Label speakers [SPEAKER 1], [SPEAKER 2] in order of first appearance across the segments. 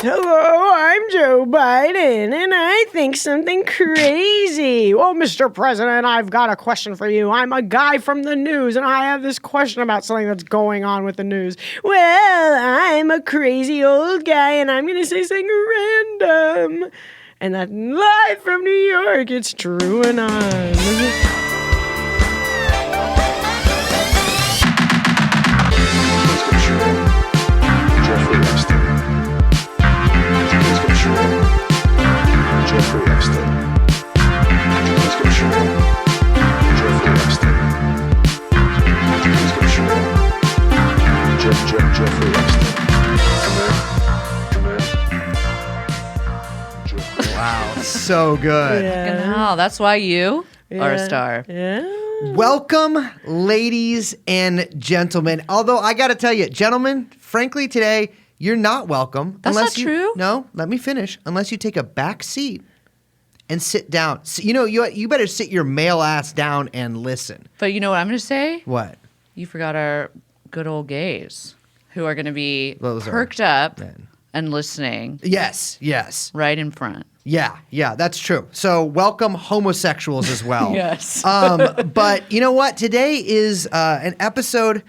[SPEAKER 1] Hello, I'm Joe Biden, and I think something crazy. Well, Mr. President, I've got a question for you. I'm a guy from the news, and I have this question about something that's going on with the news. Well, I'm a crazy old guy, and I'm going to say something random. And that's live from New York. It's TrueAnon.
[SPEAKER 2] Wow, so good.
[SPEAKER 3] Yeah. Hell, that's why you are a star.
[SPEAKER 1] Yeah.
[SPEAKER 2] Welcome, ladies and gentlemen. Although I got to tell you, gentlemen, frankly, today you're not welcome.
[SPEAKER 3] That's not true.
[SPEAKER 2] No, let me finish. Unless you take a back seat and sit down. So, you better sit your male ass down and listen.
[SPEAKER 3] But you know what I'm going to say?
[SPEAKER 2] What?
[SPEAKER 3] You forgot our good old gays who are going to be
[SPEAKER 2] Those are
[SPEAKER 3] perked up
[SPEAKER 2] men.
[SPEAKER 3] and listening
[SPEAKER 2] Yes.
[SPEAKER 3] right in front.
[SPEAKER 2] Yeah, that's true. So welcome homosexuals as well.
[SPEAKER 3] Yes.
[SPEAKER 2] But you know what? Today is an episode.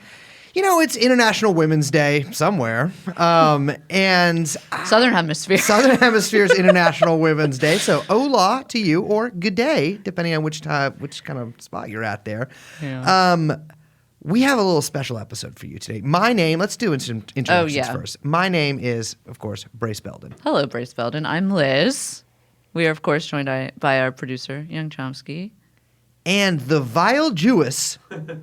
[SPEAKER 2] It's International Women's Day somewhere, and
[SPEAKER 3] Southern Hemisphere.
[SPEAKER 2] Southern Hemisphere's International Women's Day. So hola to you, or good day, depending on which kind of spot you're at there.
[SPEAKER 3] Yeah.
[SPEAKER 2] We have a little special episode for you today. My name. Let's do some introductions first. My name is, of course, Brace Belden.
[SPEAKER 3] Hello, Brace Belden. I'm Liz. We are, of course, joined by our producer, Young Chomsky.
[SPEAKER 2] And the vile Jewess,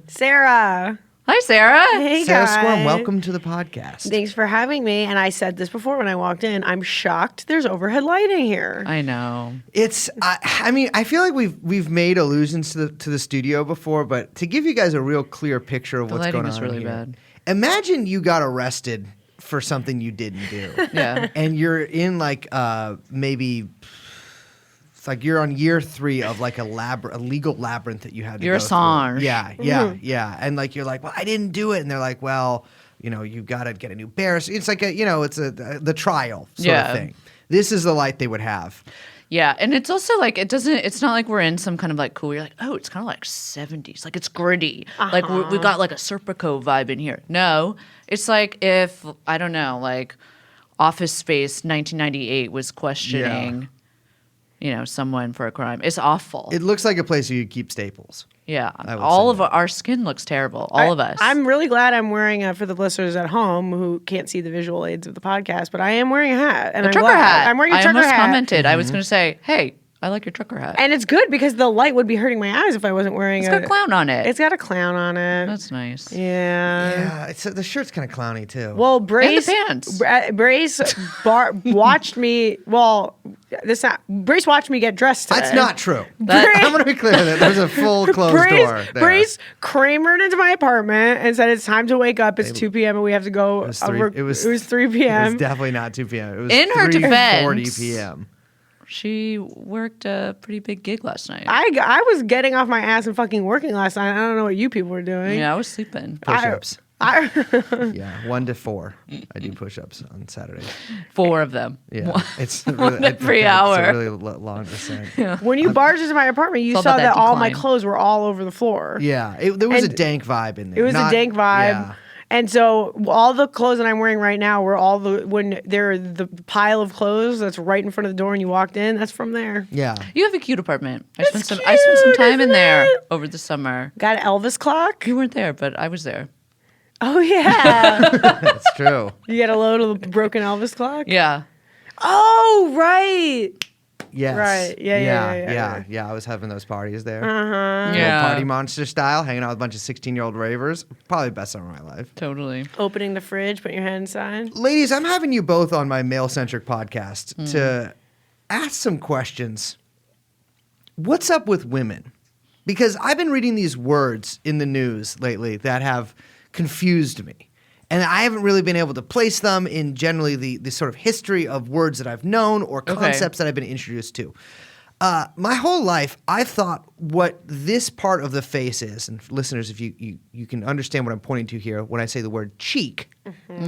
[SPEAKER 1] Sarah.
[SPEAKER 3] Hi, Sarah.
[SPEAKER 1] Hey,
[SPEAKER 2] Sarah
[SPEAKER 1] guys.
[SPEAKER 2] Squirm. Welcome to the podcast.
[SPEAKER 1] Thanks for having me. And I said this before when I walked in. I'm shocked there's overhead lighting here.
[SPEAKER 3] I know.
[SPEAKER 2] It's. I feel like we've made allusions to the studio before, but to give you guys a real clear picture of
[SPEAKER 3] The
[SPEAKER 2] what's
[SPEAKER 3] lighting
[SPEAKER 2] going on
[SPEAKER 3] is really
[SPEAKER 2] here,
[SPEAKER 3] bad.
[SPEAKER 2] Imagine you got arrested for something you didn't do.
[SPEAKER 3] Yeah.
[SPEAKER 2] And you're in like maybe. It's like you're on year 3 of like a legal labyrinth that you had to
[SPEAKER 3] You're
[SPEAKER 2] go
[SPEAKER 3] Assange.
[SPEAKER 2] through. Yeah. And like you're like, well, I didn't do it. And they're like, well, you got to get a new barrister. It's like it's the trial sort of thing. This is the light they would have.
[SPEAKER 3] Yeah, and it's also like it's not like we're in some kind of like cool, you're like, oh, it's kind of like 70s, like it's gritty. Like we got like a Serpico vibe in here. No, it's like if, I don't know, like Office Space 1998 was questioning, someone for a crime. It's awful.
[SPEAKER 2] It looks like a place you could keep staples.
[SPEAKER 3] Yeah,
[SPEAKER 2] I would
[SPEAKER 3] all
[SPEAKER 2] say
[SPEAKER 3] of
[SPEAKER 2] that.
[SPEAKER 3] our skin looks terrible. All of us.
[SPEAKER 1] I'm really glad I'm wearing for the listeners at home who can't see the visual aids of the podcast, but I am wearing a hat. And
[SPEAKER 3] a
[SPEAKER 1] I'm
[SPEAKER 3] trucker
[SPEAKER 1] glad.
[SPEAKER 3] hat.
[SPEAKER 1] I'm wearing a
[SPEAKER 3] I
[SPEAKER 1] trucker
[SPEAKER 3] almost
[SPEAKER 1] hat.
[SPEAKER 3] commented. I was going to say, hey, I like your trucker hat.
[SPEAKER 1] And it's good because the light would be hurting my eyes if I wasn't wearing
[SPEAKER 3] It's got a clown on it.
[SPEAKER 1] It's got a clown on it.
[SPEAKER 3] That's nice.
[SPEAKER 1] Yeah.
[SPEAKER 2] Yeah, the shirt's kind of clowny too.
[SPEAKER 1] Well, Brace,
[SPEAKER 3] And the pants.
[SPEAKER 1] Brace watched me. Well, Brace watched me get dressed today.
[SPEAKER 2] that's not true.
[SPEAKER 1] Brace-
[SPEAKER 2] I'm going to be clear that there's a full closed door there.
[SPEAKER 1] Brace Kramered into my apartment and said, "It's time to wake up. It's 2 p.m. and we have to go."
[SPEAKER 2] It was 3
[SPEAKER 1] It was 3
[SPEAKER 2] It was
[SPEAKER 1] p.m.
[SPEAKER 2] definitely not 2 p.m. It was
[SPEAKER 3] In her
[SPEAKER 2] 3:40
[SPEAKER 3] defense-
[SPEAKER 2] p.m.
[SPEAKER 3] She worked a pretty big gig last night.
[SPEAKER 1] I was getting off my ass and fucking working last night. I don't know what you people were doing.
[SPEAKER 3] Yeah, I was sleeping.
[SPEAKER 2] Push-ups.
[SPEAKER 1] I,
[SPEAKER 2] Yeah, 1 to 4. I do push-ups on Saturday.
[SPEAKER 3] 4 of them.
[SPEAKER 2] Yeah, it's
[SPEAKER 3] One every hour.
[SPEAKER 2] It's a really long descent.
[SPEAKER 1] when you barged into my apartment, you
[SPEAKER 3] It's all
[SPEAKER 1] saw
[SPEAKER 3] about
[SPEAKER 1] that
[SPEAKER 3] that
[SPEAKER 1] all my
[SPEAKER 3] decline.
[SPEAKER 1] clothes were all over the floor.
[SPEAKER 2] Yeah, there was a
[SPEAKER 1] And
[SPEAKER 2] dank vibe in there.
[SPEAKER 1] It was a dank vibe.
[SPEAKER 2] Yeah.
[SPEAKER 1] And so all the clothes that I'm wearing right now were the pile of clothes that's right in front of the door and you walked in, that's from there.
[SPEAKER 2] Yeah.
[SPEAKER 3] You have a cute apartment. I
[SPEAKER 1] It's
[SPEAKER 3] spent some
[SPEAKER 1] cute,
[SPEAKER 3] time in
[SPEAKER 1] isn't
[SPEAKER 3] there
[SPEAKER 1] it?
[SPEAKER 3] over the summer.
[SPEAKER 1] Got an Elvis clock?
[SPEAKER 3] You weren't there, but I was there.
[SPEAKER 1] Oh, yeah.
[SPEAKER 2] That's true.
[SPEAKER 1] You got a load of the broken Elvis clock?
[SPEAKER 3] Yeah.
[SPEAKER 1] Oh, right.
[SPEAKER 2] Yes.
[SPEAKER 1] Right. Yeah.
[SPEAKER 2] I was having those parties there.
[SPEAKER 1] Uh-huh.
[SPEAKER 3] Yeah.
[SPEAKER 2] Party monster style, hanging out with a bunch of 16-year-old ravers. Probably the best summer of my life.
[SPEAKER 3] Totally.
[SPEAKER 1] Opening the fridge, putting your hand inside.
[SPEAKER 2] Ladies, I'm having you both on my male-centric podcast to ask some questions. What's up with women? Because I've been reading these words in the news lately that have confused me. And I haven't really been able to place them in generally the sort of history of words that I've known or concepts that I've been introduced to. My whole life, I thought what this part of the face is, and listeners, if you can understand what I'm pointing to here when I say the word cheek,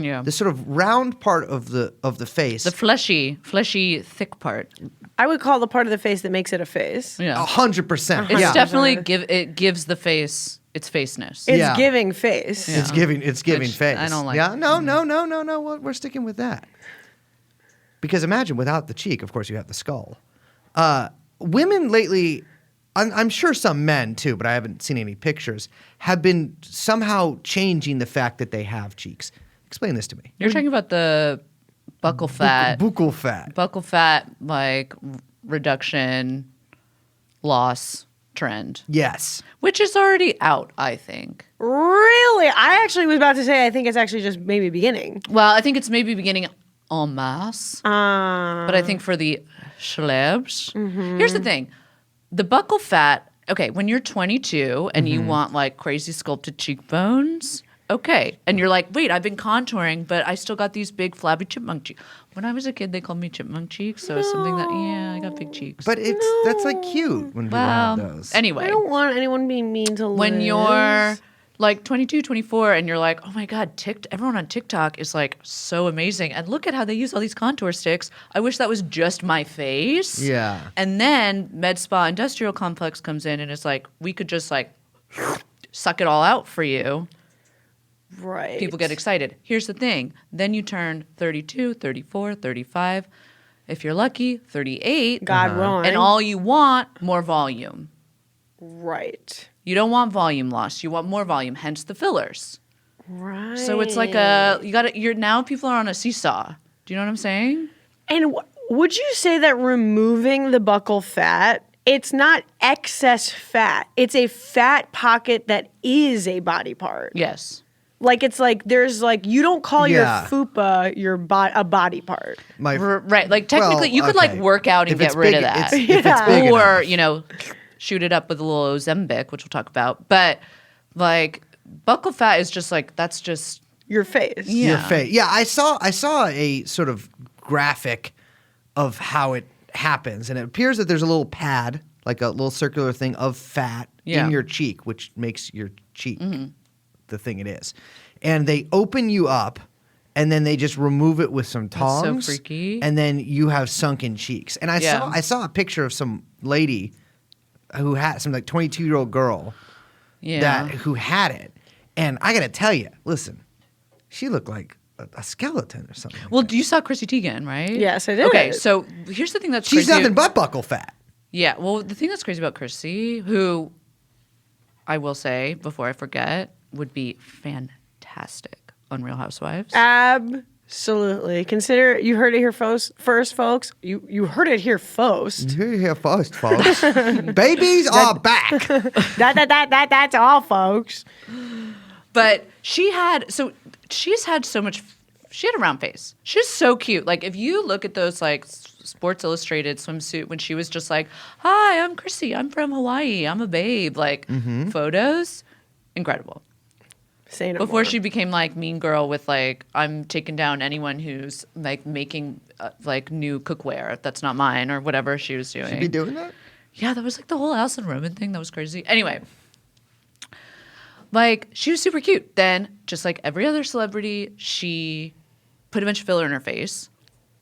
[SPEAKER 3] Yeah.
[SPEAKER 2] the sort of round part of the face,
[SPEAKER 3] The fleshy, thick part.
[SPEAKER 1] I would call the part of the face that makes it a face.
[SPEAKER 3] Yeah.
[SPEAKER 2] 100%.
[SPEAKER 3] It's
[SPEAKER 2] Yeah.
[SPEAKER 3] definitely gives the face its faceness.
[SPEAKER 1] It's
[SPEAKER 2] Yeah.
[SPEAKER 1] giving face.
[SPEAKER 3] Yeah.
[SPEAKER 2] It's giving
[SPEAKER 3] Which
[SPEAKER 2] face.
[SPEAKER 3] I don't like.
[SPEAKER 2] Yeah, no. We're sticking with that. Because imagine without the cheek, of course, you have the skull. Women lately, I'm sure some men too, but I haven't seen any pictures, have been somehow changing the fact that they have cheeks. Explain this to me.
[SPEAKER 3] You're talking about the buccal fat.
[SPEAKER 2] Buccal fat.
[SPEAKER 3] Buccal fat, like reduction, loss trend,
[SPEAKER 2] Yes.
[SPEAKER 3] which is already out, I think.
[SPEAKER 1] Really? I actually was about to say I think it's actually just maybe beginning.
[SPEAKER 3] Well, I think it's maybe beginning en masse, but I think for the celebs, here's the thing: the buccal fat. Okay, when you're 22 and you want like crazy sculpted cheekbones, okay, and you're like, wait, I've been contouring, but I still got these big flabby chipmunk cheeks. When I was a kid, they called me chipmunk cheeks, so it's something that I got big cheeks.
[SPEAKER 2] But that's like cute when people have those.
[SPEAKER 3] Anyway,
[SPEAKER 1] I don't want anyone being mean to
[SPEAKER 3] when
[SPEAKER 1] Liz.
[SPEAKER 3] you're like 22, 24, and you're like, oh my God, everyone on TikTok is like so amazing. And look at how they use all these contour sticks. I wish that was just my face.
[SPEAKER 2] Yeah.
[SPEAKER 3] And then Med Spa Industrial Complex comes in and it's like, we could just like suck it all out for you.
[SPEAKER 1] right.
[SPEAKER 3] People get excited. Here's the thing. Then you turn 32, 34, 35. If you're lucky, 38.
[SPEAKER 1] God willing.
[SPEAKER 3] And all you want, more volume.
[SPEAKER 1] right.
[SPEAKER 3] You don't want volume loss. You want more volume, hence the fillers.
[SPEAKER 1] Right.
[SPEAKER 3] So it's like you're now people are on a seesaw. Do you know what I'm saying?
[SPEAKER 1] And would you say that removing the buccal fat, it's not excess fat. It's a fat pocket that is a body part.
[SPEAKER 3] Yes.
[SPEAKER 1] Like it's like there's like you don't call
[SPEAKER 2] Yeah.
[SPEAKER 1] your fupa a body part.
[SPEAKER 3] Right. Like technically
[SPEAKER 2] Well,
[SPEAKER 3] you could
[SPEAKER 2] okay.
[SPEAKER 3] like work out and
[SPEAKER 2] If
[SPEAKER 3] get
[SPEAKER 2] it's
[SPEAKER 3] rid
[SPEAKER 2] big-
[SPEAKER 3] of that.
[SPEAKER 2] if it's big
[SPEAKER 3] Or,
[SPEAKER 2] enough.
[SPEAKER 3] shoot it up with a little Ozempic, which we'll talk about. But like buccal fat is just like that's just
[SPEAKER 1] Your face.
[SPEAKER 3] Yeah.
[SPEAKER 2] Your face. Yeah, I saw a sort of graphic of how it happens, and it appears that there's a little pad, like a little circular thing of fat
[SPEAKER 3] Yeah.
[SPEAKER 2] in your cheek, which makes your cheek the thing it is. And they open you up, and then they just remove it with some
[SPEAKER 3] That's so
[SPEAKER 2] tongs.
[SPEAKER 3] freaky.
[SPEAKER 2] And then you have sunken cheeks. And I saw a picture of some lady who had some like 22-year-old girl who had it. And I got to tell you, listen, she looked like a skeleton or something.
[SPEAKER 3] Well, you saw Chrissy Teigen, right?
[SPEAKER 1] Yes, I did.
[SPEAKER 3] Okay, so here's the thing that's
[SPEAKER 2] She's
[SPEAKER 3] crazy.
[SPEAKER 2] nothing but buccal fat.
[SPEAKER 3] Yeah, well, the thing that's crazy about Chrissy, who I will say before I forget, would be fantastic on Real Housewives.
[SPEAKER 1] Absolutely. Consider you heard it here first, folks. You heard it here first.
[SPEAKER 2] You're here first, folks. Babies are back.
[SPEAKER 1] That's all, folks.
[SPEAKER 3] But she's had a round face. She's so cute. Like if you look at those like Sports Illustrated swimsuit when she was just like, "Hi, I'm Chrissy. I'm from Hawaii. I'm a babe." Like photos, incredible.
[SPEAKER 1] Say no
[SPEAKER 3] Before
[SPEAKER 1] more.
[SPEAKER 3] she became like mean girl with like, I'm taking down anyone who's like making like new cookware that's not mine or whatever she was doing.
[SPEAKER 2] Should be doing that?
[SPEAKER 3] Yeah, that was like the whole Alison Roman thing. That was crazy. Anyway, like she was super cute. Then, just like every other celebrity, she put a bunch of filler in her face.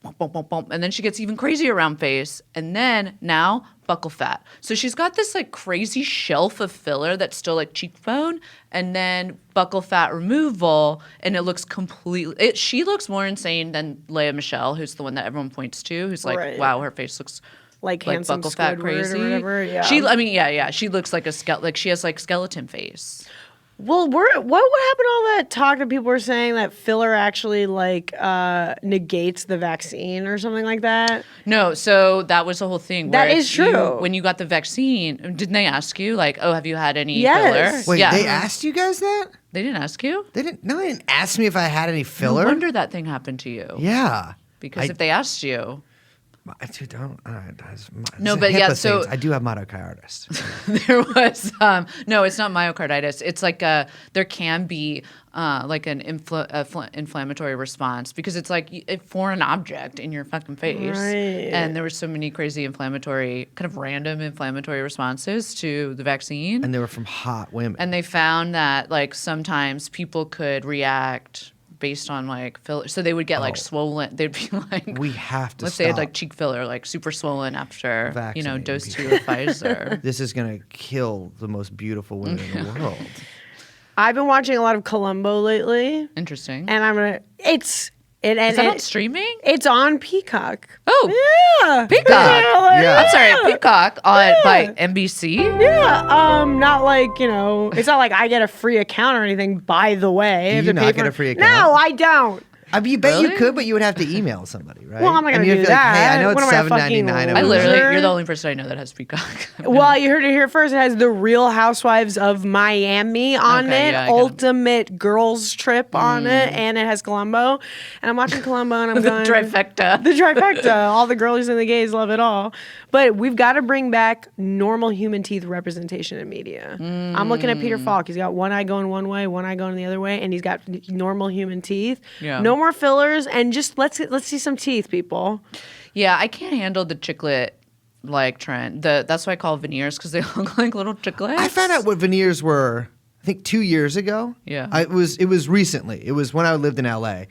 [SPEAKER 3] Bump, bump, bump, bump. And then she gets even crazier around face. And then now buccal fat. So she's got this like crazy shelf of filler that's still like cheekbone and then buccal fat removal. And it looks completely, she looks more insane than Lea Michele, who's the one that everyone points to, who's like,
[SPEAKER 1] Right.
[SPEAKER 3] wow, her face looks
[SPEAKER 1] like handsome
[SPEAKER 3] buccal fat
[SPEAKER 1] Squidward
[SPEAKER 3] crazy.
[SPEAKER 1] or whatever. Yeah.
[SPEAKER 3] She looks like like she has like skeleton face.
[SPEAKER 1] Well, what happened to all that talk that people were saying that filler actually like negates the vaccine or something like that?
[SPEAKER 3] No, so that was the whole thing.
[SPEAKER 1] That
[SPEAKER 3] where
[SPEAKER 1] is true.
[SPEAKER 3] When you got the vaccine, didn't they ask you like, oh, have you had any
[SPEAKER 1] Yes.
[SPEAKER 3] filler?
[SPEAKER 2] Wait,
[SPEAKER 3] yeah.
[SPEAKER 2] they asked you guys that?
[SPEAKER 3] They didn't ask you?
[SPEAKER 2] They didn't ask me if I had any
[SPEAKER 3] No
[SPEAKER 2] filler.
[SPEAKER 3] wonder that thing happened to you.
[SPEAKER 2] Yeah.
[SPEAKER 3] Because if they asked you,
[SPEAKER 2] Dude, don't.
[SPEAKER 3] No, but yeah, so-
[SPEAKER 2] I do have myocarditis.
[SPEAKER 3] There was no, it's not myocarditis. It's like there can be like an inflammatory response because it's like a foreign object in your fucking face,
[SPEAKER 1] Right.
[SPEAKER 3] and there were so many crazy inflammatory, kind of random inflammatory responses to the vaccine,
[SPEAKER 2] And they were from hot women.
[SPEAKER 3] and they found that like sometimes people could react based on like filler, so they would get like swollen. They'd be like,
[SPEAKER 2] We have to
[SPEAKER 3] let's say they had
[SPEAKER 2] stop
[SPEAKER 3] like cheek filler, like super swollen after
[SPEAKER 2] vaccinating
[SPEAKER 3] dose
[SPEAKER 2] people.
[SPEAKER 3] 2 of Pfizer.
[SPEAKER 2] This is going to kill the most beautiful women in the world.
[SPEAKER 1] I've been watching a lot of Columbo lately,
[SPEAKER 3] Interesting.
[SPEAKER 1] and I'm gonna. Is
[SPEAKER 3] that on streaming?
[SPEAKER 1] It's on Peacock.
[SPEAKER 3] Oh,
[SPEAKER 1] Yeah,
[SPEAKER 3] Peacock.
[SPEAKER 2] Yeah.
[SPEAKER 3] I'm sorry, Peacock on by NBC.
[SPEAKER 1] Yeah, not like it's not like I get a free account or anything. By the way, I have
[SPEAKER 2] you
[SPEAKER 1] to pay
[SPEAKER 2] not get
[SPEAKER 1] for-
[SPEAKER 2] a free account?
[SPEAKER 1] No, I don't.
[SPEAKER 2] I mean, you bet you
[SPEAKER 3] Really?
[SPEAKER 2] could, but you would have to email somebody, right?
[SPEAKER 1] Well, I'm not
[SPEAKER 2] And
[SPEAKER 1] gonna
[SPEAKER 2] you'd
[SPEAKER 1] do
[SPEAKER 2] be like,
[SPEAKER 1] that.
[SPEAKER 2] Hey, I know
[SPEAKER 1] What
[SPEAKER 2] it's
[SPEAKER 1] am I, a fucking
[SPEAKER 2] $7.99.
[SPEAKER 3] I literally,
[SPEAKER 1] loser?
[SPEAKER 3] you're the only person I know that has Peacock.
[SPEAKER 1] Well, you heard it here first. It has the Real Housewives of Miami on
[SPEAKER 3] Okay,
[SPEAKER 1] it,
[SPEAKER 3] yeah, I get it.
[SPEAKER 1] Ultimate Girls Trip on it, and it has Columbo. And I'm watching Columbo, and I'm
[SPEAKER 3] the
[SPEAKER 1] going
[SPEAKER 3] trifecta.
[SPEAKER 1] The trifecta. All the girlies and the gays love it all. But we've got to bring back normal human teeth representation in media. I'm looking at Peter Falk. He's got one eye going one way, one eye going the other way, and he's got normal human teeth.
[SPEAKER 3] Yeah.
[SPEAKER 1] No more fillers, and just let's see some teeth, people.
[SPEAKER 3] Yeah, I can't handle the chiclet like trend. That's why I call it veneers because they look like little chiclets.
[SPEAKER 2] I found out what veneers were, I think 2 years ago.
[SPEAKER 3] Yeah.
[SPEAKER 2] It was recently. It was when I lived in LA.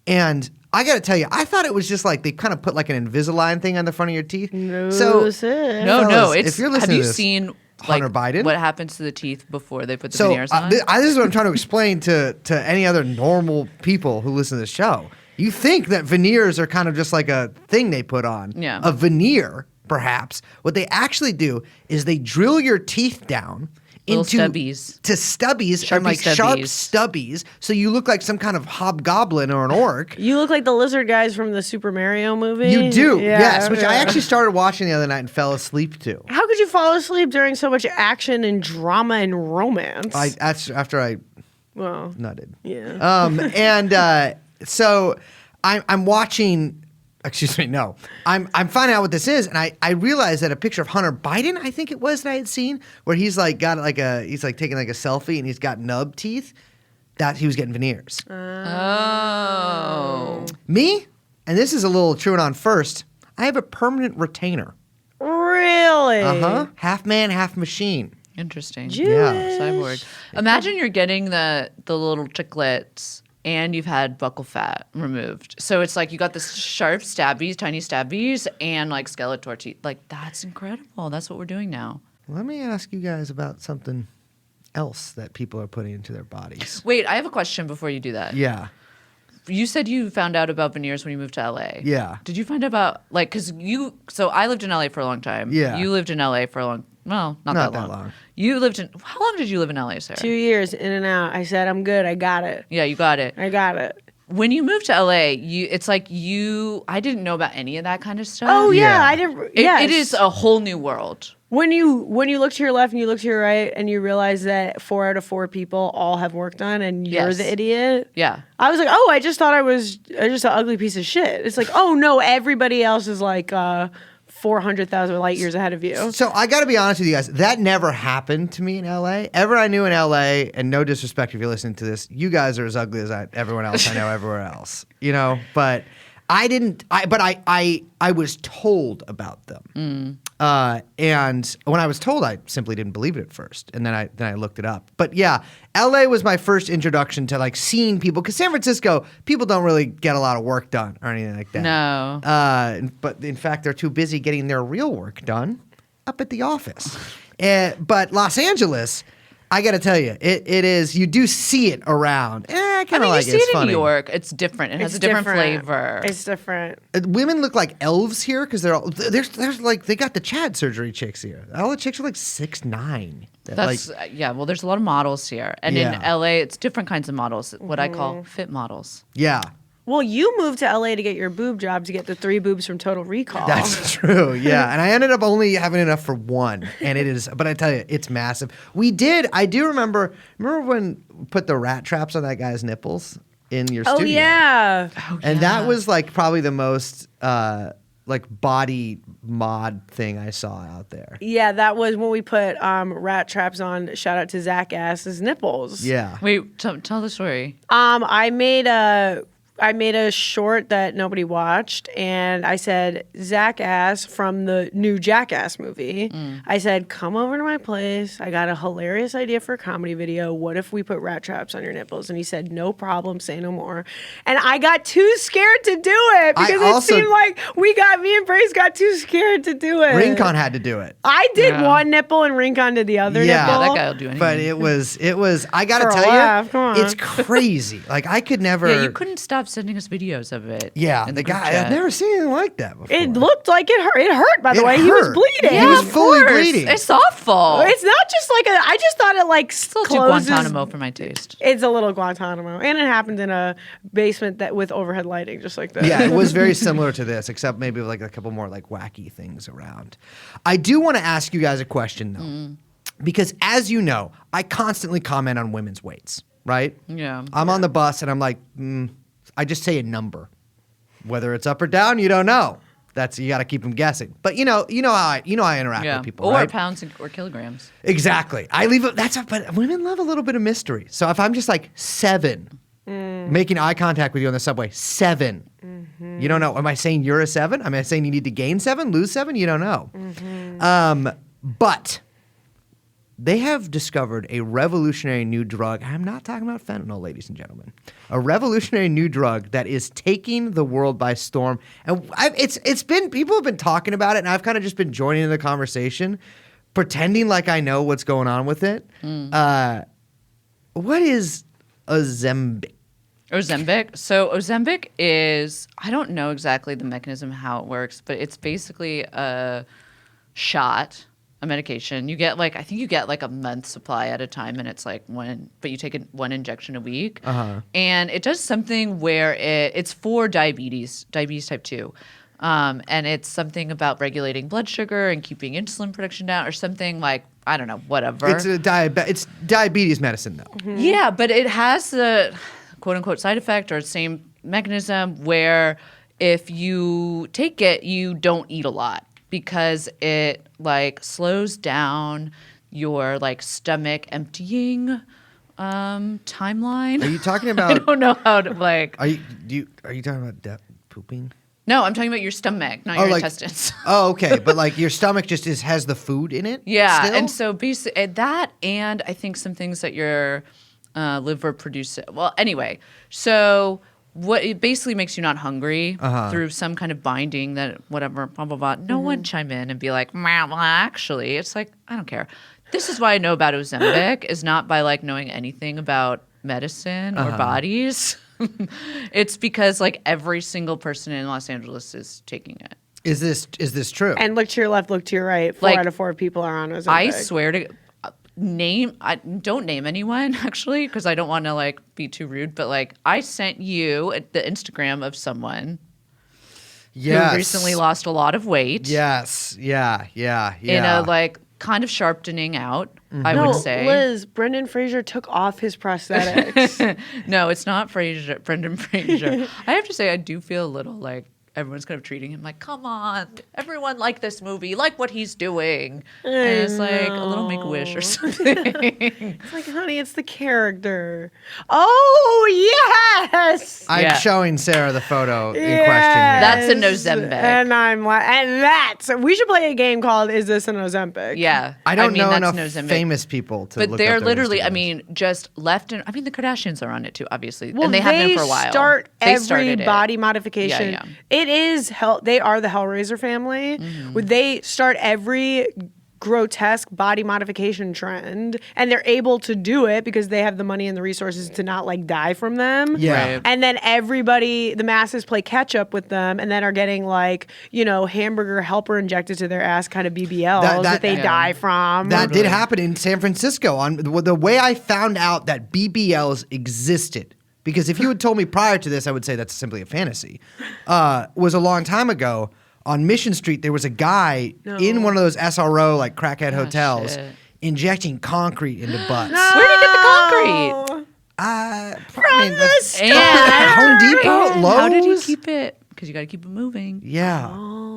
[SPEAKER 2] And I got to tell you, I thought it was just like they kind of put like an Invisalign thing on the front of your teeth.
[SPEAKER 1] No,
[SPEAKER 2] So
[SPEAKER 1] sis.
[SPEAKER 3] No,
[SPEAKER 2] Fellas,
[SPEAKER 3] it's.
[SPEAKER 2] if you're
[SPEAKER 3] Have
[SPEAKER 2] listening
[SPEAKER 3] you
[SPEAKER 2] to this,
[SPEAKER 3] seen like
[SPEAKER 2] Hunter Biden?
[SPEAKER 3] what happens to the teeth before they put the
[SPEAKER 2] So
[SPEAKER 3] veneers on?
[SPEAKER 2] this is what I'm trying to explain to any other normal people who listen to the show. You think that veneers are kind of just like a thing they put on.
[SPEAKER 3] Yeah.
[SPEAKER 2] A veneer, perhaps. What they actually do is they drill your teeth down
[SPEAKER 3] Little
[SPEAKER 2] into
[SPEAKER 3] stubbies.
[SPEAKER 2] to stubbies
[SPEAKER 3] Sharpie
[SPEAKER 2] and like sharp
[SPEAKER 3] stubbies.
[SPEAKER 2] stubbies, so you look like some kind of hobgoblin or an orc.
[SPEAKER 1] You look like the lizard guys from the Super Mario movie.
[SPEAKER 2] You do,
[SPEAKER 1] Yeah,
[SPEAKER 2] yes, which I
[SPEAKER 1] yeah.
[SPEAKER 2] actually started watching the other night and fell asleep to.
[SPEAKER 1] How could you fall asleep during so much action and drama and romance?
[SPEAKER 2] That's after I
[SPEAKER 1] well,
[SPEAKER 2] nutted.
[SPEAKER 1] yeah.
[SPEAKER 2] So I'm watching. Excuse me. No, I'm finding out what this is, and I realized that a picture of Hunter Biden, I think it was that I had seen, where he's like got like he's like taking like a selfie and he's got nub teeth. That he was getting veneers.
[SPEAKER 3] Oh.
[SPEAKER 2] Me, and this is a little TrueAnon first. I have a permanent retainer.
[SPEAKER 1] Really?
[SPEAKER 2] Half man, half machine.
[SPEAKER 3] Interesting.
[SPEAKER 1] Jewish.
[SPEAKER 3] Cyborg. Imagine you're getting the little chiclets and you've had buccal fat removed. So it's like you got this sharp stabbies, tiny stabbies, and like Skeletor teeth. Like that's incredible. That's what we're doing now.
[SPEAKER 2] Let me ask you guys about something else that people are putting into their bodies.
[SPEAKER 3] Wait, I have a question before you do that.
[SPEAKER 2] Yeah.
[SPEAKER 3] You said you found out about veneers when you moved to LA.
[SPEAKER 2] Yeah.
[SPEAKER 3] Did you find out about like so I lived in LA for a long time.
[SPEAKER 2] Yeah.
[SPEAKER 3] You lived in LA for a long not
[SPEAKER 2] Not
[SPEAKER 3] that
[SPEAKER 2] that
[SPEAKER 3] long.
[SPEAKER 2] long.
[SPEAKER 3] You lived in how long did you live in LA, Sarah?
[SPEAKER 1] 2 years in and out. I said, I'm good. I got it.
[SPEAKER 3] Yeah, you got it.
[SPEAKER 1] I got it.
[SPEAKER 3] When you moved to LA, I didn't know about any of that kind of stuff.
[SPEAKER 1] Oh, yeah.
[SPEAKER 2] Yeah.
[SPEAKER 1] I didn't.
[SPEAKER 3] It,
[SPEAKER 1] Yes.
[SPEAKER 3] it is a whole new world.
[SPEAKER 1] When you look to your left and you look to your right and you realize that 4 out of 4 people all have work done and you're
[SPEAKER 3] Yes.
[SPEAKER 1] the idiot.
[SPEAKER 3] Yeah.
[SPEAKER 1] I was like, oh, I just thought I was just an ugly piece of shit. It's like, oh no, everybody else is like 400,000 light years ahead of you.
[SPEAKER 2] So I got to be honest with you guys. That never happened to me in LA. Everyone I knew in LA, and no disrespect if you're listening to this, you guys are as ugly as everyone else I know everywhere else. You know, but I didn't. I was told about them. And when I was told, I simply didn't believe it at first, and then I looked it up. But yeah, LA was my first introduction to like seeing people, because San Francisco, people don't really get a lot of work done or anything like that.
[SPEAKER 3] No.
[SPEAKER 2] But in fact, they're too busy getting their real work done up at the office. But Los Angeles, I got to tell you, it is. You do see it around. I kind of like
[SPEAKER 3] you
[SPEAKER 2] it.
[SPEAKER 3] see
[SPEAKER 2] It's
[SPEAKER 3] it in
[SPEAKER 2] funny.
[SPEAKER 3] New York. It's different. It has a different flavor.
[SPEAKER 1] It's different.
[SPEAKER 2] Women look like elves here because there's like they got the Chad surgery chicks here. All the chicks are like 6'9".
[SPEAKER 3] That's yeah. Well, there's a lot of models here, and in
[SPEAKER 2] Yeah.
[SPEAKER 3] LA, it's different kinds of models. What I call fit models.
[SPEAKER 2] yeah.
[SPEAKER 1] Well, you moved to LA to get your boob job to get the 3 boobs from Total Recall.
[SPEAKER 2] That's true, yeah. And I ended up only having enough for one, and it is. But I tell you, it's massive. I do remember when we put the rat traps on that guy's nipples in your
[SPEAKER 1] Oh
[SPEAKER 2] studio.
[SPEAKER 1] yeah.
[SPEAKER 2] And that was like probably the most like body mod thing I saw out there.
[SPEAKER 1] Yeah, that was when we put rat traps on. Shout out to Zach Ass's nipples.
[SPEAKER 2] Yeah.
[SPEAKER 3] Wait, tell the story.
[SPEAKER 1] I made a short that nobody watched, and I said, Zach Ass from the new Jackass movie. I said, come over to my place. I got a hilarious idea for a comedy video. What if we put rat traps on your nipples? And he said, no problem, say no more. And I got too scared to do it because it seemed like me and Brace got too scared to do it.
[SPEAKER 2] Rincon had to do it.
[SPEAKER 1] I did one nipple and Rincon did the other nipple.
[SPEAKER 3] Yeah, that guy will do anything.
[SPEAKER 2] But it was, I got to
[SPEAKER 1] For a
[SPEAKER 2] tell
[SPEAKER 1] laugh,
[SPEAKER 2] you,
[SPEAKER 1] come on.
[SPEAKER 2] it's crazy. Like I could never.
[SPEAKER 3] Yeah, you couldn't stop sending us videos of it.
[SPEAKER 2] Yeah,
[SPEAKER 3] in
[SPEAKER 2] the
[SPEAKER 3] group
[SPEAKER 2] guy,
[SPEAKER 3] chat.
[SPEAKER 2] I've never seen anything like that before.
[SPEAKER 1] It looked like it hurt. It hurt, by the
[SPEAKER 2] It
[SPEAKER 1] way. He was
[SPEAKER 2] hurt.
[SPEAKER 1] bleeding.
[SPEAKER 2] He was
[SPEAKER 3] of
[SPEAKER 2] fully
[SPEAKER 3] course.
[SPEAKER 2] bleeding.
[SPEAKER 3] It's awful.
[SPEAKER 1] It's not just like I just thought it like
[SPEAKER 3] Still too
[SPEAKER 1] closes.
[SPEAKER 3] Guantanamo for my taste.
[SPEAKER 1] It's a little Guantanamo, and it happened in a basement that with overhead lighting, just like this.
[SPEAKER 2] Yeah, it was very similar to this, except maybe with like a couple more like wacky things around. I do want to ask you guys a question though, because as you know, I constantly comment on women's weights, right?
[SPEAKER 3] Yeah.
[SPEAKER 2] I'm on the bus and I'm like, I just say a number, whether it's up or down, you don't know. You got to keep them guessing. But you know how I interact with people,
[SPEAKER 3] or
[SPEAKER 2] right?
[SPEAKER 3] pounds or kilograms.
[SPEAKER 2] Exactly. I leave it. But women love a little bit of mystery. So if I'm just like 7, making eye contact with you on the subway, 7. You don't know. Am I saying you're a 7? Am I saying you need to gain 7, lose 7? You don't know. But they have discovered a revolutionary new drug. I'm not talking about fentanyl, ladies and gentlemen. A revolutionary new drug that is taking the world by storm. And it's been, people have been talking about it, and I've kind of just been joining in the conversation, pretending like I know what's going on with it. What is Ozempic?
[SPEAKER 3] Ozempic. So Ozempic is, I don't know exactly the mechanism how it works, but it's basically a shot, a medication. You get like, I think you get like a month's supply at a time, and it's like but you take one injection a week. And it does something where it's for diabetes type 2. And it's something about regulating blood sugar and keeping insulin production down, or something like, I don't know, whatever.
[SPEAKER 2] It's diabetes medicine though.
[SPEAKER 3] Yeah, but it has the quote unquote side effect or same mechanism where if you take it, you don't eat a lot, because it like slows down your like stomach emptying timeline.
[SPEAKER 2] Are you talking about?
[SPEAKER 3] I don't know how to like.
[SPEAKER 2] Are you talking about pooping?
[SPEAKER 3] No, I'm talking about your stomach, not your intestines.
[SPEAKER 2] Oh, okay. But like your stomach just has the food in it?
[SPEAKER 3] Yeah.
[SPEAKER 2] Still?
[SPEAKER 3] And so basically that, and I think some things that your liver produces. Well, anyway, so what it basically makes you not hungry through some kind of binding that whatever, blah, blah, blah. No one chime in and be like, well, actually, it's like, I don't care. This is why I know about Ozempic is not by like knowing anything about medicine or bodies. It's because like every single person in Los Angeles is taking it.
[SPEAKER 2] Is this true?
[SPEAKER 1] And look to your left, look to your right. 4 out of 4 people are on Ozempic.
[SPEAKER 3] I swear to don't name anyone actually, because I don't want to like be too rude, but like I sent you the Instagram of someone who recently lost a lot of weight.
[SPEAKER 2] Yes. Yeah.
[SPEAKER 3] In a like kind of sharpening out, I would say.
[SPEAKER 1] Liz, Brendan Fraser took off his prosthetics.
[SPEAKER 3] No, it's not Brendan Fraser. I have to say, I do feel a little like everyone's kind of treating him like, come on, everyone like this movie, like what he's doing. And it's like a little Make-A-Wish or something.
[SPEAKER 1] It's like, honey, it's the character. Oh, yes!
[SPEAKER 2] I'm showing Sarah the photo in question here.
[SPEAKER 3] That's an Ozempic.
[SPEAKER 1] And I'm like, we should play a game called Is This an Ozempic?
[SPEAKER 3] Yeah.
[SPEAKER 2] I don't know
[SPEAKER 3] that's
[SPEAKER 2] enough
[SPEAKER 3] an Ozempic.
[SPEAKER 2] famous people to look
[SPEAKER 3] But
[SPEAKER 2] up
[SPEAKER 3] they're
[SPEAKER 2] their
[SPEAKER 3] literally,
[SPEAKER 2] Instagrams.
[SPEAKER 3] just left and, the Kardashians are on it too, obviously.
[SPEAKER 1] Well,
[SPEAKER 3] and they have been for a while.
[SPEAKER 1] They
[SPEAKER 3] They
[SPEAKER 1] start every
[SPEAKER 3] started it.
[SPEAKER 1] body modification.
[SPEAKER 3] Yeah.
[SPEAKER 1] It is they are the Hellraiser family. They start every grotesque body modification trend, and they're able to do it because they have the money and the resources to not like die from them.
[SPEAKER 2] Yeah.
[SPEAKER 3] Right.
[SPEAKER 1] And then the masses play catch up with them, and then are getting like, hamburger helper injected to their ass kind of BBLs that they die from.
[SPEAKER 2] That did happen in San Francisco. On the way I found out that BBLs existed, because if you had told me prior to this, I would say that's simply a fantasy, was a long time ago. On Mission Street, there was a guy in one of those SRO, like crackhead hotels,
[SPEAKER 3] shit.
[SPEAKER 2] injecting concrete into butts.
[SPEAKER 3] Where did he get the concrete?
[SPEAKER 1] From the store.
[SPEAKER 3] And
[SPEAKER 2] Home Depot, Lowe's.
[SPEAKER 3] how did he keep it because you got to keep it moving.
[SPEAKER 2] Yeah.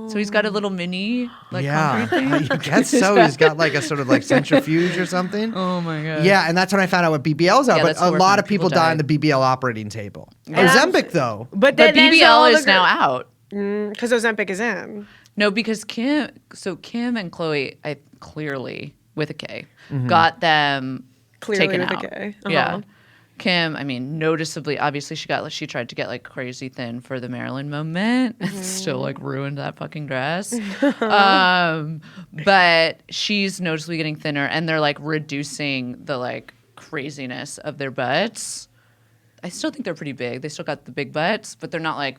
[SPEAKER 3] So he's got a little mini like
[SPEAKER 2] Yeah.
[SPEAKER 3] concrete thing.
[SPEAKER 2] I guess so. He's got like a sort of like centrifuge or something.
[SPEAKER 3] Oh my god.
[SPEAKER 2] Yeah, and that's when I found out what BBLs are.
[SPEAKER 3] Yeah,
[SPEAKER 2] but
[SPEAKER 3] that's
[SPEAKER 2] a lot
[SPEAKER 3] horrifying.
[SPEAKER 2] of people
[SPEAKER 3] People
[SPEAKER 2] die on
[SPEAKER 3] die.
[SPEAKER 2] the BBL operating table.
[SPEAKER 1] Yeah.
[SPEAKER 2] Ozempic, though.
[SPEAKER 1] But
[SPEAKER 3] But
[SPEAKER 1] then so all
[SPEAKER 3] BBL
[SPEAKER 1] the
[SPEAKER 3] is now out.
[SPEAKER 1] because Ozempic is in.
[SPEAKER 3] No, because Kim and Chloe, I clearly with a K, got them
[SPEAKER 1] Clearly
[SPEAKER 3] taken
[SPEAKER 1] with a
[SPEAKER 3] out.
[SPEAKER 1] K.
[SPEAKER 3] Yeah. Kim, I mean, noticeably, obviously, she tried to get like crazy thin for the Marilyn moment, and still like ruined that fucking dress. But she's noticeably getting thinner, and they're like reducing the like craziness of their butts. I still think they're pretty big. They still got the big butts, but they're not like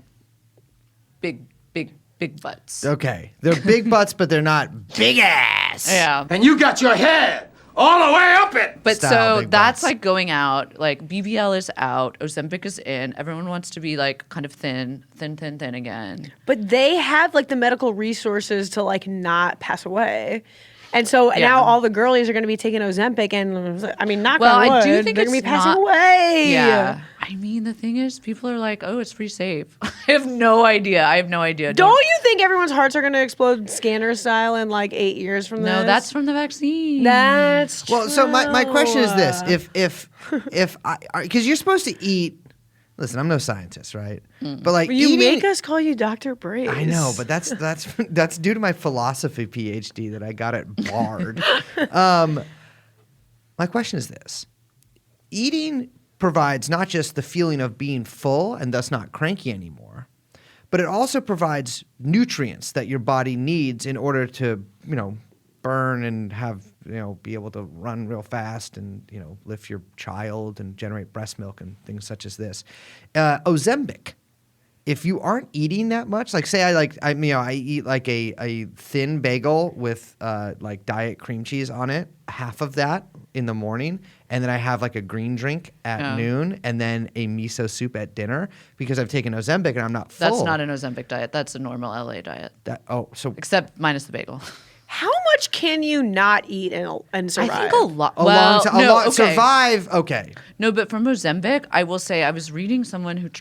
[SPEAKER 3] big butts.
[SPEAKER 2] Okay. They're big butts, but they're not big ass.
[SPEAKER 3] Yeah.
[SPEAKER 4] And you got your head all the way up it.
[SPEAKER 3] But
[SPEAKER 2] Style,
[SPEAKER 3] so
[SPEAKER 2] big
[SPEAKER 3] that's
[SPEAKER 2] butts.
[SPEAKER 3] like going out. Like BBL is out. Ozempic is in. Everyone wants to be like kind of thin again.
[SPEAKER 1] But they have like the medical resources to like not pass away. And so now all the girlies are going to be taking Ozempic, and I mean, knock
[SPEAKER 3] Well,
[SPEAKER 1] on wood,
[SPEAKER 3] I do think
[SPEAKER 1] they're going to
[SPEAKER 3] it's
[SPEAKER 1] be passing
[SPEAKER 3] not-
[SPEAKER 1] away.
[SPEAKER 3] Yeah. I mean, the thing is, people are like, "Oh, it's pretty safe." I have no idea.
[SPEAKER 1] Don't you think everyone's hearts are going to explode scanner style in like 8 years from this?
[SPEAKER 3] No, that's from the vaccine.
[SPEAKER 1] That's true.
[SPEAKER 2] Well, so my question is this: if I because you're supposed to eat. Listen, I'm no scientist, right? But like
[SPEAKER 1] you
[SPEAKER 2] eating,
[SPEAKER 1] make us call you Dr. Brace.
[SPEAKER 2] I know, but that's due to my philosophy PhD that I got at Bard. My question is this: eating provides not just the feeling of being full and thus not cranky anymore, but it also provides nutrients that your body needs in order to, burn and have, be able to run real fast and, lift your child and generate breast milk and things such as this. Ozempic, if you aren't eating that much, like say I eat like a thin bagel with like diet cream cheese on it, half of that in the morning, and then I have like a green drink at noon, and then a miso soup at dinner because I've taken Ozempic and I'm not full.
[SPEAKER 3] That's not an Ozempic diet. That's a normal LA diet, except minus the bagel.
[SPEAKER 1] How much can you not eat and survive?
[SPEAKER 3] I think a lot.
[SPEAKER 2] okay. Survive. Okay.
[SPEAKER 3] No, but from Ozempic, I will say I was reading someone who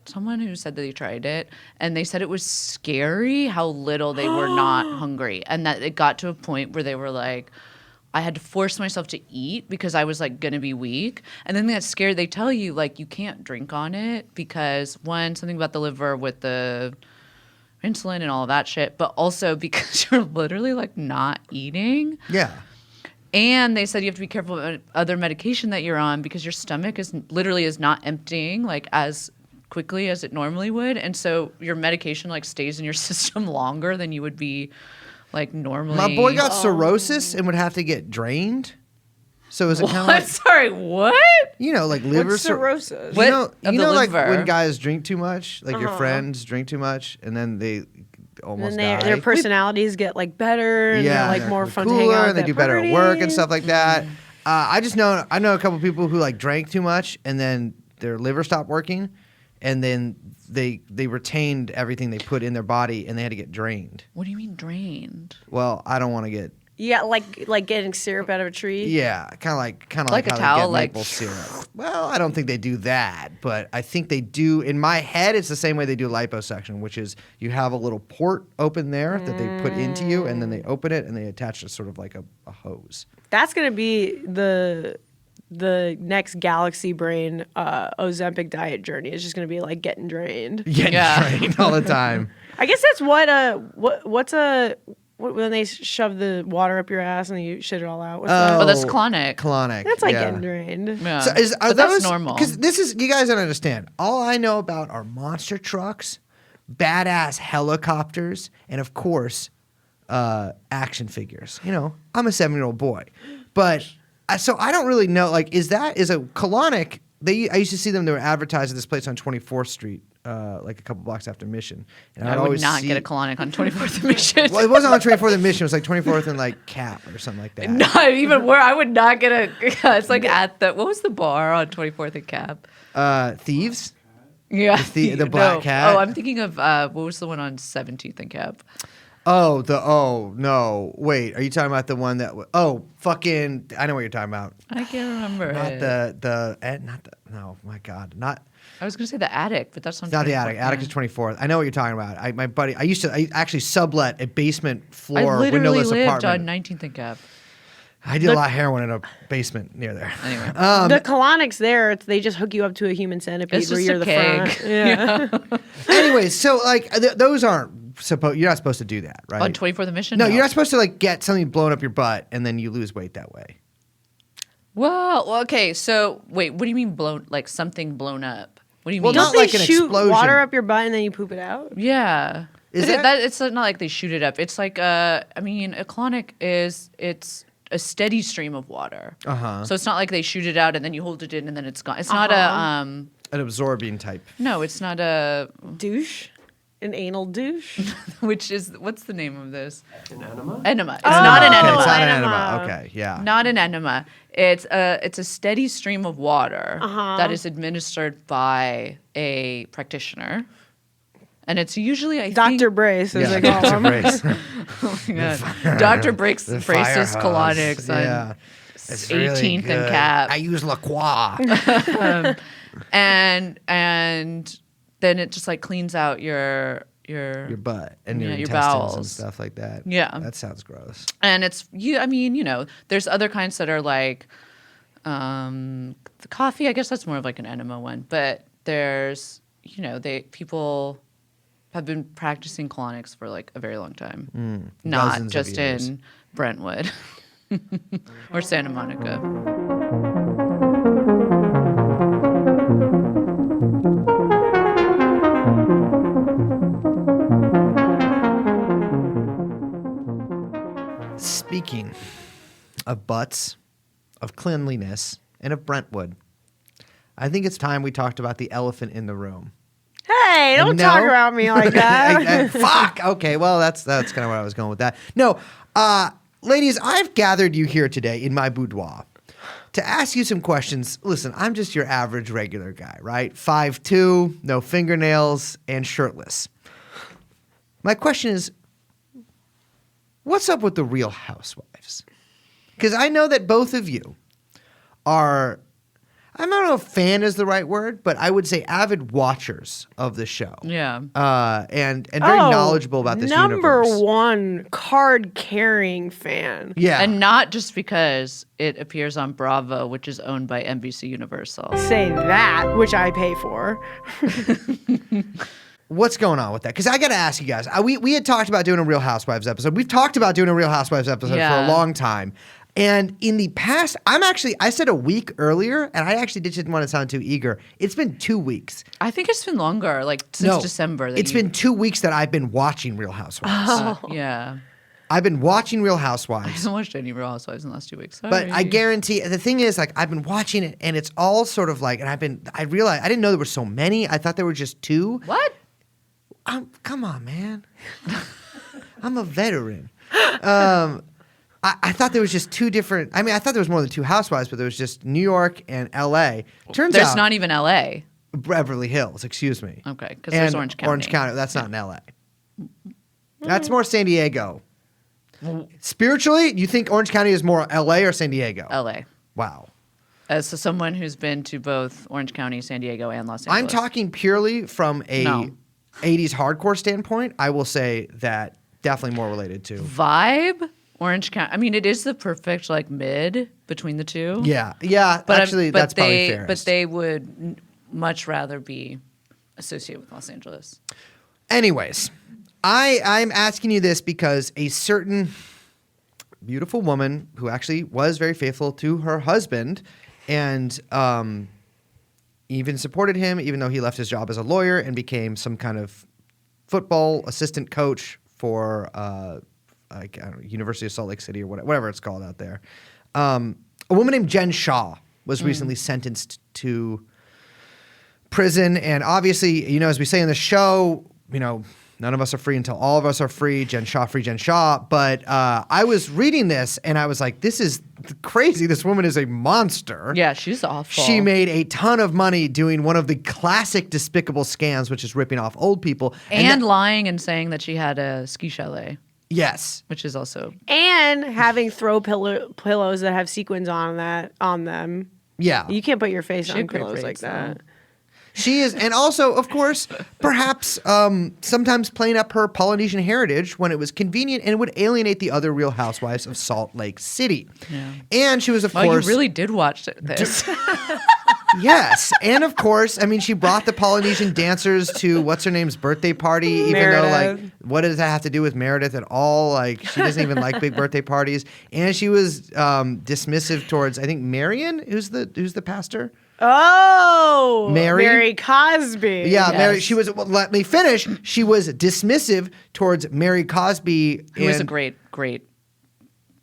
[SPEAKER 3] someone who said that they tried it, and they said it was scary how little they were not hungry, and that it got to a point where they were like, I had to force myself to eat because I was like gonna be weak, and then they got scared. They tell you like you can't drink on it because one, something about the liver with the insulin and all of that shit, but also because you're literally like not eating.
[SPEAKER 2] Yeah.
[SPEAKER 3] And they said you have to be careful about other medication that you're on because your stomach is not emptying like as quickly as it normally would, and so your medication like stays in your system longer than you would be like normally.
[SPEAKER 2] My boy got cirrhosis and would have to get drained. So is it kind of like
[SPEAKER 3] Sorry, what?
[SPEAKER 2] Like liver
[SPEAKER 1] What's cirrhosis?
[SPEAKER 2] You know,
[SPEAKER 3] Of the
[SPEAKER 2] like
[SPEAKER 3] liver?
[SPEAKER 2] when guys drink too much, like your friends drink too much, and then they almost
[SPEAKER 1] And
[SPEAKER 2] die.
[SPEAKER 1] their personalities get like better, and they're like
[SPEAKER 2] they're
[SPEAKER 1] more fun to
[SPEAKER 2] cooler,
[SPEAKER 1] hang out with
[SPEAKER 2] and they
[SPEAKER 1] at
[SPEAKER 2] do better at work and
[SPEAKER 1] parties.
[SPEAKER 2] stuff like that. I know a couple people who like drank too much, and then their liver stopped working, and then they retained everything they put in their body, and they had to get drained.
[SPEAKER 3] What do you mean drained?
[SPEAKER 2] Well, I don't want to get.
[SPEAKER 1] Yeah, like getting syrup out of a tree.
[SPEAKER 2] Yeah, kind of like
[SPEAKER 3] Like a
[SPEAKER 2] how
[SPEAKER 3] towel,
[SPEAKER 2] they get
[SPEAKER 3] like-
[SPEAKER 2] maple syrup. Well, I don't think they do that, but I think they do. In my head, it's the same way they do liposuction, which is you have a little port open there that they put into you, and then they open it and they attach to sort of like a hose.
[SPEAKER 1] That's gonna be the next Galaxy Brain Ozempic diet journey. It's just gonna be like getting drained.
[SPEAKER 2] Getting drained all the time.
[SPEAKER 1] I guess that's what when they shove the water up your ass and you shit it all out. What's that?
[SPEAKER 3] Oh, that's colonic.
[SPEAKER 2] Colonic.
[SPEAKER 1] That's like
[SPEAKER 2] yeah.
[SPEAKER 1] getting drained.
[SPEAKER 3] Yeah.
[SPEAKER 2] So are
[SPEAKER 3] but
[SPEAKER 2] those,
[SPEAKER 3] that's normal.
[SPEAKER 2] Because this is, you guys don't understand. All I know about are monster trucks, badass helicopters, and of course, action figures. I'm a 7-year-old boy, but so I don't really know. Like, is a colonic? I used to see them. They were advertised at this place on 24th Street. Like a couple blocks after Mission. And
[SPEAKER 3] I would not get a colonic on 24th and Mission.
[SPEAKER 2] Well, it wasn't on 24th and Mission. It was like 24th and like Cap or something like that.
[SPEAKER 3] Not even where I would not get a. It's like at what was the bar on 24th and Cap?
[SPEAKER 2] Thieves?
[SPEAKER 3] Yeah,
[SPEAKER 2] The Black Cat?
[SPEAKER 3] Oh, I'm thinking of what was the one on 17th and Cap?
[SPEAKER 2] No, wait. Are you talking about the one that? Fucking! I know what you're talking about.
[SPEAKER 3] I can't remember.
[SPEAKER 2] No, my God, not.
[SPEAKER 3] I was gonna say the attic, but that's
[SPEAKER 2] It's not the attic. Attic is 24th. I know what you're talking about. I actually sublet a basement floor
[SPEAKER 3] I literally
[SPEAKER 2] windowless
[SPEAKER 3] lived
[SPEAKER 2] apartment.
[SPEAKER 3] on 19th and Cap.
[SPEAKER 2] I did a lot of heroin in a basement near there.
[SPEAKER 3] Anyway,
[SPEAKER 1] The colonics there, they just hook you up to a human centipede
[SPEAKER 3] It's
[SPEAKER 1] where
[SPEAKER 3] just
[SPEAKER 1] you're
[SPEAKER 3] a
[SPEAKER 1] the
[SPEAKER 3] keg.
[SPEAKER 1] front. Yeah.
[SPEAKER 2] Anyways, so like those aren't supposed. You're not supposed to do that, right?
[SPEAKER 3] on 24th Mission.
[SPEAKER 2] No, you're not supposed to like get something blown up your butt and then you lose weight that way.
[SPEAKER 3] Well, okay. So wait, what do you mean blown? Like something blown up? What do you
[SPEAKER 2] Well,
[SPEAKER 3] mean?
[SPEAKER 2] not
[SPEAKER 1] Don't they
[SPEAKER 2] like an
[SPEAKER 1] shoot
[SPEAKER 2] explosion.
[SPEAKER 1] water up your butt and then you poop it out?
[SPEAKER 3] Yeah.
[SPEAKER 2] Is
[SPEAKER 3] But
[SPEAKER 2] that-
[SPEAKER 3] it's not like they shoot it up. It's like a colonic it's a steady stream of water. So it's not like they shoot it out and then you hold it in and then it's gone. It's not
[SPEAKER 2] An absorbing type.
[SPEAKER 3] no, it's not a
[SPEAKER 1] Douche? An anal douche?
[SPEAKER 3] which is what's the name of this?
[SPEAKER 4] An enema?
[SPEAKER 3] Enema. It's not an
[SPEAKER 2] Okay,
[SPEAKER 3] enema.
[SPEAKER 2] it's not an
[SPEAKER 1] enema.
[SPEAKER 2] enema. Okay, yeah.
[SPEAKER 3] Not an enema. It's a steady stream of water that is administered by a practitioner. And it's usually I
[SPEAKER 1] Dr.
[SPEAKER 3] think
[SPEAKER 1] Brace, as
[SPEAKER 2] Yeah,
[SPEAKER 1] they call
[SPEAKER 2] Dr.
[SPEAKER 1] him.
[SPEAKER 2] Brace.
[SPEAKER 3] oh my God. Dr. Brace's
[SPEAKER 2] Firehouse.
[SPEAKER 3] colonics
[SPEAKER 2] Yeah.
[SPEAKER 3] on
[SPEAKER 2] It's really
[SPEAKER 3] 18th and
[SPEAKER 2] good.
[SPEAKER 3] Cap.
[SPEAKER 2] I use La Croix.
[SPEAKER 3] and then it just like cleans out your
[SPEAKER 2] butt and your
[SPEAKER 3] Yeah, your
[SPEAKER 2] intestines and
[SPEAKER 3] bowels.
[SPEAKER 2] stuff like that.
[SPEAKER 3] Yeah.
[SPEAKER 2] That sounds gross.
[SPEAKER 3] and it's there's other kinds that are like the coffee. I guess that's more of like an enema one, but there's people have been practicing colonics for like a very long time, not
[SPEAKER 2] dozens of
[SPEAKER 3] just
[SPEAKER 2] years.
[SPEAKER 3] in Brentwood or Santa Monica.
[SPEAKER 2] Speaking of butts, of cleanliness, and of Brentwood, I think it's time we talked about the elephant in the room.
[SPEAKER 1] Hey, don't
[SPEAKER 2] No?
[SPEAKER 1] talk about me like that.
[SPEAKER 2] Fuck. Okay. Well, that's kind of where I was going with that. No, ladies, I've gathered you here today in my boudoir to ask you some questions. Listen, I'm just your average regular guy, right? 5'2", no fingernails, and shirtless. My question is, what's up with the Real Housewives? Because I know that both of you are, I don't know if fan is the right word, but I would say avid watchers of the show.
[SPEAKER 3] Yeah.
[SPEAKER 2] And very knowledgeable about this
[SPEAKER 1] number
[SPEAKER 2] universe.
[SPEAKER 1] one card-carrying fan.
[SPEAKER 2] Yeah.
[SPEAKER 3] And not just because it appears on Bravo, which is owned by NBC Universal.
[SPEAKER 1] Say that, which I pay for.
[SPEAKER 2] What's going on with that? Because I got to ask you guys. We had talked about doing a Real Housewives episode. We've talked about doing a Real Housewives episode for
[SPEAKER 3] Yeah.
[SPEAKER 2] a long time. And in the past, I said a week earlier, and I actually didn't want to sound too eager. It's been 2 weeks.
[SPEAKER 3] I think it's been longer, like since December.
[SPEAKER 2] It's been 2 weeks that I've been watching Real Housewives.
[SPEAKER 3] Yeah.
[SPEAKER 2] I've been watching Real
[SPEAKER 3] I
[SPEAKER 2] Housewives.
[SPEAKER 3] haven't watched any Real Housewives in the last 2 weeks.
[SPEAKER 2] But I
[SPEAKER 3] Sorry.
[SPEAKER 2] guarantee the thing is, like, I've been watching it, and it's all sort of like, I realized I didn't know there were so many. I thought there were just 2.
[SPEAKER 3] What?
[SPEAKER 2] Come on, man. I'm a veteran. I thought there was just 2 different. I mean, I thought there was more than 2 housewives, but there was just New York and L.A. Turns
[SPEAKER 3] There's
[SPEAKER 2] out
[SPEAKER 3] not even LA.
[SPEAKER 2] Beverly Hills. Excuse me.
[SPEAKER 3] Okay, because there's
[SPEAKER 2] And
[SPEAKER 3] Orange County.
[SPEAKER 2] Orange County. That's not in L.A. That's more San Diego. Spiritually, you think Orange County is more L.A. or San Diego?
[SPEAKER 3] LA.
[SPEAKER 2] Wow.
[SPEAKER 3] As someone who's been to both Orange County, San Diego, and Los Angeles.
[SPEAKER 2] I'm talking purely from a
[SPEAKER 3] No.
[SPEAKER 2] 80s hardcore standpoint. I will say that definitely more related to.
[SPEAKER 3] Vibe. Orange County. I mean, it is the perfect like mid between the two.
[SPEAKER 2] Yeah.
[SPEAKER 3] But
[SPEAKER 2] Actually, that's probably fair.
[SPEAKER 3] But they would much rather be associated with Los Angeles.
[SPEAKER 2] Anyways, I'm asking you this because a certain beautiful woman who actually was very faithful to her husband and even supported him, even though he left his job as a lawyer and became some kind of football assistant coach for like, I don't know, University of Salt Lake City or whatever it's called out there. A woman named Jen Shaw was recently sentenced to prison. And obviously, you know, as we say in the show, you know, none of us are free until all of us are free. Jen Shaw, free Jen Shaw. But I was reading this and I was like, this is crazy. This woman is a monster.
[SPEAKER 3] Yeah, she's awful.
[SPEAKER 2] She made a ton of money doing one of the classic despicable scams, which is ripping off old people.
[SPEAKER 3] and lying and saying that she had a ski chalet.
[SPEAKER 2] Yes.
[SPEAKER 3] which is also
[SPEAKER 1] And having throw pillows that have sequins on them.
[SPEAKER 2] Yeah.
[SPEAKER 1] You can't put your face
[SPEAKER 3] She
[SPEAKER 1] on
[SPEAKER 3] had great
[SPEAKER 1] pillows like
[SPEAKER 3] braids,
[SPEAKER 1] that.
[SPEAKER 2] She is, and also, of course, perhaps sometimes playing up her Polynesian heritage when it was convenient and would alienate the other Real Housewives of Salt Lake City.
[SPEAKER 3] Yeah.
[SPEAKER 2] And she was, of
[SPEAKER 3] Oh,
[SPEAKER 2] course,
[SPEAKER 3] you really did watch this.
[SPEAKER 2] yes, and of course, I mean, she brought the Polynesian dancers to what's her name's birthday party, even though, like,
[SPEAKER 1] Meredith.
[SPEAKER 2] what does that have to do with Meredith at all? Like, she doesn't even like big birthday parties, and she was dismissive towards, I think, Marion, who's the pastor.
[SPEAKER 1] Oh,
[SPEAKER 2] Mary?
[SPEAKER 1] Cosby.
[SPEAKER 2] Yeah,
[SPEAKER 3] Yes.
[SPEAKER 2] Mary. She was. Well, let me finish. She was dismissive towards Mary Cosby,
[SPEAKER 3] Who is a
[SPEAKER 2] and-
[SPEAKER 3] great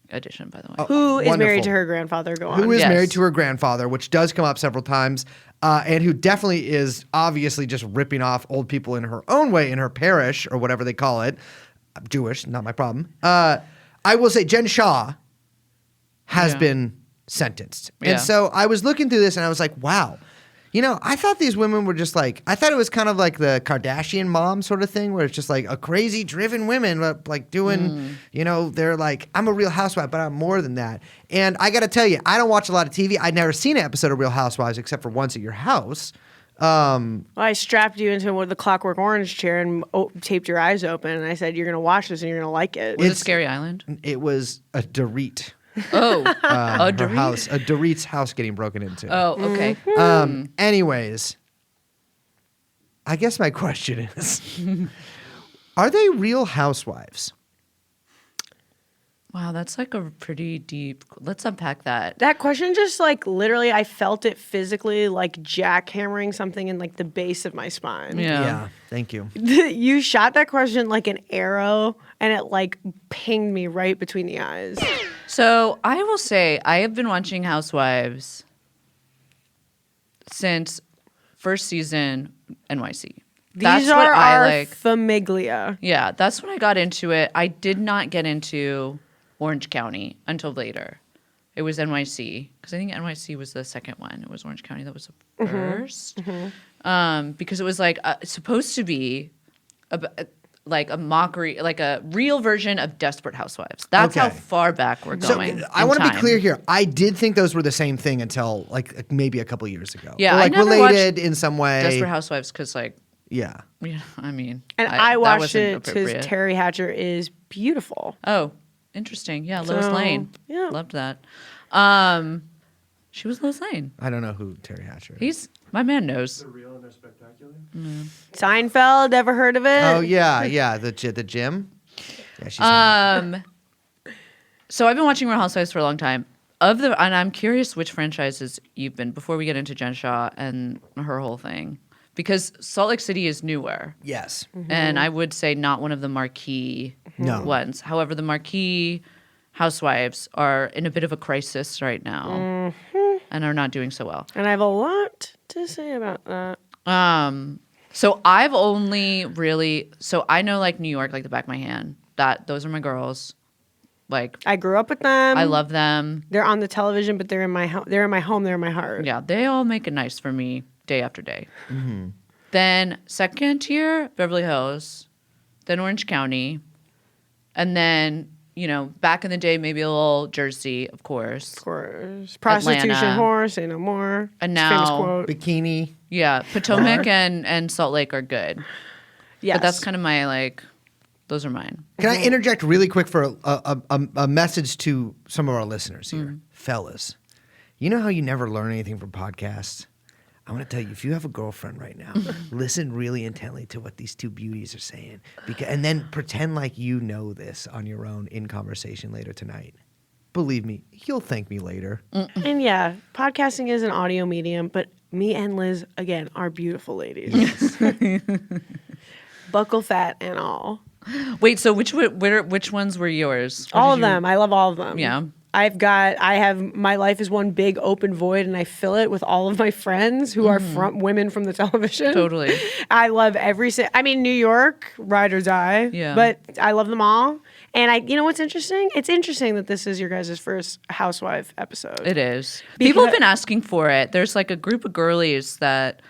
[SPEAKER 3] addition, by the way.
[SPEAKER 1] Who is married
[SPEAKER 2] Wonderful.
[SPEAKER 1] to her grandfather? Go on.
[SPEAKER 2] who is
[SPEAKER 3] Yes.
[SPEAKER 2] married to her grandfather, which does come up several times, and who definitely is obviously just ripping off old people in her own way in her parish or whatever they call it. I'm Jewish, not my problem. I will say Jen Shaw has
[SPEAKER 3] Yeah.
[SPEAKER 2] been sentenced,
[SPEAKER 3] Yeah.
[SPEAKER 2] and so I was looking through this and I was like, wow. You know, I thought these women were just like, I thought it was kind of like the Kardashian mom sort of thing where it's just like a crazy driven women like doing, you know, they're like, I'm a Real Housewife, but I'm more than that. And I got to tell you, I don't watch a lot of TV. I'd never seen an episode of Real Housewives except for once at your house.
[SPEAKER 1] Well, I strapped you into the Clockwork Orange chair and taped your eyes open, and I said, "You're going to watch this and you're going to like it."
[SPEAKER 3] Was it
[SPEAKER 2] it's-
[SPEAKER 3] Scary Island?
[SPEAKER 2] It was a Dorit.
[SPEAKER 3] Oh,
[SPEAKER 2] Her
[SPEAKER 3] Dorit?
[SPEAKER 2] house, a Dorit's house getting broken into.
[SPEAKER 3] Oh, okay.
[SPEAKER 2] Anyways, I guess my question is, are they Real Housewives?
[SPEAKER 3] Wow, that's like a pretty deep. Let's unpack that.
[SPEAKER 1] That question just like literally, I felt it physically like jackhammering something in like the base of my spine.
[SPEAKER 3] Yeah.
[SPEAKER 2] Thank you.
[SPEAKER 1] You shot that question like an arrow, and it like pinged me right between the eyes.
[SPEAKER 3] So I will say I have been watching Housewives since first season NYC.
[SPEAKER 1] These are our famiglia.
[SPEAKER 3] Yeah, that's when I got into it. I did not get into Orange County until later. It was NYC because I think NYC was the second one. It was Orange County that was the first. Because it was like supposed to be like a mockery, like a real version of Desperate Housewives. That's how
[SPEAKER 2] Okay.
[SPEAKER 3] far back we're
[SPEAKER 2] So
[SPEAKER 3] going.
[SPEAKER 2] I
[SPEAKER 3] in
[SPEAKER 2] want to be
[SPEAKER 3] time.
[SPEAKER 2] clear here. I did think those were the same thing until like maybe a couple years ago.
[SPEAKER 3] Yeah,
[SPEAKER 2] Or,
[SPEAKER 3] I
[SPEAKER 2] like
[SPEAKER 3] never
[SPEAKER 2] related
[SPEAKER 3] watched
[SPEAKER 2] in some way.
[SPEAKER 3] Desperate Housewives because like
[SPEAKER 2] Yeah.
[SPEAKER 3] yeah, I mean,
[SPEAKER 1] And I
[SPEAKER 3] that
[SPEAKER 1] watched
[SPEAKER 3] wasn't
[SPEAKER 1] it because
[SPEAKER 3] appropriate.
[SPEAKER 1] Terry Hatcher is beautiful.
[SPEAKER 3] Oh, interesting. Yeah, Lois
[SPEAKER 1] So,
[SPEAKER 3] Lane.
[SPEAKER 1] yeah.
[SPEAKER 3] Loved that. She was Lois Lane.
[SPEAKER 2] I don't know who Terry Hatcher is.
[SPEAKER 3] He's my man knows.
[SPEAKER 1] Seinfeld, ever heard of it?
[SPEAKER 2] Oh yeah, the gym. Yeah, she's hot.
[SPEAKER 3] So I've been watching Real Housewives for a long time. And I'm curious which franchises you've been before we get into Jen Shaw and her whole thing, because Salt Lake City is newer,
[SPEAKER 2] Yes.
[SPEAKER 3] and I would say not one of the marquee
[SPEAKER 2] No.
[SPEAKER 3] ones. However, the marquee Housewives are in a bit of a crisis right now, and are not doing so well.
[SPEAKER 1] And I have a lot to say about that.
[SPEAKER 3] So I've only really I know like New York like the back of my hand. Those are my girls. Like
[SPEAKER 1] I grew up with them.
[SPEAKER 3] I love them.
[SPEAKER 1] They're on the television, but they're in my home. They're in my home. They're in my heart.
[SPEAKER 3] Yeah, they all make it nice for me day after day. Then second tier, Beverly Hills, then Orange County, and then back in the day maybe a little Jersey, of course.
[SPEAKER 1] Of course. Prostitution
[SPEAKER 3] Atlanta.
[SPEAKER 1] whore, say no more.
[SPEAKER 3] And
[SPEAKER 1] It's a famous
[SPEAKER 3] now-
[SPEAKER 1] quote.
[SPEAKER 2] Bikini.
[SPEAKER 3] Yeah, Potomac and Salt Lake are good,
[SPEAKER 1] Yes.
[SPEAKER 3] but that's kind of my those are mine.
[SPEAKER 2] Can I interject really quick for a message to some of our listeners here? Fellas, you know how you never learn anything from podcasts? I want to tell you, if you have a girlfriend right now, listen really intently to what these two beauties are saying, and then pretend like you know this on your own in conversation later tonight. Believe me, you'll thank me later.
[SPEAKER 1] And yeah, podcasting is an audio medium, but me and Liz, again, are beautiful ladies. Buckle fat and all.
[SPEAKER 3] Wait, so which ones were yours? What
[SPEAKER 1] All
[SPEAKER 3] did
[SPEAKER 1] of
[SPEAKER 3] you-
[SPEAKER 1] them. I love all of them.
[SPEAKER 3] Yeah.
[SPEAKER 1] I have my life is one big open void, and I fill it with all of my friends who are women from the television.
[SPEAKER 3] Totally.
[SPEAKER 1] I love New York, ride or die.
[SPEAKER 3] Yeah.
[SPEAKER 1] But I love them all. And you know what's interesting? It's interesting that this is your guys' first housewife episode.
[SPEAKER 3] It is. People have been asking for it. There's like a group of girlies that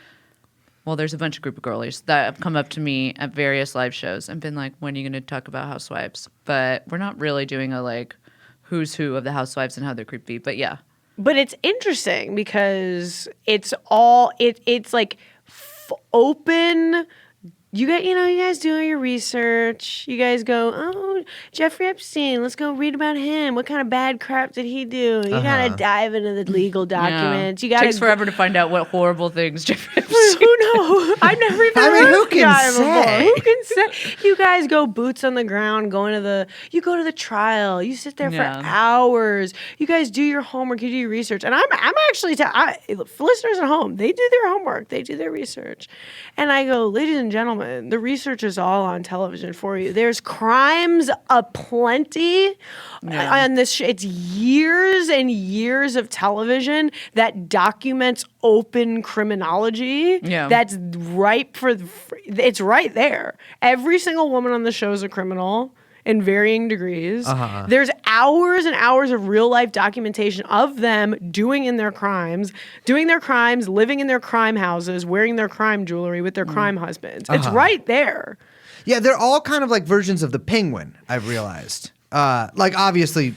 [SPEAKER 3] Well, there's a bunch of group of girlies that have come up to me at various live shows and been like, when are you going to talk about housewives? But we're not really doing a like who's who of the housewives and how they're creepy. But yeah.
[SPEAKER 1] But it's interesting because it's all it's like open. You guys do your research. You guys go, oh, Jeffrey Epstein, let's go read about him. What kind of bad crap did he do? You gotta dive into the legal documents.
[SPEAKER 3] Yeah.
[SPEAKER 1] You gotta
[SPEAKER 3] takes forever to find out what horrible things Jeffrey Epstein.
[SPEAKER 1] Who knows? I've never even heard
[SPEAKER 2] who
[SPEAKER 1] of the
[SPEAKER 2] can
[SPEAKER 1] guy
[SPEAKER 2] say?
[SPEAKER 1] before. Who can say? You guys go boots on the ground, you go to the trial. You sit there for hours. You guys do your homework. You do your research. And I'm actually for listeners at home, they do their homework. They do their research. And I go, ladies and gentlemen, the research is all on television for you. There's crimes aplenty on this. It's years and years of television that documents open criminology. Yeah. That's ripe for. It's right there. Every single woman on the show is a criminal in varying degrees. There's hours and hours of real life documentation of them doing their crimes, living in their crime houses, wearing their crime jewelry with their crime husbands. It's right there.
[SPEAKER 2] Yeah, they're all kind of like versions of the Penguin, I've realized. Like obviously,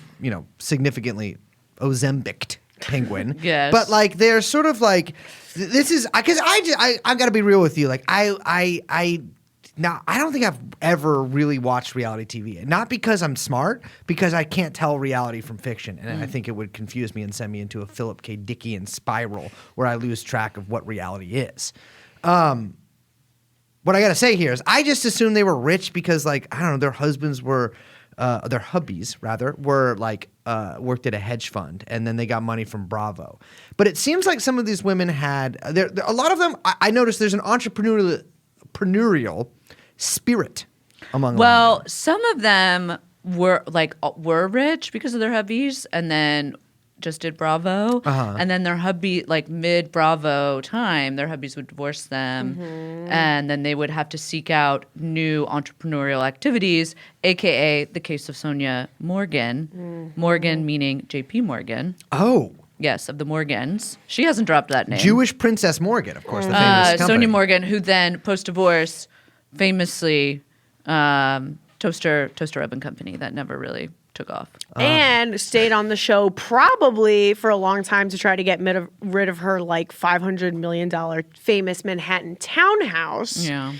[SPEAKER 2] significantly Ozempic Penguin.
[SPEAKER 3] Yes.
[SPEAKER 2] But like they're sort of like this is because I've got to be real with you. Like Now, I don't think I've ever really watched reality TV. Not because I'm smart, because I can't tell reality from fiction. And I think it would confuse me and send me into a Philip K. Dickian spiral where I lose track of what reality is. What I got to say here is I just assumed they were rich because, like, I don't know, their husbands were, their hubbies, rather, were, like, worked at a hedge fund. And then they got money from Bravo. But it seems like some of these women had, a lot of them, I noticed there's an entrepreneurial spirit among them.
[SPEAKER 3] Well, some of them were rich because of their hubbies and then just did Bravo. And then their hubby, like mid Bravo time, their hubbies would divorce them. And then they would have to seek out new entrepreneurial activities, AKA the case of Sonia Morgan. Morgan meaning JP Morgan.
[SPEAKER 2] Oh.
[SPEAKER 3] Yes, of the Morgans. She hasn't dropped that name.
[SPEAKER 2] Jewish Princess Morgan, of course, the famous company.
[SPEAKER 3] Sonia Morgan, who then, post-divorce, famously toaster oven company that never really took off.
[SPEAKER 1] And stayed on the show probably for a long time to try to get rid of her like $500 million famous Manhattan townhouse.
[SPEAKER 3] Yeah.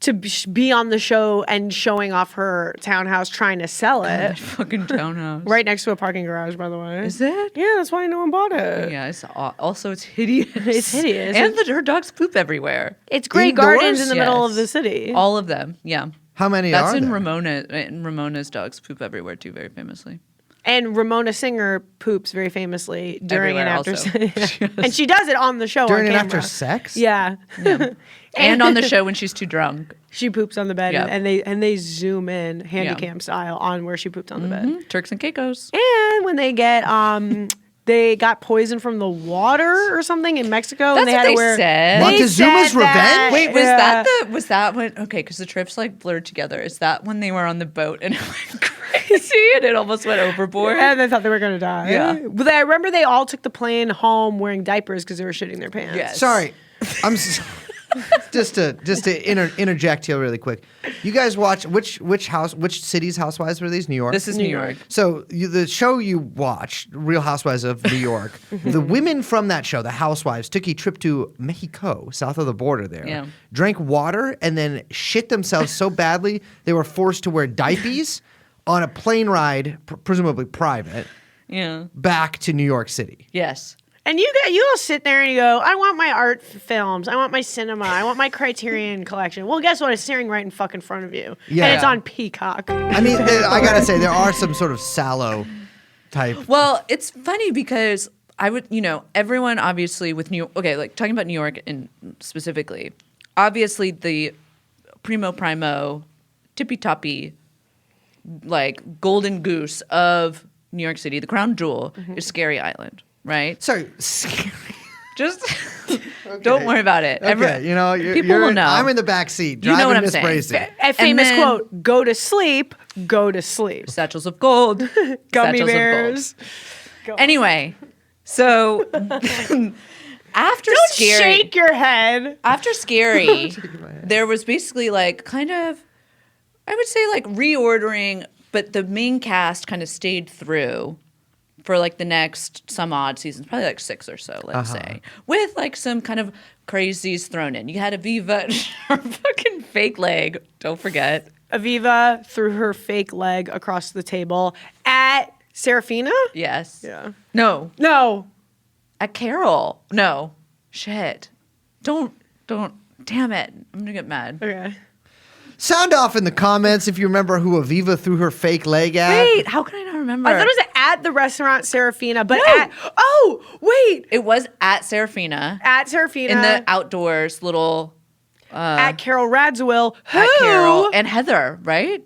[SPEAKER 1] To be on the show and showing off her townhouse, trying to sell it.
[SPEAKER 3] That fucking townhouse.
[SPEAKER 1] Right next to a parking garage, by the way.
[SPEAKER 3] Is it?
[SPEAKER 1] Yeah, that's why no one bought it.
[SPEAKER 3] Yeah, also it's hideous.
[SPEAKER 1] It's hideous.
[SPEAKER 3] And her dogs poop everywhere.
[SPEAKER 1] It's Grey Gardens in the middle of the city.
[SPEAKER 3] All of them, yeah.
[SPEAKER 2] How many
[SPEAKER 3] That's
[SPEAKER 2] are
[SPEAKER 3] in
[SPEAKER 2] there?
[SPEAKER 3] Ramona. And Ramona's dogs poop everywhere too, very famously.
[SPEAKER 1] And Ramona Singer poops very famously during
[SPEAKER 3] Everywhere
[SPEAKER 1] and after
[SPEAKER 3] also.
[SPEAKER 1] sex. And she does it on the show
[SPEAKER 2] During
[SPEAKER 1] on
[SPEAKER 2] and
[SPEAKER 1] camera.
[SPEAKER 2] after sex?
[SPEAKER 1] Yeah.
[SPEAKER 3] And on the show when she's too drunk.
[SPEAKER 1] She poops on the bed,
[SPEAKER 3] Yeah.
[SPEAKER 1] and they zoom in handycam style on where she pooped on the bed.
[SPEAKER 3] Turks and Caicos.
[SPEAKER 1] And when they get they got poisoned from the water or something in Mexico,
[SPEAKER 3] That's
[SPEAKER 1] and they
[SPEAKER 3] what
[SPEAKER 1] had to
[SPEAKER 3] they
[SPEAKER 1] wear.
[SPEAKER 3] said.
[SPEAKER 1] They
[SPEAKER 2] Montezuma's
[SPEAKER 1] said that.
[SPEAKER 2] Revenge?
[SPEAKER 3] Wait, was that when? Okay, because the trips like blurred together. Is that when they were on the boat and it went crazy and it almost went overboard?
[SPEAKER 1] And they thought they were going to die.
[SPEAKER 3] Yeah.
[SPEAKER 1] But I remember they all took the plane home wearing diapers because they were shitting their pants.
[SPEAKER 3] Yes.
[SPEAKER 2] Sorry, just to interject here really quick. You guys watch which city's housewives were these? New York.
[SPEAKER 3] This is New York.
[SPEAKER 2] So the show you watched, Real Housewives of New York, the women from that show, the housewives, took a trip to Mexico, south of the border there, drank water, and then shit themselves so badly they were forced to wear diapers on a plane ride, presumably private, back to New York City.
[SPEAKER 3] Yes.
[SPEAKER 1] And you all sit there and you go, I want my art films, I want my cinema, I want my Criterion collection. Well, guess what? It's staring right in fucking front of you.
[SPEAKER 2] Yeah.
[SPEAKER 1] And it's on Peacock.
[SPEAKER 2] I mean, I gotta say, there are some sort of sallow type.
[SPEAKER 3] Well, it's funny because I would, everyone obviously with New York, okay, like talking about New York and specifically, obviously the primo, tippy-toppy, like golden goose of New York City, the crown jewel is Scary Island. Right?
[SPEAKER 2] Sorry, scary.
[SPEAKER 3] Just don't worry about it.
[SPEAKER 2] Okay,
[SPEAKER 3] people will know.
[SPEAKER 2] I'm in the back seat. Driving
[SPEAKER 3] know what I'm
[SPEAKER 2] Miss
[SPEAKER 3] saying.
[SPEAKER 2] Bracy.
[SPEAKER 1] A famous quote, go to sleep, go to sleep.
[SPEAKER 3] Satchels of gold.
[SPEAKER 1] Gummy
[SPEAKER 3] Satchels
[SPEAKER 1] bears.
[SPEAKER 3] Of gold. Anyway, so after
[SPEAKER 1] Don't
[SPEAKER 3] Scary.
[SPEAKER 1] shake your head.
[SPEAKER 3] After Scary, there was basically like kind of, I would say like reordering, but the main cast kind of stayed through for like the next some odd seasons, probably like 6 or so, let's say, with like some kind of crazies thrown in. You had Aviva, her fucking fake leg, don't forget.
[SPEAKER 1] Aviva threw her fake leg across the table at Serafina?
[SPEAKER 3] Yes.
[SPEAKER 1] Yeah.
[SPEAKER 3] No.
[SPEAKER 1] No.
[SPEAKER 3] At Carol. No. Shit. Don't. Damn it. I'm gonna get mad.
[SPEAKER 1] Okay.
[SPEAKER 2] Sound off in the comments if you remember who Aviva threw her fake leg at.
[SPEAKER 3] Wait, how can I not remember?
[SPEAKER 1] I thought it was at the restaurant Serafina, but
[SPEAKER 3] No.
[SPEAKER 1] wait.
[SPEAKER 3] It was at Serafina.
[SPEAKER 1] At Serafina.
[SPEAKER 3] In the outdoors little.
[SPEAKER 1] At Carol Radziwill. Who?
[SPEAKER 3] At Carol and Heather, right?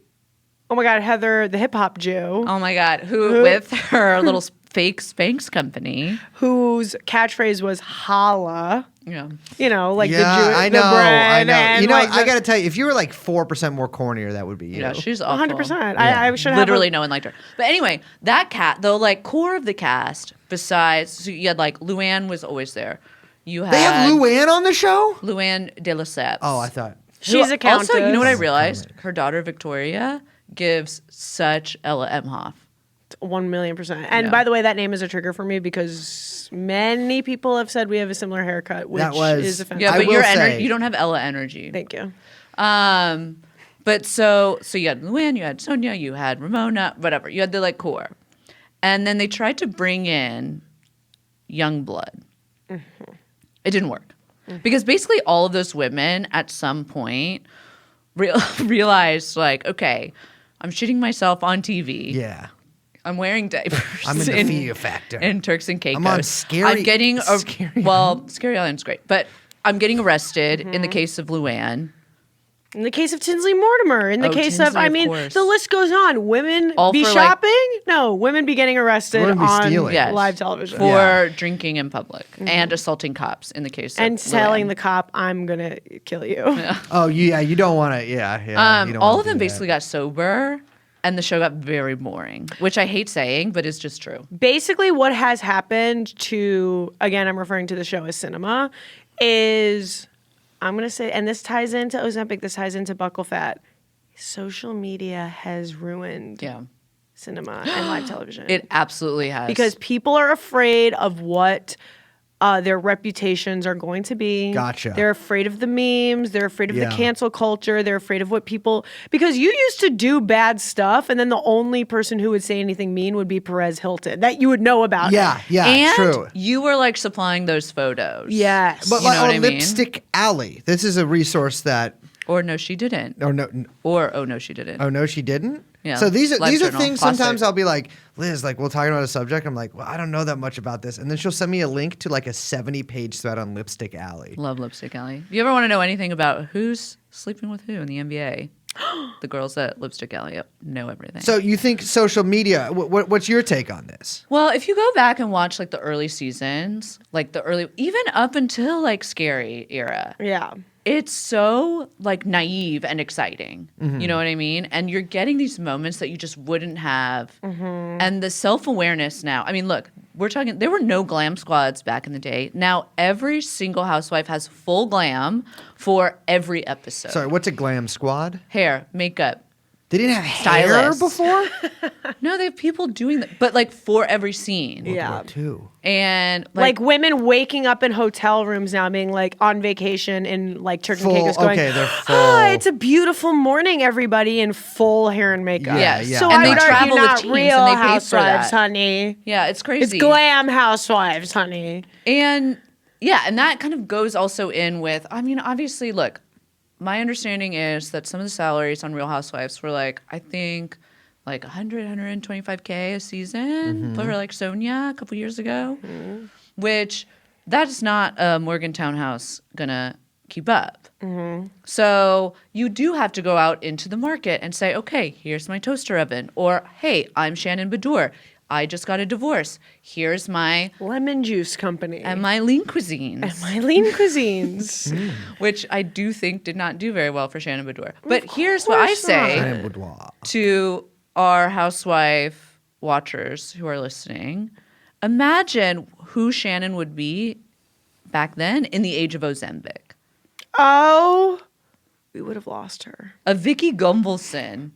[SPEAKER 1] Oh my God, Heather, the hip hop Jew,
[SPEAKER 3] Oh my God. Who with her little fake Spanx company.
[SPEAKER 1] whose catchphrase was "holla."
[SPEAKER 3] Yeah.
[SPEAKER 1] You know, like
[SPEAKER 2] Yeah,
[SPEAKER 1] the Jew,
[SPEAKER 2] I
[SPEAKER 1] the
[SPEAKER 2] know.
[SPEAKER 1] bread
[SPEAKER 2] I
[SPEAKER 1] and
[SPEAKER 2] know.
[SPEAKER 1] like
[SPEAKER 2] I
[SPEAKER 1] the-
[SPEAKER 2] gotta tell you, if you were like 4% more cornier, that would be you.
[SPEAKER 3] Yeah, she's awful.
[SPEAKER 1] 100%.
[SPEAKER 2] Yeah.
[SPEAKER 1] I should have
[SPEAKER 3] Literally no one liked her. But anyway, that the like core of the cast, besides, so you had like Luann was always there. You had
[SPEAKER 2] They have Luann on the show?
[SPEAKER 3] Luann de Lesseps.
[SPEAKER 2] Oh, I thought.
[SPEAKER 1] She's a countess.
[SPEAKER 3] Also, you know what I realized? Her daughter Victoria gives such Ella Emhoff.
[SPEAKER 1] 1,000,000%. And
[SPEAKER 3] Yeah.
[SPEAKER 1] by the way, that name is a trigger for me because many people have said we have a similar haircut, which
[SPEAKER 2] That was-
[SPEAKER 1] is offensive.
[SPEAKER 3] Yeah,
[SPEAKER 2] I
[SPEAKER 3] but
[SPEAKER 2] will
[SPEAKER 3] your
[SPEAKER 2] say-
[SPEAKER 3] you don't have Ella energy.
[SPEAKER 1] Thank you.
[SPEAKER 3] But so you had Luann, you had Sonia, you had Ramona, whatever. You had the like core. And then they tried to bring in young blood.
[SPEAKER 1] Mm-hmm.
[SPEAKER 3] It didn't work. Because basically all of those women at some point realized like, okay, I'm shitting myself on TV.
[SPEAKER 2] Yeah.
[SPEAKER 3] I'm wearing diapers.
[SPEAKER 2] I'm in the Fear Factor.
[SPEAKER 3] In Turks and Caicos.
[SPEAKER 2] I'm on Scary-
[SPEAKER 3] I'm getting
[SPEAKER 2] Scary
[SPEAKER 3] Scary Island's great, but I'm getting arrested in the case of Luann.
[SPEAKER 1] In the case of Tinsley Mortimer, in the
[SPEAKER 3] Oh,
[SPEAKER 1] case
[SPEAKER 3] Tinsley,
[SPEAKER 1] I
[SPEAKER 3] of
[SPEAKER 1] mean,
[SPEAKER 3] course.
[SPEAKER 1] the list goes on. Women
[SPEAKER 3] All
[SPEAKER 1] be
[SPEAKER 3] for, like-
[SPEAKER 1] shopping? No, women be getting arrested
[SPEAKER 2] Women be
[SPEAKER 1] on
[SPEAKER 2] stealing.
[SPEAKER 3] Yes.
[SPEAKER 1] live television.
[SPEAKER 3] For
[SPEAKER 2] Yeah.
[SPEAKER 3] drinking in public and assaulting cops in the case of
[SPEAKER 1] and telling
[SPEAKER 3] Luann.
[SPEAKER 1] the cop, I'm going to kill you.
[SPEAKER 2] Oh, yeah. You don't want to. Yeah. Yeah. you don't
[SPEAKER 3] all
[SPEAKER 2] wanna
[SPEAKER 3] of them
[SPEAKER 2] do that.
[SPEAKER 3] basically got sober and the show got very boring, which I hate saying, but it's just true.
[SPEAKER 1] Basically, what has happened to, again, I'm referring to the show as cinema, is, I'm going to say, and this ties into Ozempic, this ties into Buccal Fat. Social media has ruined
[SPEAKER 3] Yeah.
[SPEAKER 1] cinema and live television.
[SPEAKER 3] It absolutely has.
[SPEAKER 1] Because people are afraid of what their reputations are going to be.
[SPEAKER 2] Gotcha.
[SPEAKER 1] They're afraid of the memes. They're afraid of
[SPEAKER 2] Yeah.
[SPEAKER 1] the cancel culture. They're afraid of what people... Because you used to do bad stuff, and then the only person who would say anything mean would be Perez Hilton, that you would know about.
[SPEAKER 2] Yeah. Yeah.
[SPEAKER 3] and
[SPEAKER 2] True.
[SPEAKER 3] you were like supplying those photos.
[SPEAKER 1] Yes.
[SPEAKER 2] But
[SPEAKER 3] You know
[SPEAKER 2] like,
[SPEAKER 3] what
[SPEAKER 2] on
[SPEAKER 3] I mean?
[SPEAKER 2] Lipstick Alley, this is a resource that.
[SPEAKER 3] Or no, she didn't.
[SPEAKER 2] Or no.
[SPEAKER 3] Or oh no, she didn't.
[SPEAKER 2] Oh no, she didn't.
[SPEAKER 3] Yeah.
[SPEAKER 2] So these are
[SPEAKER 3] Live journal,
[SPEAKER 2] things.
[SPEAKER 3] classic.
[SPEAKER 2] Sometimes I'll be like, Liz, like we're talking about a subject. I'm like, well, I don't know that much about this, and then she'll send me a link to like a 70-page thread on Lipstick Alley.
[SPEAKER 3] Love Lipstick Alley. You ever want to know anything about who's sleeping with who in the NBA? The girls at Lipstick Alley know everything.
[SPEAKER 2] So you think social media? What's your take on this?
[SPEAKER 3] Well, if you go back and watch like the early seasons, like the early, even up until like Scary era,
[SPEAKER 1] Yeah.
[SPEAKER 3] it's so like naive and exciting. You know what I mean? And you're getting these moments that you just wouldn't have. And the self-awareness now. I mean, look, we're talking, there were no glam squads back in the day. Now every single housewife has full glam for every episode.
[SPEAKER 2] Sorry, what's a glam squad?
[SPEAKER 3] Hair, makeup.
[SPEAKER 2] They didn't have hair
[SPEAKER 3] Stylists.
[SPEAKER 2] before.
[SPEAKER 3] No, they have people doing that, but like for every scene.
[SPEAKER 1] Yeah.
[SPEAKER 2] Too.
[SPEAKER 3] And
[SPEAKER 1] Like women waking up in hotel rooms now, being like on vacation in like Turks and
[SPEAKER 2] Full-
[SPEAKER 1] Caicos, going,
[SPEAKER 2] okay, they're full.
[SPEAKER 1] "Oh, it's a beautiful morning, everybody," in full hair and makeup.
[SPEAKER 3] Yes.
[SPEAKER 2] yeah.
[SPEAKER 1] So
[SPEAKER 3] And
[SPEAKER 1] I
[SPEAKER 3] they
[SPEAKER 1] would argue
[SPEAKER 3] travel with
[SPEAKER 1] not
[SPEAKER 3] teams
[SPEAKER 1] Real
[SPEAKER 3] and they pay for
[SPEAKER 1] Housewives,
[SPEAKER 3] that.
[SPEAKER 1] honey.
[SPEAKER 3] yeah, it's crazy.
[SPEAKER 1] It's glam housewives, honey.
[SPEAKER 3] And yeah, and that kind of goes also in with, I mean, obviously, look, my understanding is that some of the salaries on Real Housewives were like, I think like 100, 125K a season for like Sonia a couple years ago, which that's not a Morgantown house gonna keep up. So you do have to go out into the market and say, okay, here's my toaster oven. Or, hey, I'm Shannon Bedour. I just got a divorce. Here's my
[SPEAKER 1] Lemon juice company.
[SPEAKER 3] and my lean cuisines.
[SPEAKER 1] My lean cuisines.
[SPEAKER 3] Which I do think did not do very well for Shannon Bedour. But here's what I
[SPEAKER 1] course
[SPEAKER 3] say
[SPEAKER 1] not.
[SPEAKER 2] Shannon Boudoir.
[SPEAKER 3] to our housewife watchers who are listening. Imagine who Shannon would be back then in the age of Ozempic.
[SPEAKER 1] Oh, we would have lost her.
[SPEAKER 3] A Vicky Gumbelson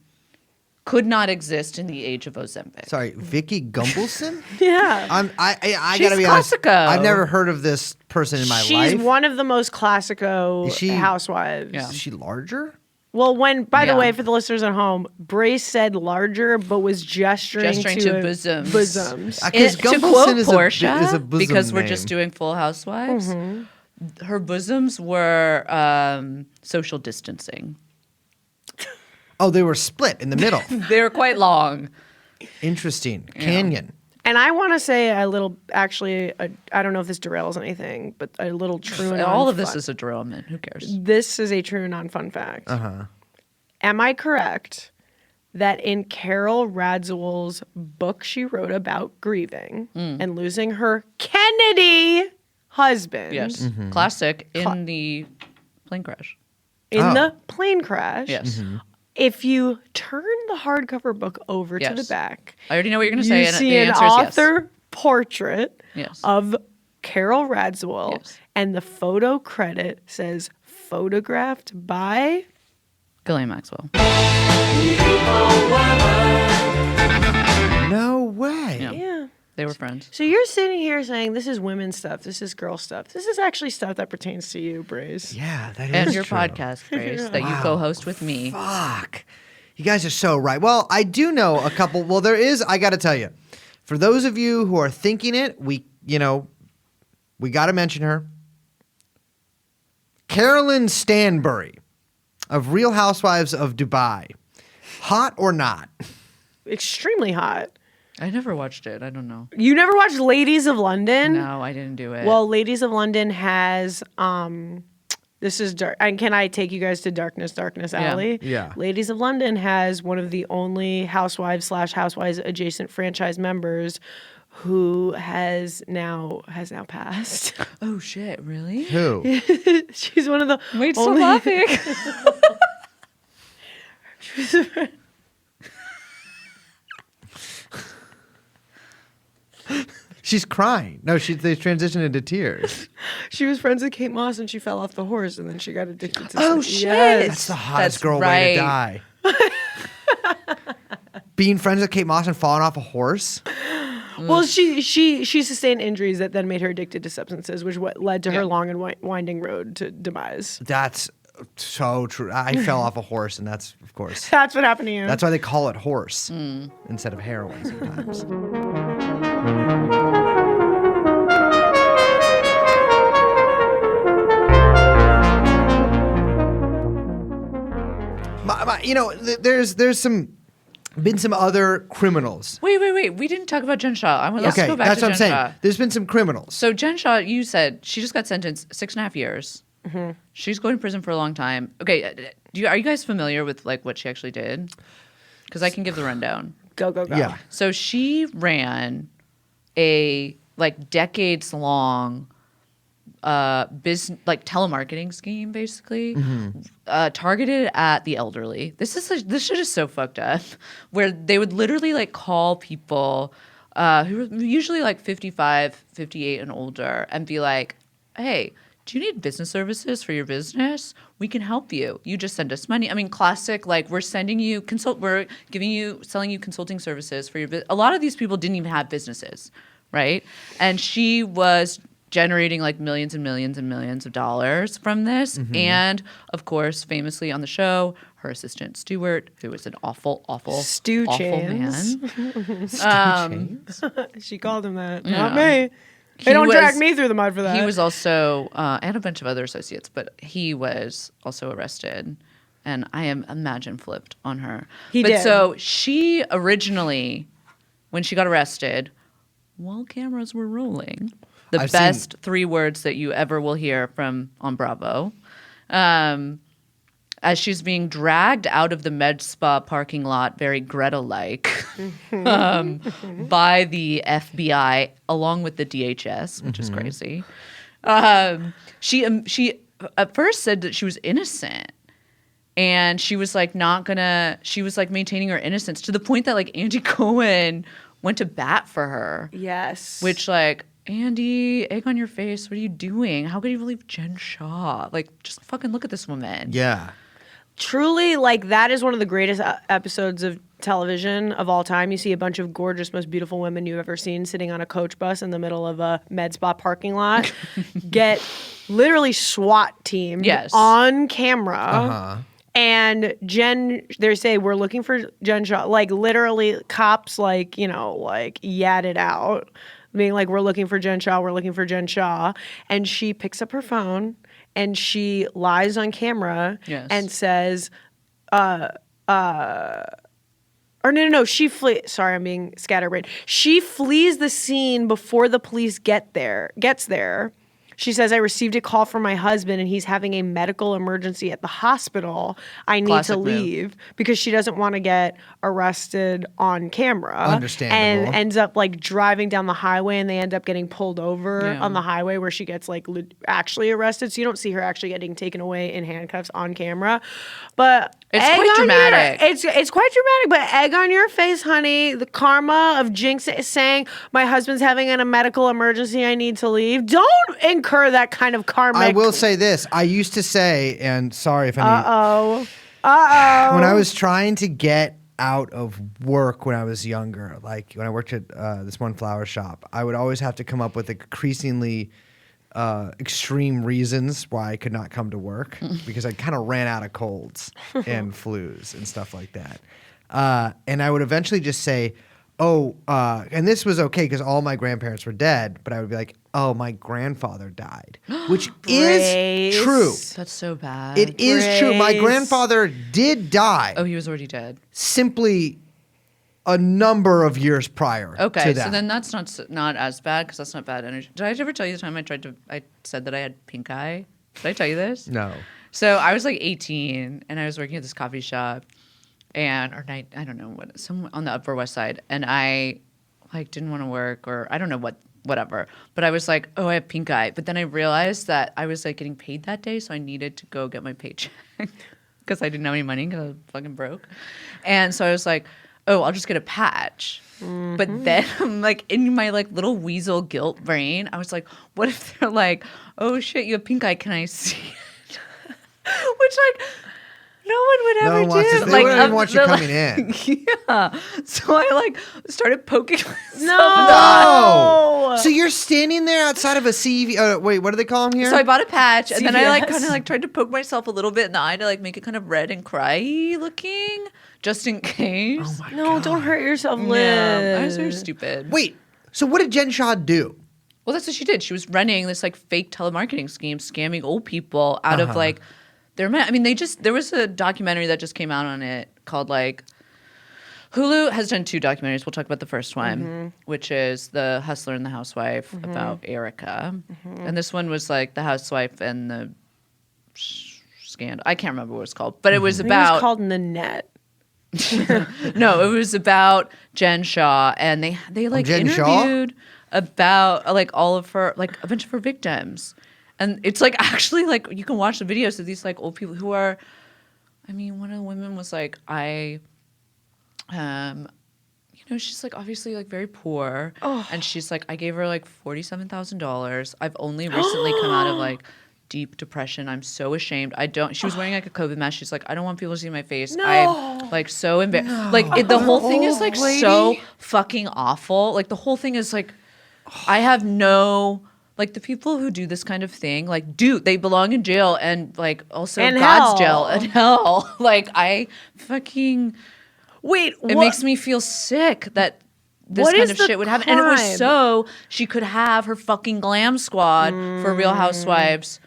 [SPEAKER 3] could not exist in the age of Ozempic.
[SPEAKER 2] Sorry, Vicky Gumbelson?
[SPEAKER 1] Yeah.
[SPEAKER 2] I
[SPEAKER 3] She's
[SPEAKER 2] gotta be honest.
[SPEAKER 3] classico.
[SPEAKER 2] I've never heard of this person in my life.
[SPEAKER 1] She's one of the most classico
[SPEAKER 2] Is she-
[SPEAKER 1] housewives.
[SPEAKER 3] Yeah.
[SPEAKER 2] Is she larger?
[SPEAKER 1] Well, by the
[SPEAKER 3] Yeah.
[SPEAKER 1] way, for the listeners at home, Brace said larger, but was gesturing
[SPEAKER 3] to
[SPEAKER 1] a-
[SPEAKER 3] bosoms.
[SPEAKER 1] Bosoms.
[SPEAKER 2] Because
[SPEAKER 3] To quote
[SPEAKER 2] Gumbelson
[SPEAKER 3] Portia,
[SPEAKER 2] is a bosom
[SPEAKER 3] because we're
[SPEAKER 2] name.
[SPEAKER 3] just doing Full Housewives,
[SPEAKER 1] Mm-hmm.
[SPEAKER 3] her bosoms were social distancing.
[SPEAKER 2] Oh, they were split in the middle.
[SPEAKER 3] They were quite long.
[SPEAKER 2] Interesting. Canyon.
[SPEAKER 1] And I want to say a little, actually, I don't know if this derails anything, but a little TrueAnon.
[SPEAKER 3] All of this is a derailment. Who cares?
[SPEAKER 1] This is a TrueAnon fun fact. Am I correct that in Carol Radziwill's book she wrote about grieving and losing her Kennedy husband
[SPEAKER 3] Yes. Classic in the plane crash.
[SPEAKER 1] in
[SPEAKER 2] Oh.
[SPEAKER 1] the plane crash,
[SPEAKER 3] Yes.
[SPEAKER 1] if you turn the hardcover book over to the
[SPEAKER 3] Yes.
[SPEAKER 1] back,
[SPEAKER 3] I already know what you're going to
[SPEAKER 1] you
[SPEAKER 3] say, and
[SPEAKER 1] see
[SPEAKER 3] the
[SPEAKER 1] an
[SPEAKER 3] answer is yes.
[SPEAKER 1] author portrait
[SPEAKER 3] Yes.
[SPEAKER 1] of Carol Radziwill,
[SPEAKER 3] Yes.
[SPEAKER 1] and the photo credit says photographed by
[SPEAKER 3] Ghislaine Maxwell.
[SPEAKER 2] No way.
[SPEAKER 3] Yeah.
[SPEAKER 1] yeah.
[SPEAKER 3] They were friends.
[SPEAKER 1] So you're sitting here saying this is women's stuff, this is girl stuff. This is actually stuff that pertains to you, Braze.
[SPEAKER 2] Yeah, that is
[SPEAKER 3] And your
[SPEAKER 2] true.
[SPEAKER 3] podcast, Grace, that you co-host with me.
[SPEAKER 2] Fuck. You guys are so right. Well, I do know a couple. Well, there is, I got to tell you, for those of you who are thinking it, we got to mention her. Carolyn Stanbury of Real Housewives of Dubai. Hot or not?
[SPEAKER 1] Extremely hot.
[SPEAKER 3] I never watched it. I don't know.
[SPEAKER 1] You never watched Ladies of London?
[SPEAKER 3] No, I didn't do it.
[SPEAKER 1] Well, Ladies of London has this is dark. And can I take you guys to Darkness Alley?
[SPEAKER 2] Yeah.
[SPEAKER 1] Ladies of London has one of the only Housewives/Housewives adjacent franchise members who has now passed.
[SPEAKER 3] oh shit, really?
[SPEAKER 2] Who?
[SPEAKER 1] She's one of the
[SPEAKER 3] Wait, stop
[SPEAKER 1] only
[SPEAKER 3] laughing.
[SPEAKER 2] She's crying. No, they transitioned into tears.
[SPEAKER 1] She was friends with Kate Moss and she fell off the horse and then she got addicted to
[SPEAKER 3] Oh,
[SPEAKER 1] sex.
[SPEAKER 3] shit.
[SPEAKER 1] Yes.
[SPEAKER 2] That's the hottest
[SPEAKER 3] That's
[SPEAKER 2] girl way to
[SPEAKER 3] right.
[SPEAKER 2] die. Being friends with Kate Moss and falling off a horse?
[SPEAKER 1] Well, she sustained injuries that then made her addicted to substances, which what led to her long and winding road to demise.
[SPEAKER 2] That's so true. I fell off a horse, and that's, of course,
[SPEAKER 1] That's what happened to you.
[SPEAKER 2] that's why they call it horse instead of heroin sometimes. There's been some other criminals.
[SPEAKER 3] Wait. We didn't talk about Jen Shaw. Let's
[SPEAKER 2] Okay,
[SPEAKER 3] go back
[SPEAKER 2] that's
[SPEAKER 3] to
[SPEAKER 2] what I'm
[SPEAKER 3] Jen
[SPEAKER 2] saying.
[SPEAKER 3] Shaw.
[SPEAKER 2] There's been some criminals.
[SPEAKER 3] So Jen Shaw, you said she just got sentenced 6.5 years. She's going to prison for a long time. Okay, are you guys familiar with like what she actually did? Because I can give the rundown.
[SPEAKER 1] Go.
[SPEAKER 2] Yeah.
[SPEAKER 3] So she ran a like decades long business like telemarketing scheme basically targeted at the elderly. This shit is so fucked up where they would literally like call people who were usually like 55, 58 and older and be like, hey, do you need business services for your business? We can help you. You just send us money. I mean, classic, like we're selling you consulting services for your business. A lot of these people didn't even have businesses, right? And she was generating like millions and millions and millions of dollars from this. And of course, famously on the show, her assistant Stuart, who was an awful
[SPEAKER 1] Stu
[SPEAKER 3] awful
[SPEAKER 1] Chains.
[SPEAKER 3] man.
[SPEAKER 1] She called him that.
[SPEAKER 3] Yeah.
[SPEAKER 1] Not me.
[SPEAKER 3] He
[SPEAKER 1] They don't
[SPEAKER 3] was-
[SPEAKER 1] drag me through the mud for that.
[SPEAKER 3] He was also, and a bunch of other associates, but he was also arrested. And I imagine flipped on her.
[SPEAKER 1] He
[SPEAKER 3] but
[SPEAKER 1] did.
[SPEAKER 3] so she originally, when she got arrested, while cameras were rolling, the
[SPEAKER 2] I've
[SPEAKER 3] best 3 words that you ever will hear from on Bravo, as she's being dragged out of the med spa parking lot, very Greta-like, by the FBI along with the DHS, which is crazy. She at first said that she was innocent. And she was like she was like maintaining her innocence to the point that like Andy Cohen went to bat for her.
[SPEAKER 1] Yes.
[SPEAKER 3] Which like Andy, egg on your face. What are you doing? How could you believe Jen Shah? Like, just fucking look at this woman.
[SPEAKER 2] Yeah.
[SPEAKER 1] Truly, like, that is one of the greatest episodes of television of all time. You see a bunch of gorgeous, most beautiful women you've ever seen sitting on a coach bus in the middle of a med spa parking lot, get literally SWAT teamed on camera. And they say, we're looking for Jen Shah. Like, literally, cops, like, you know, like, yatted out, being like, we're looking for Jen Shah, we're looking for Jen Shah. And she picks up her phone and she lies on camera and says, or no, she flees. Sorry, I'm being scatterbrained. She flees the scene before the police gets there. She says, I received a call from my husband and he's having a medical emergency at the hospital. I need to leave because she doesn't want to get arrested on camera.
[SPEAKER 2] Understandable.
[SPEAKER 1] And ends up like driving down the highway and they end up getting pulled over on the highway where she gets like actually arrested. So you don't see her actually getting taken away in handcuffs on camera. But
[SPEAKER 3] it's quite dramatic.
[SPEAKER 1] It's quite dramatic, but egg on your face, honey. The karma of Jinx saying, my husband's having a medical emergency, I need to leave. Don't incur that kind of karmic.
[SPEAKER 2] I will say this. I used to say, and sorry if any.
[SPEAKER 1] Uh-oh.
[SPEAKER 2] When I was trying to get out of work when I was younger, like when I worked at this one flower shop, I would always have to come up with increasingly extreme reasons why I could not come to work because I kind of ran out of colds and flus and stuff like that. And I would eventually just say, and this was okay because all my grandparents were dead, but I would be like, oh, my grandfather died, which is true.
[SPEAKER 3] That's so bad.
[SPEAKER 2] It is true. My grandfather did die.
[SPEAKER 3] Oh, he was already dead.
[SPEAKER 2] Simply a number of years prior to that.
[SPEAKER 3] So then that's not as bad because that's not bad energy. Did I ever tell you the time I said that I had pink eye? Did I tell you this?
[SPEAKER 2] No.
[SPEAKER 3] So I was like 18 and I was working at this coffee shop I don't know what, somewhere on the Upper West Side, and I like didn't want to work or I don't know whatever. But I was like, oh, I have pink eye. But then I realized that I was like getting paid that day, so I needed to go get my paycheck because I didn't have any money because I was fucking broke. And so I was like, oh, I'll just get a patch. Mm-hmm. But then I'm like in my like little weasel guilt brain, I was like, what if they're like, oh shit, you have pink eye, can I see it? Which like no one would ever do.
[SPEAKER 2] They wouldn't even want you coming in.
[SPEAKER 3] Yeah. So I like started poking myself.
[SPEAKER 2] No. So you're standing there outside of a CV. Wait, what do they call them here?
[SPEAKER 3] So I bought a patch, and then I like kind of like tried to poke myself a little bit in the eye to like make it kind of red and cry looking, just in case.
[SPEAKER 2] Oh my God.
[SPEAKER 1] Don't hurt yourself, Liz.
[SPEAKER 3] Yeah, I was very stupid.
[SPEAKER 2] Wait. So what did Jen Shah do?
[SPEAKER 3] Well, that's what she did. She was running this like fake telemarketing scheme, scamming old people out of like. There was a documentary that just came out on it called like Hulu has done 2 documentaries. We'll talk about the first one, which is The Hustler and the Housewife about Erica. And this one was like the housewife and the scandal. I can't remember what it was called, but it was about.
[SPEAKER 1] It was called Nanette.
[SPEAKER 3] No, it was about Jen Shah, and they like interviewed about like all of her, like a bunch of her victims. And it's like actually like you can watch the videos of these like old people who are, I mean, one of the women was like, she's like obviously like very poor. Oh. And she's like, I gave her like $47,000. I've only recently come out of like deep depression. I'm so ashamed. She was wearing like a COVID mask. She's like, I don't want people to see my face.
[SPEAKER 1] No.
[SPEAKER 3] I'm like so embarrassed. No. Like the whole thing is like so fucking awful. Like the whole thing is like, I have no. Like, the people who do this kind of thing, like, they belong in jail and, like, also
[SPEAKER 1] and
[SPEAKER 3] God's
[SPEAKER 1] hell.
[SPEAKER 3] jail and hell. Like, I fucking...
[SPEAKER 1] Wait,
[SPEAKER 3] It makes me feel sick that this kind of shit would happen. And it was so she could have her fucking glam squad for Real Housewives.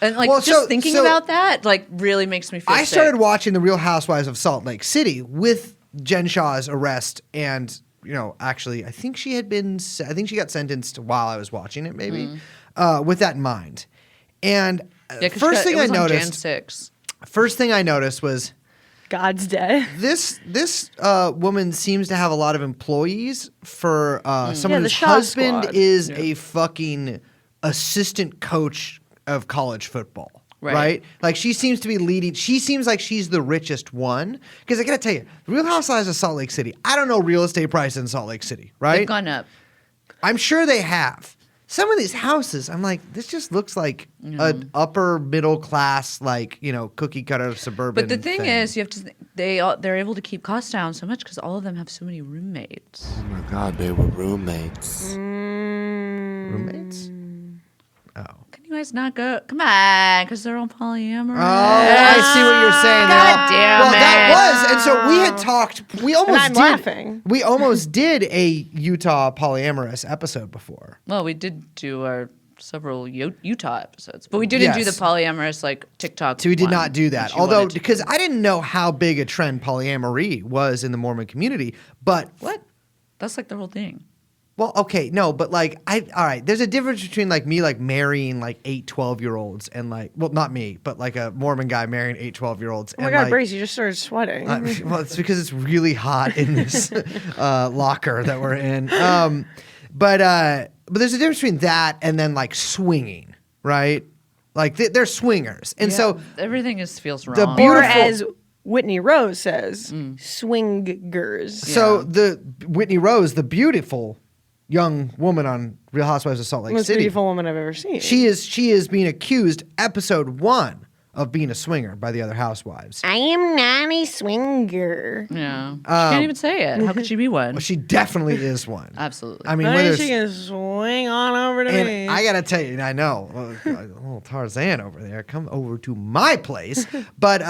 [SPEAKER 3] And, like, thinking about that, like, really makes me feel sick.
[SPEAKER 2] I started watching The Real Housewives of Salt Lake City with Jen Shah's arrest and... actually, I think she got sentenced while I was watching it, maybe, with that in mind. And first thing I noticed was
[SPEAKER 1] God's Day.
[SPEAKER 2] This woman seems to have a lot of employees for someone whose husband is a fucking assistant coach of college football. Right? Like she seems to be leading. She seems like she's the richest one. Because I got to tell you, the Real Housewives of Salt Lake City, I don't know real estate prices in Salt Lake City, right?
[SPEAKER 3] They've gone up.
[SPEAKER 2] I'm sure they have. some of these houses, I'm like, this just looks like an upper middle class, like, cookie cutter suburban.
[SPEAKER 3] But the thing is, you have to. They're able to keep costs down so much because all of them have so many roommates.
[SPEAKER 5] Oh my God, they were roommates.
[SPEAKER 2] Roommates? Oh.
[SPEAKER 3] Can you guys not go? Come on, because they're all polyamorous.
[SPEAKER 2] Oh, I see what you're saying.
[SPEAKER 3] God damn
[SPEAKER 2] well,
[SPEAKER 3] it.
[SPEAKER 2] that was, and so we had talked. We almost
[SPEAKER 1] I'm
[SPEAKER 2] did.
[SPEAKER 1] laughing.
[SPEAKER 2] We almost did a Utah polyamorous episode before.
[SPEAKER 3] Well, we did do our several Utah episodes, but we didn't do the polyamorous like TikTok.
[SPEAKER 2] So we did
[SPEAKER 3] one,
[SPEAKER 2] not do that.
[SPEAKER 3] which you
[SPEAKER 2] Although,
[SPEAKER 3] wanted to
[SPEAKER 2] because
[SPEAKER 3] do.
[SPEAKER 2] I didn't know how big a trend polyamory was in the Mormon community, but
[SPEAKER 3] What? That's like their whole thing.
[SPEAKER 2] well, okay, no, but all right, there's a difference between like me like marrying like 8 12-year-olds and like, well, not me, but like a Mormon guy marrying 8 12-year-olds.
[SPEAKER 1] Oh my God, Brace, you just started sweating.
[SPEAKER 2] Well, it's because it's really hot in this locker that we're in. But there's a difference between that and then like swinging, right? Like they're swingers, and so
[SPEAKER 3] everything feels wrong.
[SPEAKER 2] the
[SPEAKER 1] Or
[SPEAKER 2] beautiful.
[SPEAKER 1] as Whitney Rose says, swingers.
[SPEAKER 2] So the Whitney Rose, the beautiful young woman on Real Housewives of Salt Lake
[SPEAKER 1] Most
[SPEAKER 2] City,
[SPEAKER 1] beautiful woman I've ever seen.
[SPEAKER 2] she is being accused, episode 1, of being a swinger by the other housewives.
[SPEAKER 1] I am not a swinger.
[SPEAKER 3] Yeah. She can't even say it. How could she be one?
[SPEAKER 2] Well, she definitely is one.
[SPEAKER 3] Absolutely.
[SPEAKER 2] I mean,
[SPEAKER 1] I
[SPEAKER 2] whether
[SPEAKER 1] think she
[SPEAKER 2] it's-
[SPEAKER 1] can swing on over to me.
[SPEAKER 2] and I gotta tell you, and I know, little Tarzan over there, come over to my place. But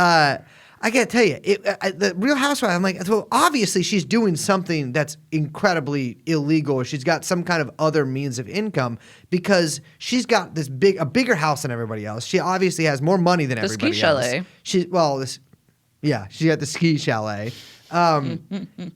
[SPEAKER 2] I gotta tell you, the Real Housewife, I'm like, well, obviously she's doing something that's incredibly illegal, or she's got some kind of other means of income because she's got a bigger house than everybody else. She obviously has more money than
[SPEAKER 3] The ski
[SPEAKER 2] everybody else.
[SPEAKER 3] chalet.
[SPEAKER 2] She got the ski chalet,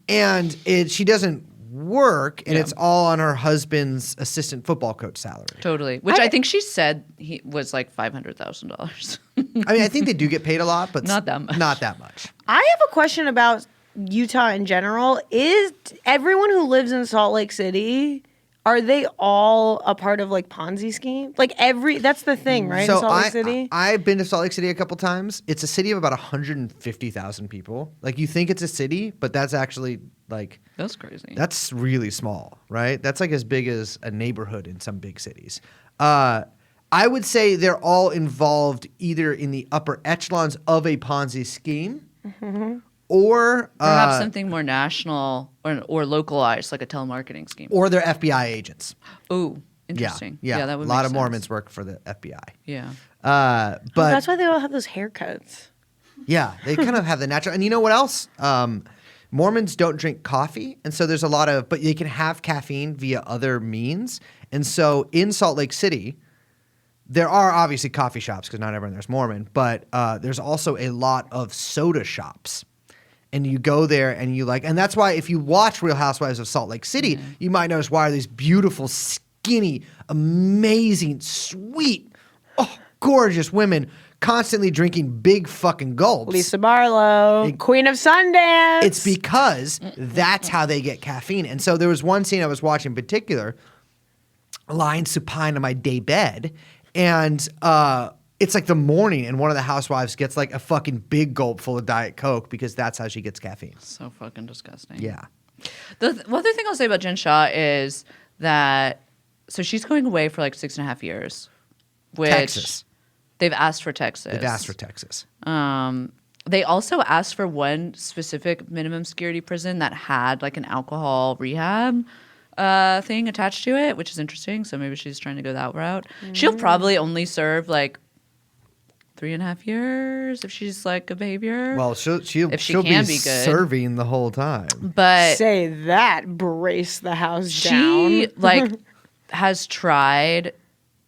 [SPEAKER 2] and she doesn't work, and it's all on her husband's assistant football coach salary.
[SPEAKER 3] Totally. Which I think she said he was like $500,000.
[SPEAKER 2] I mean, I think they do get paid a lot, but
[SPEAKER 3] Not that much.
[SPEAKER 2] Not that much.
[SPEAKER 1] I have a question about Utah in general. Is everyone who lives in Salt Lake City, are they all a part of like Ponzi scheme? Like that's the thing, right? in Salt Lake City?
[SPEAKER 2] I've been to Salt Lake City a couple times. It's a city of about 150,000 people. Like you think it's a city, but that's actually like
[SPEAKER 3] That's crazy.
[SPEAKER 2] that's really small, right? That's like as big as a neighborhood in some big cities. I would say they're all involved either in the upper echelons of a Ponzi scheme, or
[SPEAKER 3] Perhaps something more national or localized, like a telemarketing scheme.
[SPEAKER 2] or they're FBI agents.
[SPEAKER 3] Oh, interesting.
[SPEAKER 2] Yeah,
[SPEAKER 3] that would
[SPEAKER 2] a lot
[SPEAKER 3] make
[SPEAKER 2] of
[SPEAKER 3] sense.
[SPEAKER 2] Mormons work for the FBI.
[SPEAKER 3] Yeah.
[SPEAKER 2] But
[SPEAKER 1] That's why they all have those haircuts.
[SPEAKER 2] yeah, they kind of have the natural. And you know what else? Mormons don't drink coffee, and so there's a lot of, but they can have caffeine via other means. And so in Salt Lake City, there are obviously coffee shops because not everyone there's Mormon, but there's also a lot of soda shops. And you go there and you and that's why if you watch Real Housewives of Salt Lake City, you might notice why are these beautiful, skinny, amazing, sweet, gorgeous women constantly drinking big fucking gulps.
[SPEAKER 1] Lisa Barlow, Queen of Sundance.
[SPEAKER 2] It's because that's how they get caffeine. And so there was one scene I was watching in particular, lying supine on my day bed, and it's like the morning, and one of the housewives gets like a fucking big gulp full of Diet Coke because that's how she gets caffeine.
[SPEAKER 3] So fucking disgusting.
[SPEAKER 2] Yeah.
[SPEAKER 3] The other thing I'll say about Jen Shah is that, so she's going away for like 6.5 years. Which
[SPEAKER 2] Texas.
[SPEAKER 3] They've asked for Texas.
[SPEAKER 2] They've asked for Texas.
[SPEAKER 3] They also asked for one specific minimum security prison that had like an alcohol rehab thing attached to it, which is interesting. So maybe she's trying to go that route. She'll probably only serve like 3.5 years if she's like a behavior.
[SPEAKER 2] Well, she'll
[SPEAKER 3] If she
[SPEAKER 2] be
[SPEAKER 3] can be good.
[SPEAKER 2] serving the whole time.
[SPEAKER 3] But
[SPEAKER 1] Say that, brace the house
[SPEAKER 3] she
[SPEAKER 1] down.
[SPEAKER 3] like has tried.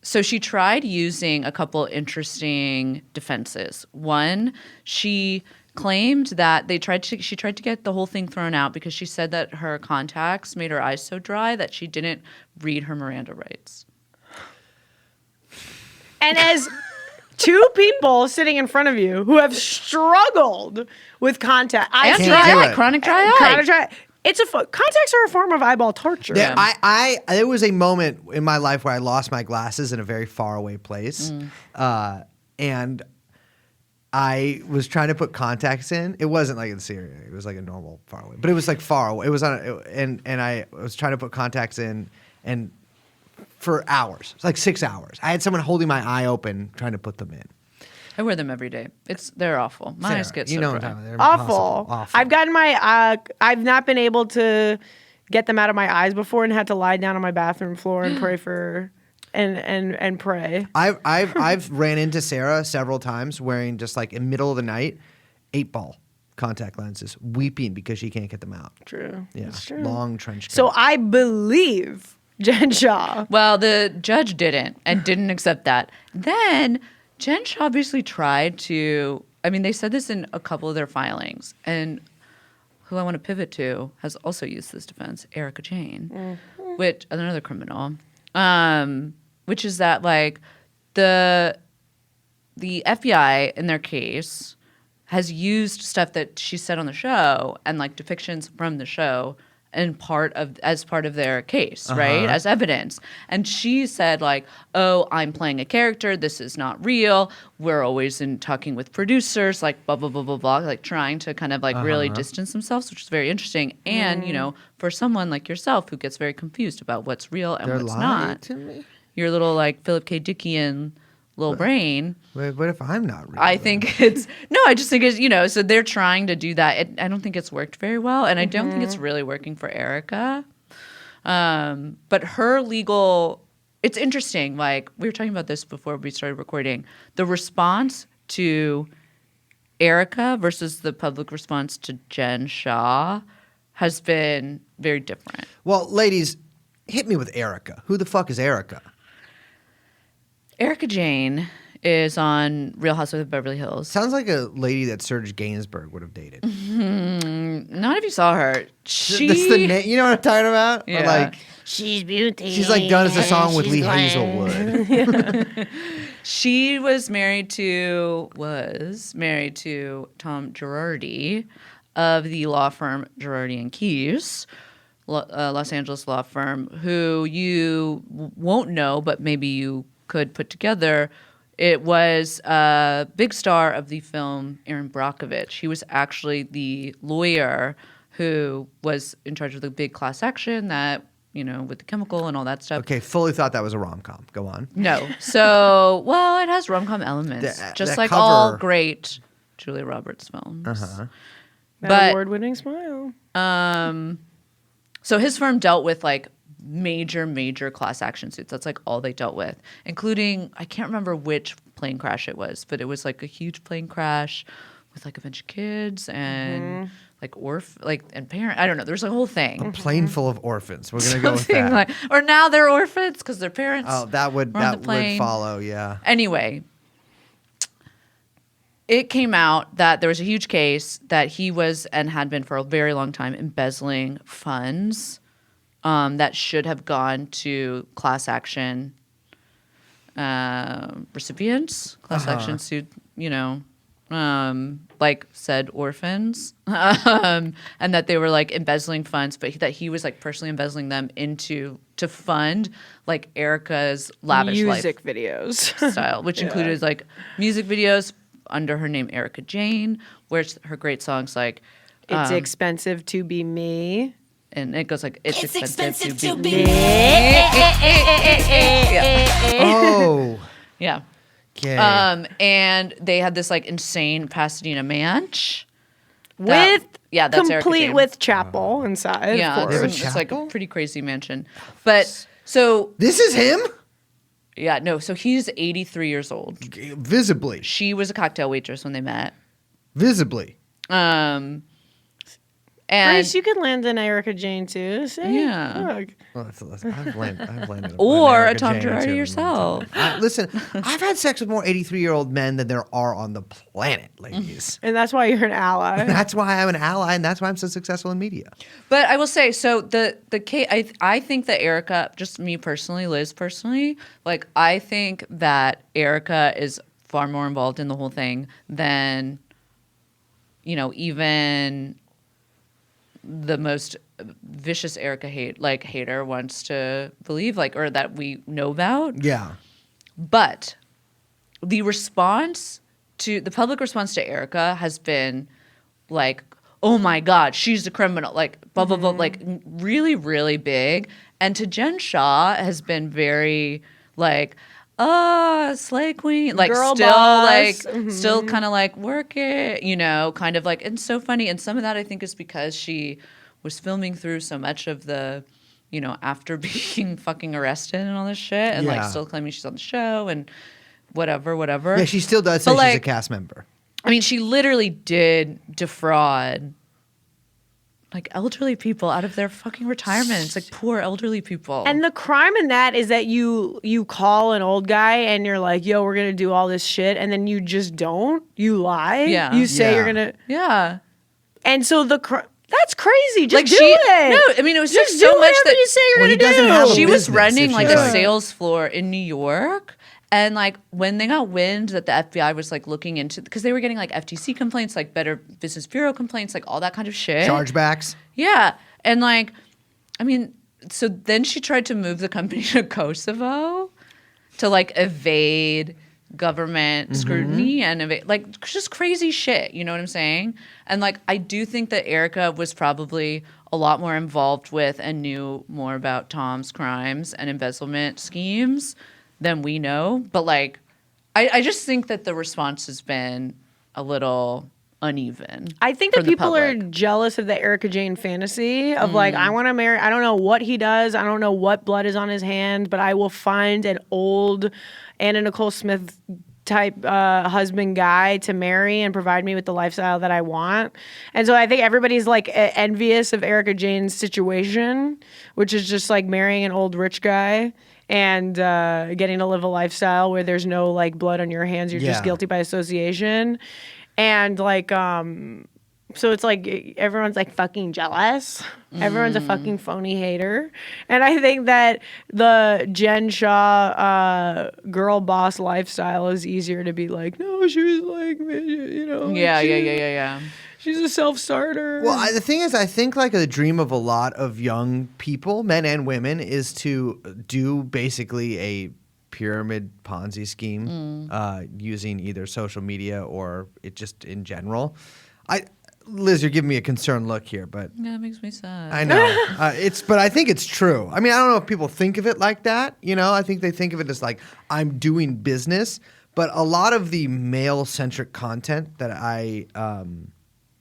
[SPEAKER 3] So she tried using a couple interesting defenses. One, she claimed that she tried to get the whole thing thrown out because she said that her contacts made her eyes so dry that she didn't read her Miranda rights.
[SPEAKER 1] And as two people sitting in front of you who have struggled with contact,
[SPEAKER 3] And
[SPEAKER 2] Can't
[SPEAKER 3] dry
[SPEAKER 2] do
[SPEAKER 3] eye,
[SPEAKER 2] it.
[SPEAKER 3] chronic dry eye.
[SPEAKER 1] Chronic dry- It's contacts are a form of eyeball torture.
[SPEAKER 2] There was a moment in my life where I lost my glasses in a very far away place, and I was trying to put contacts in. It wasn't like in Syria; it was like a normal far away, but it was like far away. It was on, and I was trying to put contacts in, and for hours. It's like 6 hours. I had someone holding my eye open trying to put them in.
[SPEAKER 3] I wear them every day. They're awful. My eyes get so
[SPEAKER 2] what I'm
[SPEAKER 3] dry.
[SPEAKER 2] talking about. They're
[SPEAKER 1] Awful.
[SPEAKER 2] impossible.
[SPEAKER 1] I've gotten my. I've not been able to get them out of my eyes before, and had to lie down on my bathroom floor and pray for. And pray.
[SPEAKER 2] I've ran into Sarah several times wearing just like in middle of the night 8-ball contact lenses, weeping because she can't get them out.
[SPEAKER 1] True.
[SPEAKER 2] Yeah,
[SPEAKER 1] It's true.
[SPEAKER 2] long trench coat.
[SPEAKER 1] So I believe Jen Shaw.
[SPEAKER 3] Well, the judge didn't accept that. Then Jen Shaw obviously tried to. I mean, they said this in a couple of their filings, and who I want to pivot to has also used this defense, Erica Jane, which another criminal. Which is that like the FBI in their case has used stuff that she said on the show and like depictions from the show as part of their case, right? As evidence. And she said like, oh, I'm playing a character. This is not real. We're always talking with producers, like blah, blah, blah, blah, blah, like trying to kind of like really distance themselves, which is very interesting. And, you know, for someone like yourself who gets very confused about what's real and
[SPEAKER 2] They're
[SPEAKER 3] what's
[SPEAKER 2] lying
[SPEAKER 3] not,
[SPEAKER 2] to me?
[SPEAKER 3] your little like Philip K. Dickian little brain.
[SPEAKER 2] Wait, what if I'm not real?
[SPEAKER 3] I think I just think it's, you know, so they're trying to do that. I don't think it's worked very well. And I don't think it's really working for Erica. But her it's interesting. Like we were talking about this before we started recording, the response to Erica versus the public response to Jen Shaw has been very different.
[SPEAKER 2] Well, ladies, hit me with Erica. Who the fuck is Erica?
[SPEAKER 3] Erica Jane is on Real Housewives of Beverly Hills.
[SPEAKER 2] Sounds like a lady that Serge Gainsbourg would have dated.
[SPEAKER 3] Not if you saw her.
[SPEAKER 2] That's the name. You know what I'm talking about?
[SPEAKER 3] Yeah.
[SPEAKER 2] Or like,
[SPEAKER 1] She's beauty.
[SPEAKER 2] she's like done as a song with Lee Hazelwood.
[SPEAKER 3] She was married to Tom Girardi of the law firm Girardi and Keys, Los Angeles law firm, who you won't know, but maybe you could put together. It was a big star of the film Erin Brockovich. He was actually the lawyer who was in charge of the big class action that, you know, with the chemical and all that stuff.
[SPEAKER 2] Okay, fully thought that was a rom-com. Go on.
[SPEAKER 3] No. So, well, it has rom-com elements, just
[SPEAKER 2] that
[SPEAKER 3] like
[SPEAKER 2] cover-
[SPEAKER 3] all great Julia Roberts films.
[SPEAKER 1] That
[SPEAKER 3] But
[SPEAKER 1] award-winning smile.
[SPEAKER 3] so his firm dealt with like major class action suits. That's like all they dealt with, including, I can't remember which plane crash it was, but it was like a huge plane crash with like a bunch of kids and and parent. I don't know. There's a whole thing.
[SPEAKER 2] A plane full of orphans. We're gonna go with
[SPEAKER 3] Something
[SPEAKER 2] that.
[SPEAKER 3] or now they're orphans because their parents.
[SPEAKER 2] Oh, that would
[SPEAKER 3] were on the
[SPEAKER 2] would
[SPEAKER 3] plane.
[SPEAKER 2] follow. Yeah.
[SPEAKER 3] Anyway, it came out that there was a huge case that he was and had been for a very long time embezzling funds that should have gone to class action recipients, class action suit, you know, like said orphans, and that they were like embezzling funds, but that he was like personally embezzling them to fund like Erica's lavish
[SPEAKER 1] Music
[SPEAKER 3] life
[SPEAKER 1] videos.
[SPEAKER 3] style, which included like music videos under her name Erica Jane, where her great songs like
[SPEAKER 1] It's expensive to be me.
[SPEAKER 3] and it goes like it's expensive to be
[SPEAKER 2] Oh.
[SPEAKER 3] yeah.
[SPEAKER 2] Okay.
[SPEAKER 3] And they had this like insane Pasadena manch
[SPEAKER 1] With
[SPEAKER 3] that's Erica
[SPEAKER 1] complete
[SPEAKER 3] Jane.
[SPEAKER 1] with chapel inside.
[SPEAKER 3] Yeah,
[SPEAKER 1] of
[SPEAKER 2] They have a
[SPEAKER 1] course.
[SPEAKER 3] it's like a
[SPEAKER 2] chapel?
[SPEAKER 3] pretty crazy mansion. But so
[SPEAKER 2] This is him?
[SPEAKER 3] yeah, no, so he's 83 years old.
[SPEAKER 2] Visibly.
[SPEAKER 3] She was a cocktail waitress when they met.
[SPEAKER 2] Visibly.
[SPEAKER 3] And
[SPEAKER 1] Grace, you could land an Erica Jane too. See?
[SPEAKER 3] Yeah.
[SPEAKER 1] Look.
[SPEAKER 2] Well, I've landed on
[SPEAKER 3] or a
[SPEAKER 2] Erica
[SPEAKER 3] Tom
[SPEAKER 2] Jane, too.
[SPEAKER 3] Girardi yourself.
[SPEAKER 2] Listen, I've had sex with more 83-year-old men than there are on the planet, ladies.
[SPEAKER 1] And that's why you're an ally.
[SPEAKER 2] That's why I'm an ally, and that's why I'm so successful in media.
[SPEAKER 3] But I will say, so the case, I think that Erica, just me personally, Liz personally, like I think that Erica is far more involved in the whole thing than, you know, even the most vicious Erica hater wants to believe, like, or that we know about.
[SPEAKER 2] Yeah.
[SPEAKER 3] But the public response to Erica has been like, oh my God, she's a criminal, like blah, blah, blah, like really, really big. And to Jen Shaw has been very like, slay queen, like
[SPEAKER 1] Girl
[SPEAKER 3] still
[SPEAKER 1] boss.
[SPEAKER 3] like still kind of like work it, kind of like, and so funny. And some of that I think is because she was filming through so much of the, after being fucking arrested and all this shit, and like
[SPEAKER 2] Yeah.
[SPEAKER 3] still claiming she's on the show and whatever.
[SPEAKER 2] Yeah, she still does say
[SPEAKER 3] But,
[SPEAKER 2] she's a
[SPEAKER 3] like,
[SPEAKER 2] cast member.
[SPEAKER 3] I mean, she literally did defraud like elderly people out of their fucking retirements, like poor elderly people.
[SPEAKER 1] And the crime in that is that you call an old guy and you're like, yo, we're gonna do all this shit, and then you just don't. You lie.
[SPEAKER 3] Yeah.
[SPEAKER 1] You say
[SPEAKER 2] Yeah.
[SPEAKER 1] you're gonna.
[SPEAKER 3] yeah.
[SPEAKER 1] And so that's crazy. Just
[SPEAKER 3] Like
[SPEAKER 1] do
[SPEAKER 3] she,
[SPEAKER 1] it.
[SPEAKER 3] no, I mean it was
[SPEAKER 1] Just
[SPEAKER 3] just
[SPEAKER 1] do
[SPEAKER 3] so much
[SPEAKER 1] whatever
[SPEAKER 3] that
[SPEAKER 1] you say you're
[SPEAKER 2] Well, he
[SPEAKER 1] gonna
[SPEAKER 2] doesn't
[SPEAKER 1] do.
[SPEAKER 2] have a
[SPEAKER 3] she was
[SPEAKER 2] business
[SPEAKER 3] running
[SPEAKER 2] if
[SPEAKER 3] like
[SPEAKER 2] she
[SPEAKER 3] a
[SPEAKER 2] doesn't.
[SPEAKER 3] sales floor in New York. And like when they got wind that the FBI was like looking into, because they were getting like FTC complaints, like Better Business Bureau complaints, like all that kind of shit.
[SPEAKER 2] Chargebacks.
[SPEAKER 3] Yeah. And like, I mean, so then she tried to move the company to Kosovo to like evade government scrutiny and like just crazy shit. You know what I'm saying? And like, I do think that Erica was probably a lot more involved with and knew more about Tom's crimes and embezzlement schemes than we know. But like, I just think that the response has been a little uneven.
[SPEAKER 1] I think
[SPEAKER 3] from
[SPEAKER 1] that
[SPEAKER 3] the
[SPEAKER 1] people are
[SPEAKER 3] public.
[SPEAKER 1] jealous of the Erica Jane fantasy of like, I want to marry. I don't know what he does. I don't know what blood is on his hand, but I will find an old Anna Nicole Smith type husband guy to marry and provide me with the lifestyle that I want. And so I think everybody's like envious of Erica Jane's situation, which is just like marrying an old rich guy and getting to live a lifestyle where there's no like blood on your hands. You're just
[SPEAKER 2] Yeah.
[SPEAKER 1] guilty by association. And like, so it's like everyone's like fucking jealous. Everyone's a fucking phony hater. And I think that the Jen Shaw girl boss lifestyle is easier to be like, no, she was like,
[SPEAKER 3] Yeah.
[SPEAKER 1] she's a self-starter.
[SPEAKER 2] Well, the thing is, I think like the dream of a lot of young people, men and women, is to do basically a pyramid Ponzi scheme using either social media or it just in general. Liz, you're giving me a concerned look here, but
[SPEAKER 3] Yeah, it makes me sad.
[SPEAKER 2] I know but I think it's true. I mean, I don't know if people think of it like that. I think they think of it as like I'm doing business. But a lot of the male-centric content that I,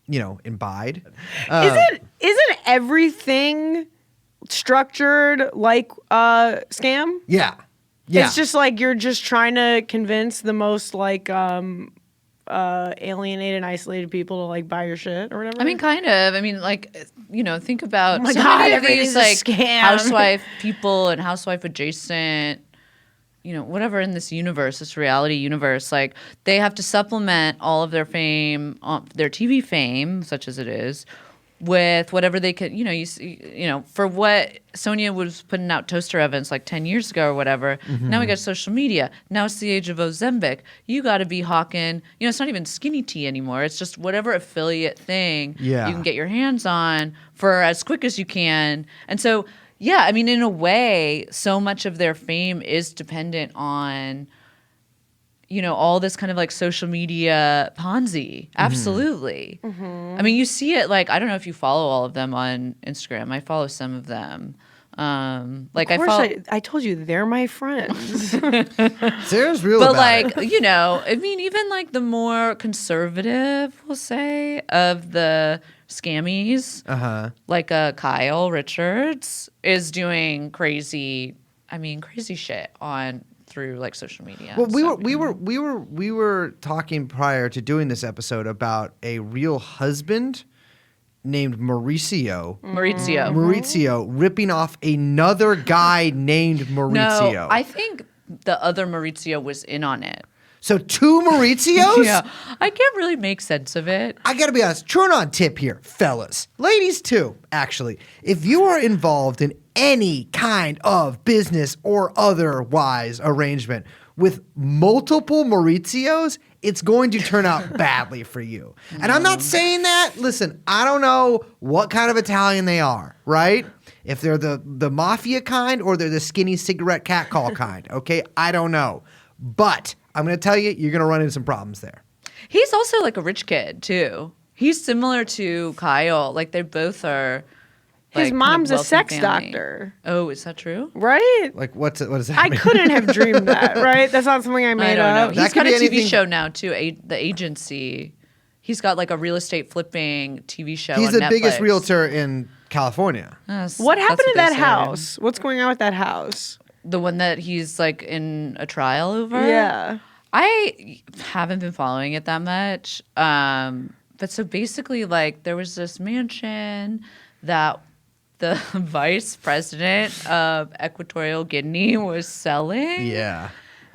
[SPEAKER 2] imbibe.
[SPEAKER 1] Isn't everything structured like a scam?
[SPEAKER 2] Yeah.
[SPEAKER 1] It's just like you're just trying to convince the most like alienated and isolated people to like buy your shit or whatever.
[SPEAKER 3] I mean, kind of. I mean, like, think about
[SPEAKER 1] my
[SPEAKER 3] so
[SPEAKER 1] God,
[SPEAKER 3] many of
[SPEAKER 1] everything's
[SPEAKER 3] these
[SPEAKER 1] a
[SPEAKER 3] like
[SPEAKER 1] scam.
[SPEAKER 3] housewife people and housewife adjacent, whatever in this universe, this reality universe, like they have to supplement all of their fame, their TV fame, such as it is, with whatever they could, for what Sonia was putting out toaster ovens like 10 years ago or whatever. Now we got social media. Now it's the age of Ozempic. You got to be hawking, it's not even skinny tea anymore. It's just whatever affiliate thing you can get your hands on for as quick as you can. And so, yeah, I mean, in a way, so much of their fame is dependent on all this kind of like social media Ponzi. Absolutely. I mean, you see it like, I don't know if you follow all of them on Instagram. I follow some of them. Like
[SPEAKER 1] of course,
[SPEAKER 3] I follow,
[SPEAKER 1] I told you they're my friends.
[SPEAKER 2] Sarah's real
[SPEAKER 3] but
[SPEAKER 2] about
[SPEAKER 3] like,
[SPEAKER 2] it.
[SPEAKER 3] I mean, even like the more conservative, we'll say, of the scammies, like Kyle Richards is doing crazy shit through like social media.
[SPEAKER 2] Well, we were talking prior to doing this episode about a real husband named Mauricio. Maurizio ripping off another guy named Maurizio.
[SPEAKER 3] No, I think the other Maurizio was in on it.
[SPEAKER 2] So two Mauricios?
[SPEAKER 3] Yeah, I can't really make sense of it.
[SPEAKER 2] I gotta be honest, TrueAnon tip here, fellas. Ladies too, actually. If you are involved in any kind of business or otherwise arrangement with multiple Mauricios, it's going to turn out badly for you. And I'm not saying that, listen, I don't know what kind of Italian they are, right? If they're the mafia kind or they're the skinny cigarette catcall kind, okay? I don't know. But I'm going to tell you, you're going to run into some problems there.
[SPEAKER 3] He's also like a rich kid too. He's similar to Kyle. Like they both are.
[SPEAKER 1] His
[SPEAKER 3] kind of
[SPEAKER 1] mom's a
[SPEAKER 3] wealthy
[SPEAKER 1] sex
[SPEAKER 3] family.
[SPEAKER 1] doctor,
[SPEAKER 3] Oh, is that true?
[SPEAKER 1] right?
[SPEAKER 2] Like, what does that
[SPEAKER 1] I
[SPEAKER 2] mean?
[SPEAKER 1] couldn't have dreamed that, right? That's not something I made
[SPEAKER 3] I don't know.
[SPEAKER 1] up.
[SPEAKER 2] That
[SPEAKER 3] He's
[SPEAKER 2] could
[SPEAKER 3] got a
[SPEAKER 2] be
[SPEAKER 3] TV
[SPEAKER 2] anything-
[SPEAKER 3] show now too. The Agency. He's got like a real estate flipping TV show.
[SPEAKER 2] He's
[SPEAKER 3] on
[SPEAKER 2] the biggest
[SPEAKER 3] Netflix.
[SPEAKER 2] realtor in California.
[SPEAKER 3] Yes,
[SPEAKER 1] What happened
[SPEAKER 3] that's
[SPEAKER 1] to that
[SPEAKER 3] they say.
[SPEAKER 1] house? What's going on with that house?
[SPEAKER 3] The one that he's like in a trial over.
[SPEAKER 1] Yeah.
[SPEAKER 3] I haven't been following it that much. But so basically, like, there was this mansion that the vice president of Equatorial Guinea was selling.
[SPEAKER 2] Yeah.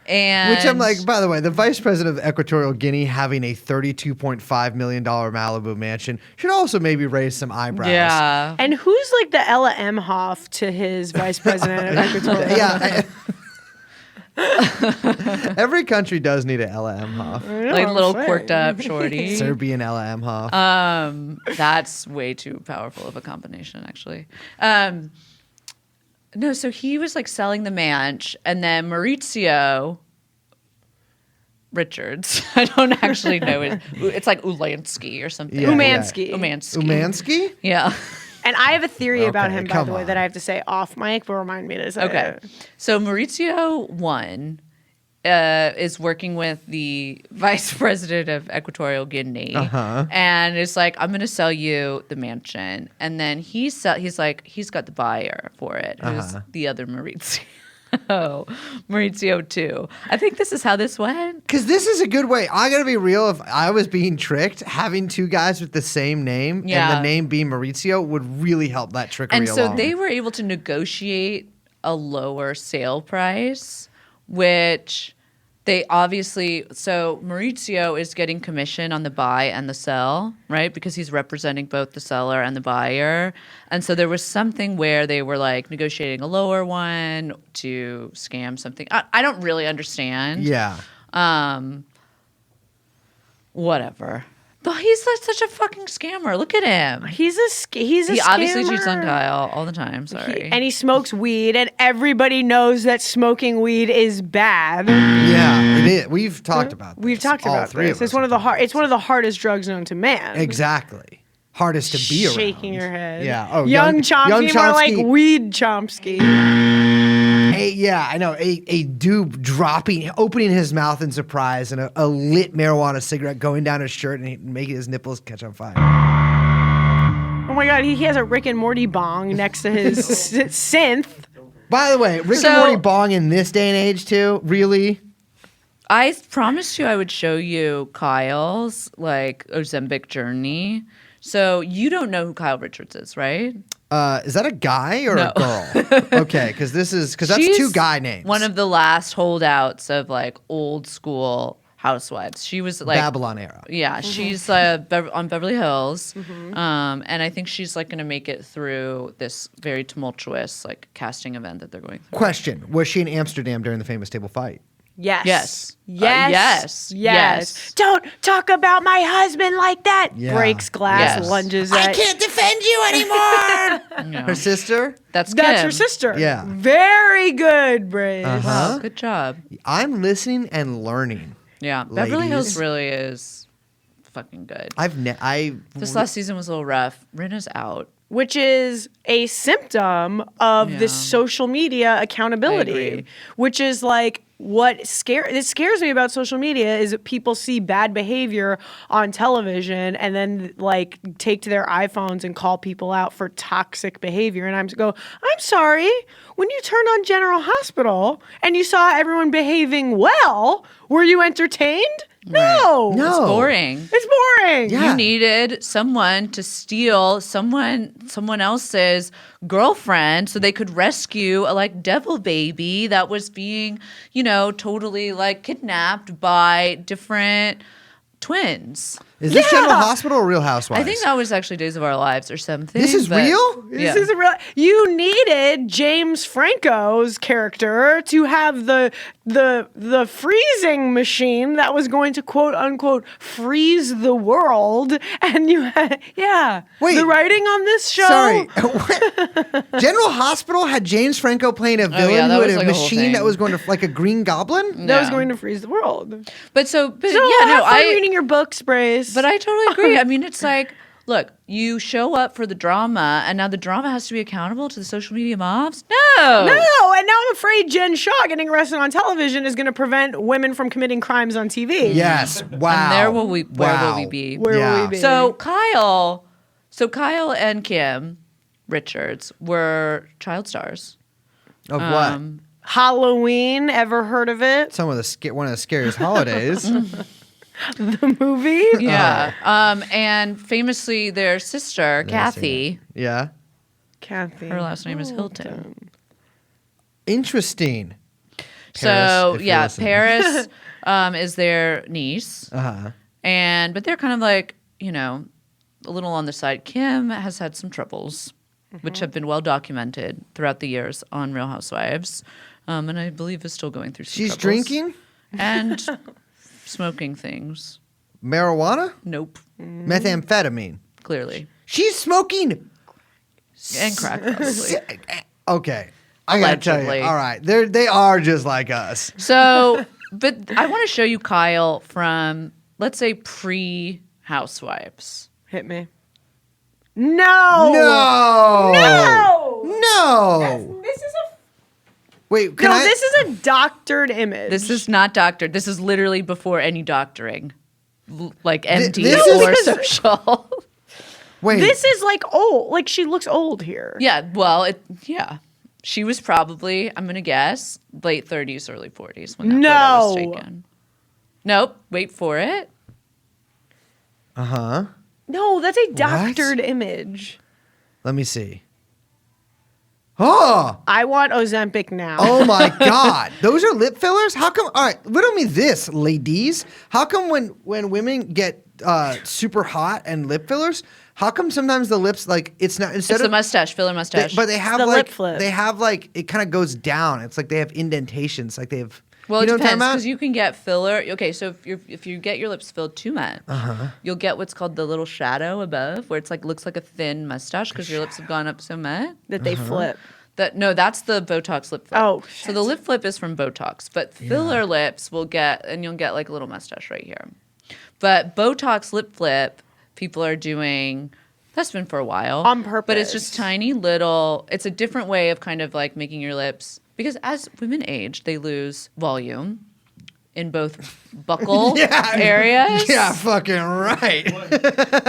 [SPEAKER 3] And
[SPEAKER 2] Which I'm like, by the way, the vice president of Equatorial Guinea having a $32.5 million Malibu mansion should also maybe raise some eyebrows.
[SPEAKER 3] yeah.
[SPEAKER 1] And who's like the Ella Emhoff to his vice president of Equatorial?
[SPEAKER 2] Yeah. Every country does need an Ella Emhoff.
[SPEAKER 3] Like
[SPEAKER 1] I'm
[SPEAKER 3] little
[SPEAKER 1] saying.
[SPEAKER 3] quirked up shorty.
[SPEAKER 2] Serbian Ella Emhoff.
[SPEAKER 3] That's way too powerful of a combination, actually. No, so he was like selling the manch, and then Maurizio Richards. I don't actually know it. It's like Ulansky or something.
[SPEAKER 2] Yeah,
[SPEAKER 1] Umansky.
[SPEAKER 3] Umansky.
[SPEAKER 2] Umansky?
[SPEAKER 3] Yeah.
[SPEAKER 1] And I have a theory about
[SPEAKER 2] Okay,
[SPEAKER 1] him, by
[SPEAKER 2] come
[SPEAKER 1] the way,
[SPEAKER 2] on.
[SPEAKER 1] that I have to say off mic, but remind me to say
[SPEAKER 3] Okay.
[SPEAKER 1] it.
[SPEAKER 3] So Maurizio won. Is working with the vice president of Equatorial Guinea, and it's like, I'm going to sell you the mansion, and then he's like, he's got the buyer for it, who's the other Maurizio. Maurizio too. I think this is how this went.
[SPEAKER 2] Because this is a good way. I gotta be real. If I was being tricked, having two guys with the same name and
[SPEAKER 3] Yeah.
[SPEAKER 2] the name being Maurizio would really help that trickery
[SPEAKER 3] And so
[SPEAKER 2] along.
[SPEAKER 3] they were able to negotiate a lower sale price, which they obviously, so Maurizio is getting commission on the buy and the sell, right? Because he's representing both the seller and the buyer. And so there was something where they were like negotiating a lower one to scam something. I don't really understand.
[SPEAKER 2] Yeah.
[SPEAKER 3] Whatever. But he's like such a fucking scammer. Look at him.
[SPEAKER 1] He's a
[SPEAKER 3] He obviously cheats on
[SPEAKER 1] scammer.
[SPEAKER 3] Kyle all the time. Sorry.
[SPEAKER 1] And he smokes weed, and everybody knows that smoking weed is bad.
[SPEAKER 2] Yeah, it is. We've talked about this.
[SPEAKER 1] We've talked
[SPEAKER 2] All
[SPEAKER 1] about
[SPEAKER 2] three
[SPEAKER 1] this.
[SPEAKER 2] of
[SPEAKER 1] It's
[SPEAKER 2] us
[SPEAKER 1] one of the
[SPEAKER 2] have talked
[SPEAKER 1] It's one of the hardest drugs known to man.
[SPEAKER 2] Exactly. Hardest to be around.
[SPEAKER 1] Shaking your head.
[SPEAKER 2] Yeah. Oh,
[SPEAKER 1] young Chomsky, more like
[SPEAKER 2] Chomsky.
[SPEAKER 1] weed Chomsky.
[SPEAKER 2] Yeah, I know. A dude opening his mouth in surprise, and a lit marijuana cigarette going down his shirt and making his nipples catch on fire.
[SPEAKER 1] Oh my god, he has a Rick and Morty bong next to his synth.
[SPEAKER 2] By the way, Rick
[SPEAKER 3] So-
[SPEAKER 2] and Morty bong in this day and age too. Really?
[SPEAKER 3] I promised you I would show you Kyle's like Ozempic journey. So you don't know who Kyle Richards is, right?
[SPEAKER 2] Is that a guy or
[SPEAKER 3] No.
[SPEAKER 2] a girl? Okay, because that's
[SPEAKER 3] She's
[SPEAKER 2] two guy names.
[SPEAKER 3] One of the last holdouts of like old school housewives. She was like
[SPEAKER 2] Babylon era.
[SPEAKER 3] Yeah, she's on Beverly Hills, and I think she's like going to make it through this very tumultuous like casting event that they're going through.
[SPEAKER 2] Question: was she in Amsterdam during the famous table fight?
[SPEAKER 1] Yes.
[SPEAKER 3] Yes.
[SPEAKER 1] Yes.
[SPEAKER 3] Yes. Yes.
[SPEAKER 1] Don't talk about my husband like that.
[SPEAKER 2] Yeah.
[SPEAKER 1] Breaks glass,
[SPEAKER 3] Yes.
[SPEAKER 1] lunges at.
[SPEAKER 2] defend you anymore.
[SPEAKER 3] No.
[SPEAKER 2] Her sister?
[SPEAKER 3] That's
[SPEAKER 1] That's
[SPEAKER 3] Kim.
[SPEAKER 1] her sister.
[SPEAKER 2] Yeah.
[SPEAKER 1] Very good, Braze.
[SPEAKER 2] Uh-huh.
[SPEAKER 3] Good job.
[SPEAKER 2] I'm listening and learning.
[SPEAKER 3] Yeah, Beverly Hills
[SPEAKER 2] Ladies.
[SPEAKER 3] really is fucking good.
[SPEAKER 2] I
[SPEAKER 3] This last season was a little rough. Rinna's out.
[SPEAKER 1] Which is a symptom of this
[SPEAKER 3] Yeah.
[SPEAKER 1] social media
[SPEAKER 3] I
[SPEAKER 1] accountability,
[SPEAKER 3] agree.
[SPEAKER 1] which is like it scares me about social media is that people see bad behavior on television and then like take to their iPhones and call people out for toxic behavior. And I'm sorry, when you turned on General Hospital and you saw everyone behaving well, were you entertained? No.
[SPEAKER 2] No.
[SPEAKER 3] It's boring.
[SPEAKER 1] It's boring.
[SPEAKER 2] Yeah.
[SPEAKER 3] You needed someone to steal someone else's girlfriend so they could rescue a like devil baby that was being, totally like kidnapped by different twins.
[SPEAKER 2] Is this
[SPEAKER 1] Yeah.
[SPEAKER 2] General Hospital or Real Housewives?
[SPEAKER 3] I think that was actually Days of Our Lives or something.
[SPEAKER 2] This is
[SPEAKER 3] but-
[SPEAKER 2] real?
[SPEAKER 3] Yeah.
[SPEAKER 1] This is a real. You needed James Franco's character to have the freezing machine that was going to quote unquote freeze the world, and you had
[SPEAKER 2] Wait.
[SPEAKER 1] the writing on this show.
[SPEAKER 2] Sorry. General Hospital had James Franco playing a villain
[SPEAKER 3] that
[SPEAKER 2] who had
[SPEAKER 3] was
[SPEAKER 2] a
[SPEAKER 3] like a whole
[SPEAKER 2] machine that
[SPEAKER 3] thing.
[SPEAKER 2] was going to like a green goblin?
[SPEAKER 1] that was
[SPEAKER 3] Yeah.
[SPEAKER 1] going to freeze the world.
[SPEAKER 3] But
[SPEAKER 1] So have fun reading your books, Brace.
[SPEAKER 3] But I totally agree. I mean, it's like, look, you show up for the drama, and now the drama has to be accountable to the social media mobs? No.
[SPEAKER 1] No, and now I'm afraid Jen Shaw getting arrested on television is going to prevent women from committing crimes on TV.
[SPEAKER 2] Yes. Wow.
[SPEAKER 3] And where will we be?
[SPEAKER 1] Where will we be?
[SPEAKER 3] So Kyle and Kim Richards were child stars.
[SPEAKER 2] Of what?
[SPEAKER 1] Halloween, ever heard of it?
[SPEAKER 2] One of the scariest holidays.
[SPEAKER 1] The movie?
[SPEAKER 3] Yeah. And famously, their sister, Kathy,
[SPEAKER 2] Yeah.
[SPEAKER 1] Kathy.
[SPEAKER 3] her last name is Hilton.
[SPEAKER 2] Interesting.
[SPEAKER 3] So,
[SPEAKER 2] if you're
[SPEAKER 3] yeah,
[SPEAKER 2] listening.
[SPEAKER 3] Paris is their niece.
[SPEAKER 2] Uh-huh.
[SPEAKER 3] But they're kind of like, a little on the side. Kim has had some troubles, which have been well documented throughout the years on Real Housewives. And I believe is still going through some
[SPEAKER 2] She's
[SPEAKER 3] troubles.
[SPEAKER 2] drinking
[SPEAKER 3] And smoking things.
[SPEAKER 2] marijuana,
[SPEAKER 3] Nope.
[SPEAKER 2] methamphetamine.
[SPEAKER 3] Clearly.
[SPEAKER 2] She's smoking.
[SPEAKER 3] And crack, probably.
[SPEAKER 2] Okay. I gotta tell
[SPEAKER 3] Allegedly.
[SPEAKER 2] you. All right. They are just like us.
[SPEAKER 3] So, but I want to show you Kyle from, let's say, pre-Housewives.
[SPEAKER 1] Hit me. No.
[SPEAKER 2] No.
[SPEAKER 1] This is a
[SPEAKER 2] Wait, can I?
[SPEAKER 1] this is a doctored image.
[SPEAKER 3] This is not doctored. This is literally before any doctoring, like MD
[SPEAKER 2] this
[SPEAKER 3] or
[SPEAKER 2] is-
[SPEAKER 3] social.
[SPEAKER 2] Wait.
[SPEAKER 1] This is like old. Like she looks old here.
[SPEAKER 3] Yeah, well, she was probably, I'm gonna guess, late 30s, early 40s when that photo was taken. Nope. Wait for it.
[SPEAKER 2] Uh-huh.
[SPEAKER 1] No, that's a doctored image.
[SPEAKER 2] Let me see. Oh.
[SPEAKER 1] I want Ozempic now.
[SPEAKER 2] Oh my God. Those are lip fillers? How come? All right, riddle me this, ladies. How come when women get super hot and lip fillers, how come sometimes the lips, like, it's not, instead
[SPEAKER 3] It's
[SPEAKER 2] of
[SPEAKER 3] the mustache, filler mustache.
[SPEAKER 2] but they have
[SPEAKER 1] the
[SPEAKER 2] like,
[SPEAKER 1] lip flip.
[SPEAKER 2] they have like, it kind of goes down. It's like they have indentations. Like they have,
[SPEAKER 3] Well,
[SPEAKER 2] you know
[SPEAKER 3] it
[SPEAKER 2] what I'm
[SPEAKER 3] depends
[SPEAKER 2] talking
[SPEAKER 3] because
[SPEAKER 2] about?
[SPEAKER 3] you can get filler. Okay, so if you get your lips filled too much, you'll get what's called the little shadow above, where it's like looks like a thin mustache because your lips have gone up so much.
[SPEAKER 1] that they flip.
[SPEAKER 3] That's the Botox lip flip.
[SPEAKER 1] Oh,
[SPEAKER 3] so the lip flip is from Botox, but filler lips will get, and you'll get like a little mustache right here. But Botox lip flip, people are doing. That's been for a while
[SPEAKER 1] On purpose.
[SPEAKER 3] but it's just tiny little. It's a different way of kind of like making your lips because as women age, they lose volume in both buccal areas.
[SPEAKER 2] Yeah, fucking right.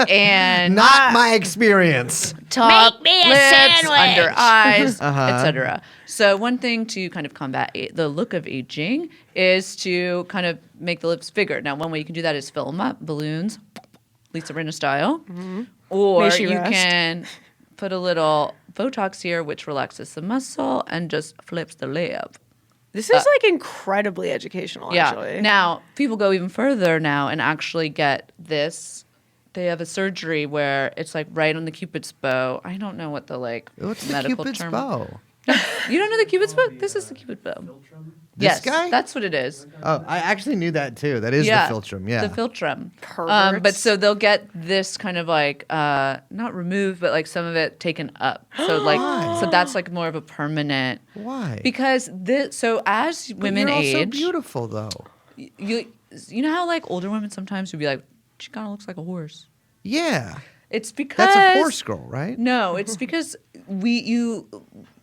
[SPEAKER 3] and
[SPEAKER 2] Not my experience.
[SPEAKER 3] top
[SPEAKER 1] Make me a
[SPEAKER 3] lips,
[SPEAKER 1] sandwich.
[SPEAKER 3] under eyes, etc. So one thing to kind of combat the look of aging is to kind of make the lips bigger. Now, one way you can do that is fill them up, balloons, Lisa Rinna style, or
[SPEAKER 1] May she
[SPEAKER 3] you
[SPEAKER 1] rest.
[SPEAKER 3] can put a little Botox here, which relaxes the muscle and just flips the lip.
[SPEAKER 1] This is like incredibly educational, actually.
[SPEAKER 3] Yeah. Now, people go even further now and actually get this. They have a surgery where it's like right on the Cupid's bow. I don't know what the
[SPEAKER 2] What's the
[SPEAKER 3] medical
[SPEAKER 2] Cupid's
[SPEAKER 3] term.
[SPEAKER 2] bow?
[SPEAKER 3] You don't know the Cupid's bow? This is the Cupid bow.
[SPEAKER 2] This
[SPEAKER 3] Yes,
[SPEAKER 2] guy?
[SPEAKER 3] that's what it is.
[SPEAKER 2] Oh, I actually knew that too. That is the philtrum. Yeah.
[SPEAKER 3] The philtrum.
[SPEAKER 1] Perverts.
[SPEAKER 3] But so they'll get this kind of like not removed, but like some of it taken up. So so that's like more of a permanent.
[SPEAKER 2] Why?
[SPEAKER 3] Because so as women
[SPEAKER 2] You're all so
[SPEAKER 3] age,
[SPEAKER 2] beautiful though.
[SPEAKER 3] you know how like older women sometimes would be like, she kind of looks like a horse.
[SPEAKER 2] Yeah.
[SPEAKER 3] It's because
[SPEAKER 2] That's a horse girl, right?
[SPEAKER 3] No, it's because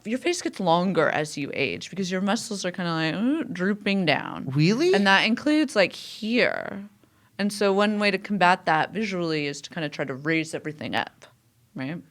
[SPEAKER 3] your face gets longer as you age because your muscles are kind of like drooping down.
[SPEAKER 2] Really?
[SPEAKER 3] And that includes like here. And so one way to combat that visually is to kind of try to raise everything up, right?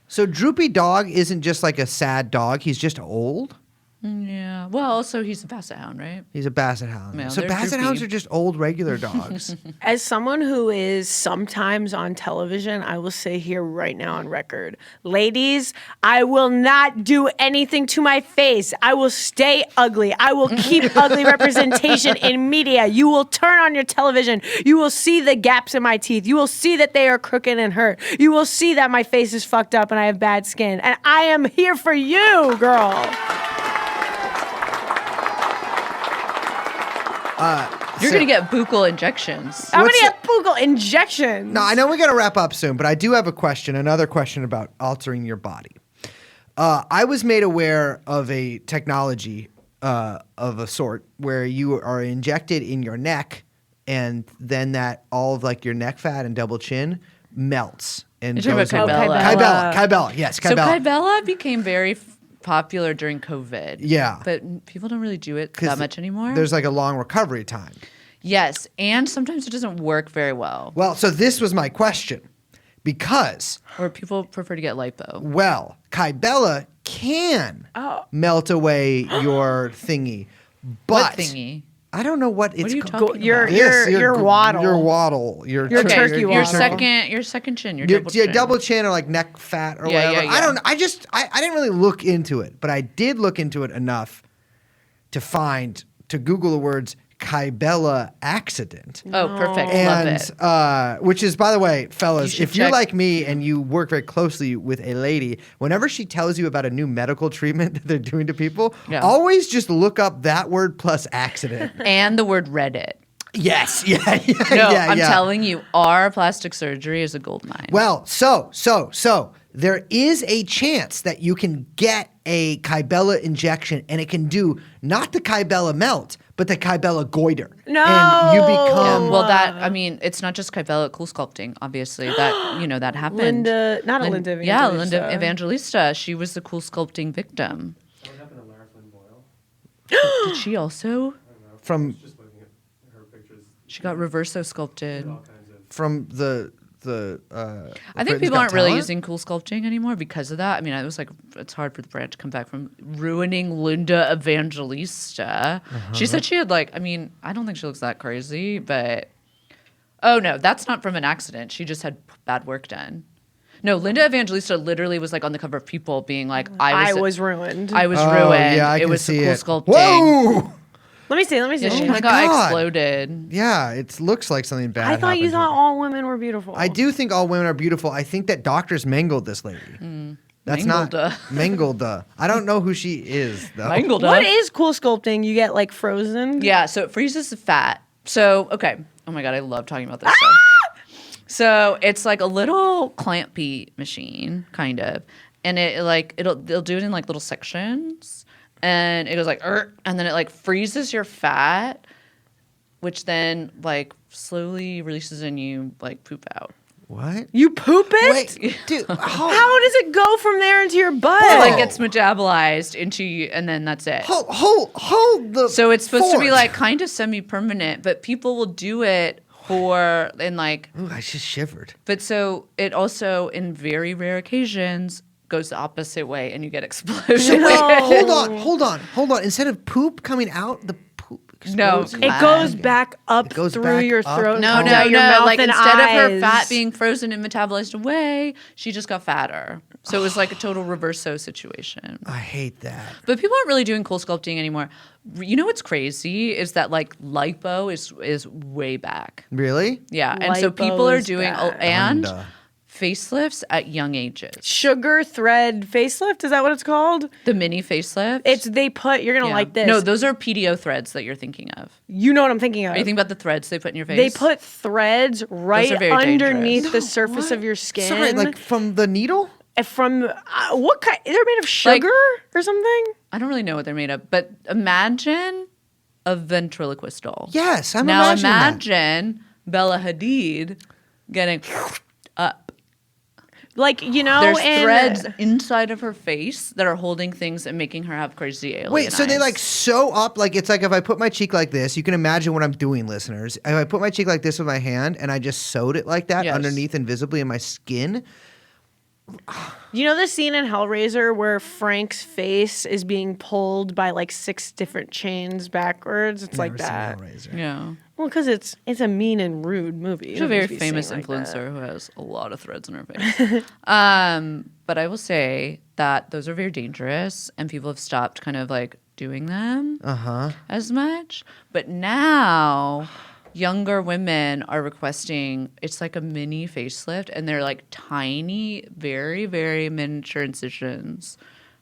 [SPEAKER 2] So Droopy Dog isn't just like a sad dog. He's just old.
[SPEAKER 3] Yeah. Well, also he's a basset hound, right?
[SPEAKER 2] He's a basset hound.
[SPEAKER 3] Yeah,
[SPEAKER 2] so
[SPEAKER 3] they're
[SPEAKER 2] basset
[SPEAKER 3] droopy.
[SPEAKER 2] hounds are just old regular dogs.
[SPEAKER 1] As someone who is sometimes on television, I will say here right now on record, ladies, I will not do anything to my face. I will stay ugly. I will keep ugly representation in media. You will turn on your television. You will see the gaps in my teeth. You will see that they are crooked and hurt. You will see that my face is fucked up and I have bad skin. And I am here for you, girl.
[SPEAKER 3] You're going to get buccal injections.
[SPEAKER 1] I'm
[SPEAKER 2] What's
[SPEAKER 1] gonna get buccal injections.
[SPEAKER 2] Now, I know we got to wrap up soon, but I do have a question, another question about altering your body. I was made aware of a technology of a sort where you are injected in your neck, and then that all of like your neck fat and double chin melts and
[SPEAKER 3] You're talking
[SPEAKER 2] goes
[SPEAKER 3] about
[SPEAKER 2] away.
[SPEAKER 3] Kybella.
[SPEAKER 2] Kybella, yes,
[SPEAKER 3] So
[SPEAKER 2] Kybella.
[SPEAKER 3] Kybella became very popular during COVID.
[SPEAKER 2] Yeah.
[SPEAKER 3] But people don't really do it that much anymore.
[SPEAKER 2] There's like a long recovery time.
[SPEAKER 3] Yes, and sometimes it doesn't work very well.
[SPEAKER 2] Well, so this was my question. Because,
[SPEAKER 3] Or people prefer to get lipo.
[SPEAKER 2] well, Kybella can melt away your thingy. But
[SPEAKER 3] What thingy?
[SPEAKER 2] I don't know what it's
[SPEAKER 3] What are you
[SPEAKER 2] called.
[SPEAKER 3] talking
[SPEAKER 1] Your
[SPEAKER 3] about?
[SPEAKER 1] your waddle.
[SPEAKER 2] Your waddle. Your
[SPEAKER 1] Your
[SPEAKER 2] turkey-
[SPEAKER 1] turkey
[SPEAKER 3] Your
[SPEAKER 1] waddle.
[SPEAKER 3] second chin. Your
[SPEAKER 2] Your
[SPEAKER 3] double chin.
[SPEAKER 2] double chin or like neck fat or
[SPEAKER 3] Yeah,
[SPEAKER 2] whatever.
[SPEAKER 3] yeah,
[SPEAKER 2] I
[SPEAKER 3] yeah.
[SPEAKER 2] don't. I didn't really look into it, but I did look into it enough to Google the words Kybella accident.
[SPEAKER 3] Oh, perfect. Love it.
[SPEAKER 2] And which is, by the way, fellas,
[SPEAKER 3] should
[SPEAKER 2] if you're
[SPEAKER 3] check-
[SPEAKER 2] like me and you work very closely with a lady, whenever she tells you about a new medical treatment that they're doing to people,
[SPEAKER 3] Yeah.
[SPEAKER 2] always just look up that word plus accident.
[SPEAKER 3] And the word Reddit.
[SPEAKER 2] Yes. Yeah.
[SPEAKER 3] No,
[SPEAKER 2] yeah,
[SPEAKER 3] I'm
[SPEAKER 2] yeah.
[SPEAKER 3] telling you, our plastic surgery is a gold mine.
[SPEAKER 2] Well, so there is a chance that you can get a Kybella injection and it can do not the Kybella melt, but the Kybella goiter.
[SPEAKER 1] No.
[SPEAKER 2] And you become
[SPEAKER 3] Well, it's not just Kybella cool sculpting, obviously. That happened.
[SPEAKER 1] Linda Evangelista.
[SPEAKER 3] Yeah, Linda Evangelista. She was the cool sculpting victim.
[SPEAKER 6] What happened to Lara Flynn Boyle?
[SPEAKER 3] Did she also?
[SPEAKER 2] from
[SPEAKER 6] Just looking at her pictures.
[SPEAKER 3] She got reverso sculpted.
[SPEAKER 6] All kinds of.
[SPEAKER 2] from the
[SPEAKER 3] I think people aren't really using cool sculpting anymore because of that. I mean, it's hard for the brand to come back from ruining Linda Evangelista. She said she had I don't think she looks that crazy, but oh no, that's not from an accident. She just had bad work done. No, Linda Evangelista literally was on the cover of People being like,
[SPEAKER 1] I was ruined.
[SPEAKER 3] I was
[SPEAKER 2] Oh,
[SPEAKER 3] ruined.
[SPEAKER 2] yeah, I
[SPEAKER 3] it
[SPEAKER 2] can
[SPEAKER 3] was
[SPEAKER 2] see
[SPEAKER 3] cool
[SPEAKER 2] it.
[SPEAKER 3] sculpting.
[SPEAKER 2] Whoa!
[SPEAKER 1] Let me see.
[SPEAKER 3] Yeah, she
[SPEAKER 2] my
[SPEAKER 3] kinda got
[SPEAKER 2] God.
[SPEAKER 3] exploded.
[SPEAKER 2] Yeah, it looks like something bad.
[SPEAKER 1] I thought you
[SPEAKER 2] happened
[SPEAKER 1] thought
[SPEAKER 2] here.
[SPEAKER 1] all women were beautiful.
[SPEAKER 2] I do think all women are beautiful. I think that doctors mangled this lady. That's
[SPEAKER 3] Mangled.
[SPEAKER 2] not mangled. I don't know who she is though.
[SPEAKER 3] Mangled
[SPEAKER 1] What
[SPEAKER 3] up.
[SPEAKER 1] is cool sculpting? You get frozen.
[SPEAKER 3] Yeah, so it freezes the fat. So, okay. Oh my God, I love talking about this stuff. So it's like a little clampy machine, kind of. And it'll do it in little sections. And it goes and then it freezes your fat, which then slowly releases and you poop out.
[SPEAKER 2] What?
[SPEAKER 1] You poop it?
[SPEAKER 2] Wait, dude.
[SPEAKER 1] How does it go from there into your butt?
[SPEAKER 2] Whoa.
[SPEAKER 3] It gets metabolized into you, and then that's it.
[SPEAKER 2] Hold the.
[SPEAKER 3] So it's supposed to be
[SPEAKER 2] fort.
[SPEAKER 3] kind of semi-permanent, but people will do it Ooh,
[SPEAKER 2] I just shivered.
[SPEAKER 3] But so it also, in very rare occasions, goes the opposite way and you get explosion.
[SPEAKER 1] No.
[SPEAKER 2] Hold on. Instead of poop coming out, the poop
[SPEAKER 3] No,
[SPEAKER 2] explodes.
[SPEAKER 1] It goes back up
[SPEAKER 2] It goes
[SPEAKER 1] through
[SPEAKER 2] back
[SPEAKER 1] your
[SPEAKER 2] up.
[SPEAKER 1] throat.
[SPEAKER 3] No,
[SPEAKER 1] and
[SPEAKER 3] no,
[SPEAKER 1] down your
[SPEAKER 3] no.
[SPEAKER 1] mouth
[SPEAKER 3] Like
[SPEAKER 1] and
[SPEAKER 3] instead of her
[SPEAKER 1] eyes.
[SPEAKER 3] fat being frozen and metabolized away, she just got fatter. So it was a total reverso situation.
[SPEAKER 2] I hate that.
[SPEAKER 3] But people aren't really doing cool sculpting anymore. You know what's crazy is that lipo is way back.
[SPEAKER 2] Really?
[SPEAKER 3] Yeah, and so people are
[SPEAKER 1] Lipo's
[SPEAKER 3] doing
[SPEAKER 1] back.
[SPEAKER 3] and
[SPEAKER 2] Kinda.
[SPEAKER 3] facelifts at young ages.
[SPEAKER 1] Sugar thread facelift. Is that what it's called?
[SPEAKER 3] The mini facelift.
[SPEAKER 1] You're gonna
[SPEAKER 3] Yeah.
[SPEAKER 1] like this.
[SPEAKER 3] No, those are PDO threads that you're thinking of.
[SPEAKER 1] You know what I'm thinking of.
[SPEAKER 3] Are you thinking about the threads they put in your face?
[SPEAKER 1] They put threads right
[SPEAKER 3] are very
[SPEAKER 1] underneath
[SPEAKER 3] dangerous.
[SPEAKER 1] the surface of your skin.
[SPEAKER 2] Sorry, from the needle?
[SPEAKER 1] From what kind? They're made of sugar or something.
[SPEAKER 3] I don't really know what they're made of, but imagine a ventriloquist doll.
[SPEAKER 2] Yes, I'm
[SPEAKER 3] now
[SPEAKER 2] imagining that.
[SPEAKER 3] imagine Bella Hadid getting up.
[SPEAKER 1] and
[SPEAKER 3] There's threads inside of her face that are holding things and making her have crazy alien
[SPEAKER 2] Wait, so they
[SPEAKER 3] eyes.
[SPEAKER 2] sew up it's if I put my cheek like this, you can imagine what I'm doing, listeners. If I put my cheek like this with my hand and I just sewed it like that
[SPEAKER 3] Yes.
[SPEAKER 2] underneath invisibly in my skin.
[SPEAKER 1] You know the scene in Hellraiser where Frank's face is being pulled by 6 different chains backwards? It's like
[SPEAKER 2] Never seen
[SPEAKER 1] that.
[SPEAKER 2] Hellraiser.
[SPEAKER 3] Yeah.
[SPEAKER 1] Well, because it's a mean and rude movie. You
[SPEAKER 3] She's a
[SPEAKER 1] don't
[SPEAKER 3] very
[SPEAKER 1] need to be
[SPEAKER 3] famous
[SPEAKER 1] singing like that.
[SPEAKER 3] influencer who has a lot of threads in her face. But I will say that those are very dangerous and people have stopped kind of doing them as much. But now younger women are requesting, it's like a mini facelift and they're tiny, very, very miniature incisions.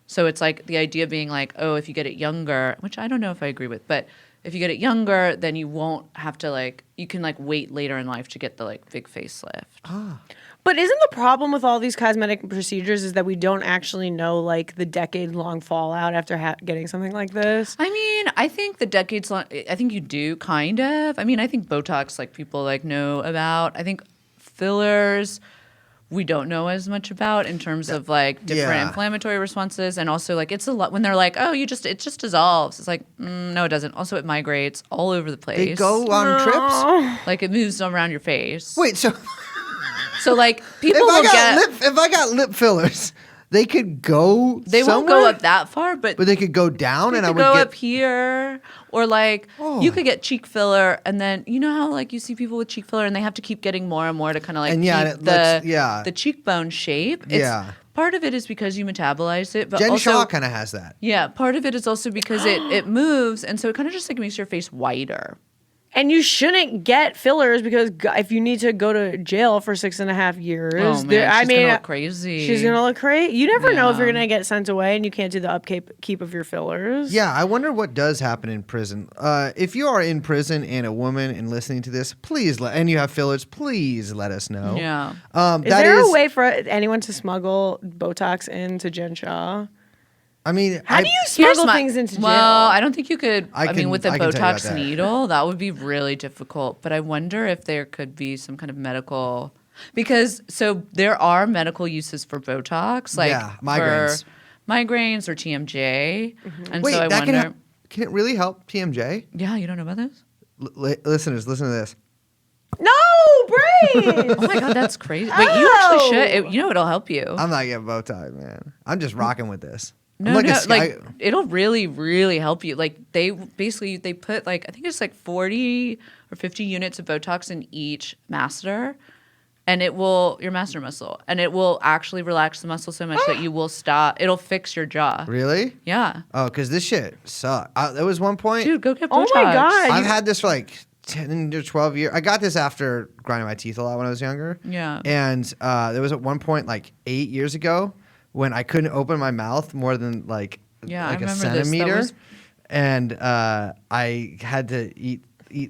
[SPEAKER 3] So it's the idea being if you get it younger, which I don't know if I agree with, but if you get it younger, then you won't have to you can wait later in life to get the big facelift.
[SPEAKER 1] But isn't the problem with all these cosmetic procedures is that we don't actually know the decade-long fallout after getting something like this?
[SPEAKER 3] I mean, I think the decades long, I think you do kind of. I mean, I think Botox, people know about. I think fillers, we don't know as much about in terms of like different inflammatory responses, and also like it's a lot when they're like, oh, it just dissolves. It's like no, it doesn't. Also, it migrates all over the place.
[SPEAKER 2] They go on trips.
[SPEAKER 3] Like it moves around your face.
[SPEAKER 2] Wait, so
[SPEAKER 3] like people will
[SPEAKER 2] if I got lip fillers, they could go.
[SPEAKER 3] They won't go up that far, but
[SPEAKER 2] they could go down, and I would
[SPEAKER 3] go
[SPEAKER 2] get
[SPEAKER 3] up here, or like you could get cheek filler, and then you know how like you see people with cheek filler, and they have to keep getting more and more to kind of like keep the cheekbone shape. Part of it is because you metabolize it, but
[SPEAKER 2] Jen
[SPEAKER 3] also
[SPEAKER 2] Shaw kind of has that.
[SPEAKER 3] Yeah, part of it is also because it moves, and so it kind of just like makes your face whiter.
[SPEAKER 1] And you shouldn't get fillers because if you need to go to jail for 6.5 years,
[SPEAKER 3] oh man, she's gonna look crazy.
[SPEAKER 1] She's gonna look crazy. You never know if you're gonna get sent away and you can't do the upkeep of your fillers.
[SPEAKER 2] Yeah, I wonder what does happen in prison. If you are in prison and a woman and listening to this, and you have fillers, please let us know.
[SPEAKER 3] Yeah.
[SPEAKER 1] Is there a way for anyone to smuggle Botox into Jen Shaw?
[SPEAKER 2] I mean,
[SPEAKER 1] how do you smuggle things into jail?
[SPEAKER 3] Well, I don't think you could. I mean, with a
[SPEAKER 2] Botox
[SPEAKER 3] needle, that would be really difficult. But I wonder if there could be some kind of medical, because so there are medical uses for Botox, like
[SPEAKER 2] migraines,
[SPEAKER 3] or TMJ. Mm-hmm. And
[SPEAKER 2] wait,
[SPEAKER 3] so I wonder,
[SPEAKER 2] can it really help TMJ?
[SPEAKER 3] Yeah, you don't know about this?
[SPEAKER 2] Listeners, listen to this.
[SPEAKER 1] No, Brace!
[SPEAKER 3] Oh my God, that's crazy. Wait, you actually should. You know, it'll help you.
[SPEAKER 2] I'm not getting Botox, man. I'm just rocking with this.
[SPEAKER 3] No, it'll really, really help you. Like they put like I think it's like 40 or 50 units of Botox in each masseter, and your masseter muscle, and it will actually relax the muscle so much that you will stop. It'll fix your jaw.
[SPEAKER 2] Really?
[SPEAKER 3] Yeah.
[SPEAKER 2] Oh, because this shit sucked. There was one point.
[SPEAKER 3] Dude, go get Botox.
[SPEAKER 1] Oh my God.
[SPEAKER 2] I've had this for like 10 to 12 years. I got this after grinding my teeth a lot when I was younger.
[SPEAKER 3] Yeah.
[SPEAKER 2] And there was at one point like 8 years ago when I couldn't open my mouth more than like a centimeter, and I had to eat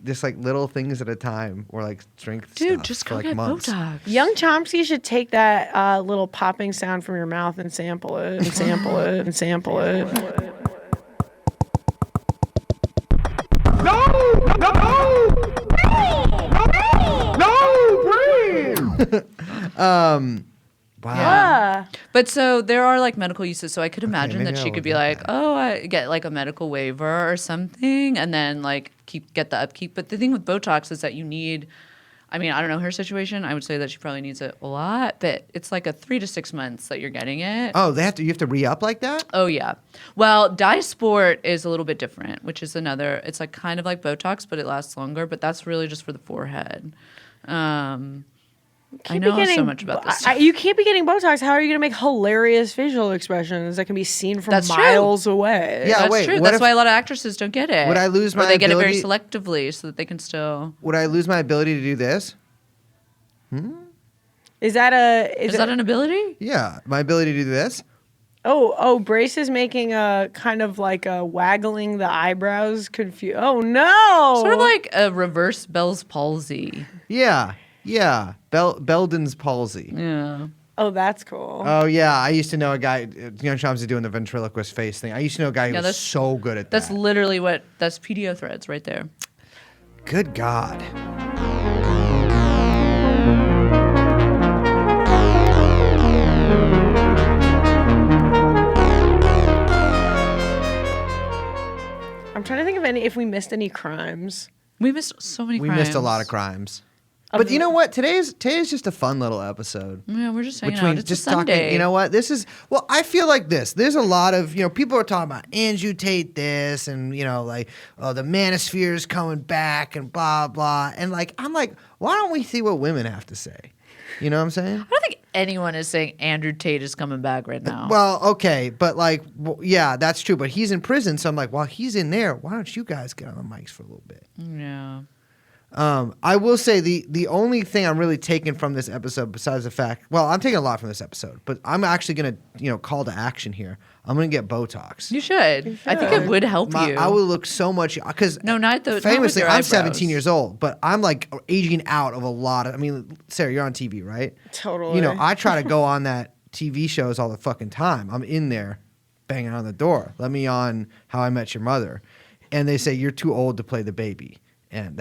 [SPEAKER 2] just like little things at a time, or like strength.
[SPEAKER 3] Dude,
[SPEAKER 2] stuff
[SPEAKER 3] just
[SPEAKER 2] for,
[SPEAKER 3] go get
[SPEAKER 2] months.
[SPEAKER 3] Botox.
[SPEAKER 1] Young Chomsky should take that little popping sound from your mouth and sample it, and sample it, and sample it.
[SPEAKER 2] Wow.
[SPEAKER 1] Yeah.
[SPEAKER 3] But so there are like medical uses. So I could imagine that
[SPEAKER 2] maybe
[SPEAKER 3] she
[SPEAKER 2] I
[SPEAKER 3] could
[SPEAKER 2] will
[SPEAKER 3] be
[SPEAKER 2] get
[SPEAKER 3] like,
[SPEAKER 2] that.
[SPEAKER 3] oh, I get like a medical waiver or something, and then like get the upkeep. But the thing with Botox is that you need. I mean, I don't know her situation. I would say that she probably needs it a lot, but it's like a 3 to 6 months that you're getting it.
[SPEAKER 2] Oh, you have to re-up like that?
[SPEAKER 3] Oh yeah. Well, dye sport is a little bit different, which is another. It's like kind of like Botox, but it lasts longer. But that's really just for the forehead. I know so much about this.
[SPEAKER 1] You can't be getting Botox. How are you going to make hilarious facial expressions that can be seen from
[SPEAKER 3] That's
[SPEAKER 1] miles away?
[SPEAKER 2] Yeah,
[SPEAKER 3] That's
[SPEAKER 2] wait.
[SPEAKER 3] true. That's why a lot of actresses don't get it.
[SPEAKER 2] Would I lose my
[SPEAKER 3] Or they get it very
[SPEAKER 2] ability-
[SPEAKER 3] selectively so that they can still.
[SPEAKER 2] Would I lose my ability to do this?
[SPEAKER 1] Is that
[SPEAKER 3] an ability?
[SPEAKER 2] Yeah, my ability to do this.
[SPEAKER 1] Oh, Brace is making a kind of like a waggling the eyebrows confused. Oh no!
[SPEAKER 3] Sort of like a reverse Bell's palsy.
[SPEAKER 2] Yeah. Belden's palsy.
[SPEAKER 3] Yeah.
[SPEAKER 1] Oh, that's cool.
[SPEAKER 2] Oh yeah, I used to know a guy. Young Chomsky doing the ventriloquist face thing. I used to know a guy who was so good at that.
[SPEAKER 3] That's literally that's PDO threads right there.
[SPEAKER 2] Good God.
[SPEAKER 1] I'm trying to think of if we missed any crimes.
[SPEAKER 3] We missed so many crimes.
[SPEAKER 2] We missed a lot of crimes. But you know what? Today's just a fun little episode.
[SPEAKER 3] Yeah, we're just hanging out. It's just
[SPEAKER 2] talking.
[SPEAKER 3] Sunday.
[SPEAKER 2] You know what? I feel like this. There's a lot of, people are talking about Andrew Tate this and, like, oh, the manosphere is coming back and blah, blah. And I'm like, why don't we see what women have to say? You know what I'm saying?
[SPEAKER 3] I don't think anyone is saying Andrew Tate is coming back right now.
[SPEAKER 2] Well, okay. But yeah, that's true. But he's in prison. So I'm like, while he's in there, why don't you guys get on the mics for a little bit?
[SPEAKER 3] Yeah.
[SPEAKER 2] I will say the only thing I'm really taking from this episode, besides the fact, I'm taking a lot from this episode, but I'm actually gonna, call to action here. I'm gonna get Botox.
[SPEAKER 3] You should. I think it would help you.
[SPEAKER 2] I would look so much because
[SPEAKER 3] famously,
[SPEAKER 2] I'm 17 years old, but I'm like aging out of a lot of. I mean, Sarah, you're on TV, right?
[SPEAKER 1] Totally.
[SPEAKER 2] I try to go on that TV shows all the fucking time. I'm in there, banging on the door. Let me on How I Met Your Mother, and they say you're too old to play the baby. And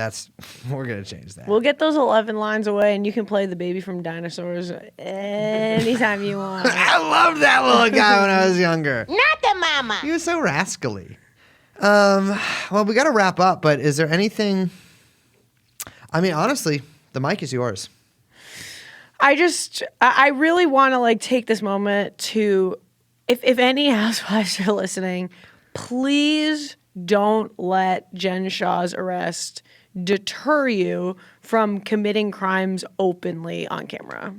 [SPEAKER 2] we're going to change that.
[SPEAKER 1] We'll get those 11 lines away, and you can play the baby from Dinosaurs anytime you want.
[SPEAKER 2] I loved that little guy when I was younger.
[SPEAKER 7] Not the mama.
[SPEAKER 2] He was so rascally. Well, we got to wrap up, but is there anything? I mean, honestly, the mic is yours.
[SPEAKER 1] I really want to like take this moment to, if any housewives are listening, please don't let Jen Shah's arrest deter you from committing crimes openly on camera.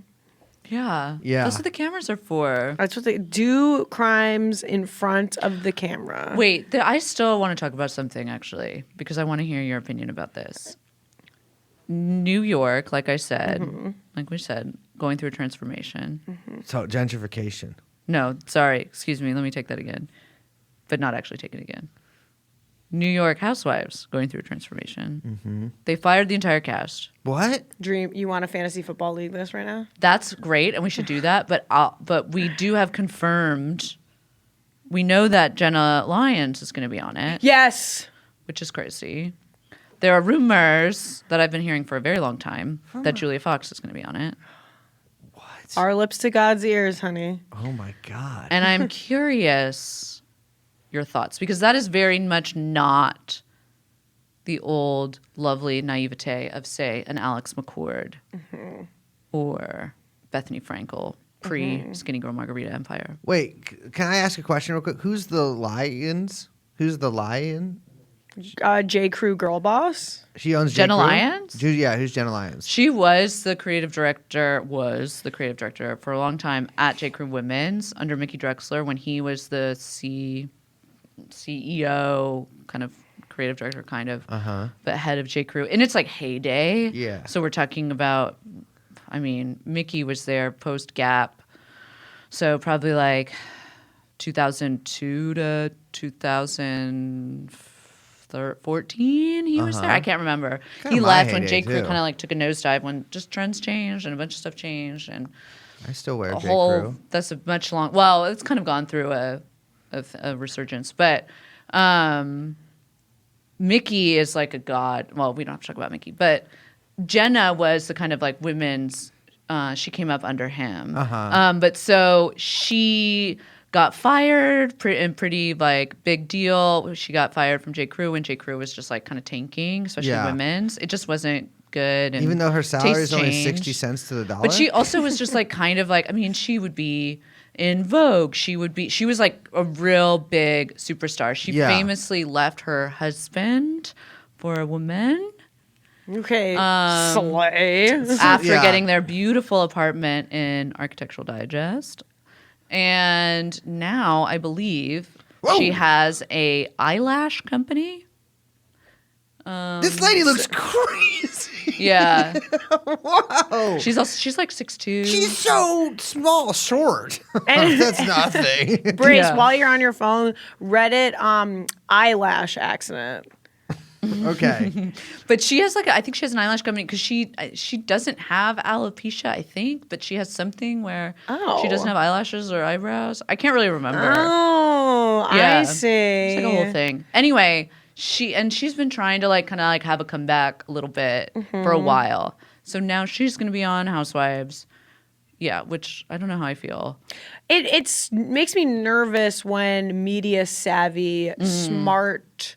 [SPEAKER 3] Yeah.
[SPEAKER 2] Yeah.
[SPEAKER 3] That's what the cameras are for.
[SPEAKER 1] That's what they do, crimes in front of the camera.
[SPEAKER 3] Wait, I still want to talk about something, actually, because I want to hear your opinion about this. New York, like I said, like we said, going through a transformation.
[SPEAKER 2] So gentrification.
[SPEAKER 3] No, sorry. Excuse me. Let me take that again. But not actually take it again. New York Housewives going through a transformation. They fired the entire cast.
[SPEAKER 2] What?
[SPEAKER 1] Dream, you want a fantasy football league this right now?
[SPEAKER 3] That's great, and we should do that. But we do have confirmed. We know that Jenna Lyons is going to be on it.
[SPEAKER 1] Yes.
[SPEAKER 3] Which is crazy. There are rumors that I've been hearing for a very long time that Julia Fox is going to be on it.
[SPEAKER 2] What?
[SPEAKER 1] Our lips to God's ears, honey.
[SPEAKER 2] Oh my God.
[SPEAKER 3] And I'm curious your thoughts, because that is very much not the old lovely naivete of, say, an Alex McCord or Bethany Frankel pre-Skinny Girl Margarita Empire.
[SPEAKER 2] Wait, can I ask a question real quick? Who's the Lions? Who's the Lion?
[SPEAKER 1] J. Crew girl boss.
[SPEAKER 2] She owns
[SPEAKER 3] Jenna
[SPEAKER 2] J. Crew?
[SPEAKER 3] Lyons?
[SPEAKER 2] Yeah, who's Jenna Lyons?
[SPEAKER 3] She was the creative director for a long time at J. Crew Women's under Mickey Drexler when he was the CEO, kind of creative director, but head of J. Crew. And it's like heyday.
[SPEAKER 2] Yeah.
[SPEAKER 3] So we're talking about, I mean, Mickey was there post Gap. So probably like 2002 to 2014 he was there. I can't remember.
[SPEAKER 2] Kinda
[SPEAKER 3] He
[SPEAKER 2] my
[SPEAKER 3] left when
[SPEAKER 2] heyday,
[SPEAKER 3] J. Crew
[SPEAKER 2] too.
[SPEAKER 3] kind of like took a nosedive when just trends changed and a bunch of stuff changed and
[SPEAKER 2] I still wear
[SPEAKER 3] a
[SPEAKER 2] J.
[SPEAKER 3] whole
[SPEAKER 2] Crew.
[SPEAKER 3] that's a much long. Well, it's kind of gone through a resurgence, but Mickey is like a god. Well, we don't have to talk about Mickey, but Jenna was the kind of like women's. She came up under him, but so she got fired. Pretty like big deal. She got fired from J. Crew when J. Crew was just like kind of tanking, especially women's. It just wasn't good. And
[SPEAKER 2] Even though her salary
[SPEAKER 3] tastes
[SPEAKER 2] is only
[SPEAKER 3] changed.
[SPEAKER 2] 60 cents to the dollar?
[SPEAKER 3] But she also was just like kind of like, I mean, she would be in Vogue. She was like a real big superstar. She famously left her husband for a woman
[SPEAKER 1] Okay. Slay.
[SPEAKER 3] after
[SPEAKER 2] Yeah.
[SPEAKER 3] getting their beautiful apartment in Architectural Digest. And now I believe she has a eyelash company.
[SPEAKER 2] This lady looks crazy.
[SPEAKER 3] Yeah.
[SPEAKER 2] Whoa.
[SPEAKER 3] She's like 6'2".
[SPEAKER 2] She's so small, short.
[SPEAKER 1] And-
[SPEAKER 2] That's nothing.
[SPEAKER 1] Brace,
[SPEAKER 3] Yeah.
[SPEAKER 1] while you're on your phone, Reddit eyelash accident.
[SPEAKER 2] Okay.
[SPEAKER 3] But she has I think she has an eyelash company because she doesn't have alopecia, I think, but she has something where she doesn't have eyelashes or eyebrows. I can't really remember.
[SPEAKER 1] Oh,
[SPEAKER 3] Yeah.
[SPEAKER 1] I see.
[SPEAKER 3] It's like a whole thing. Anyway, she's been trying to kind of have a comeback a little bit for a while. So now she's going to be on Housewives. Yeah, which I don't know how I feel.
[SPEAKER 1] It makes me nervous when media savvy, smart,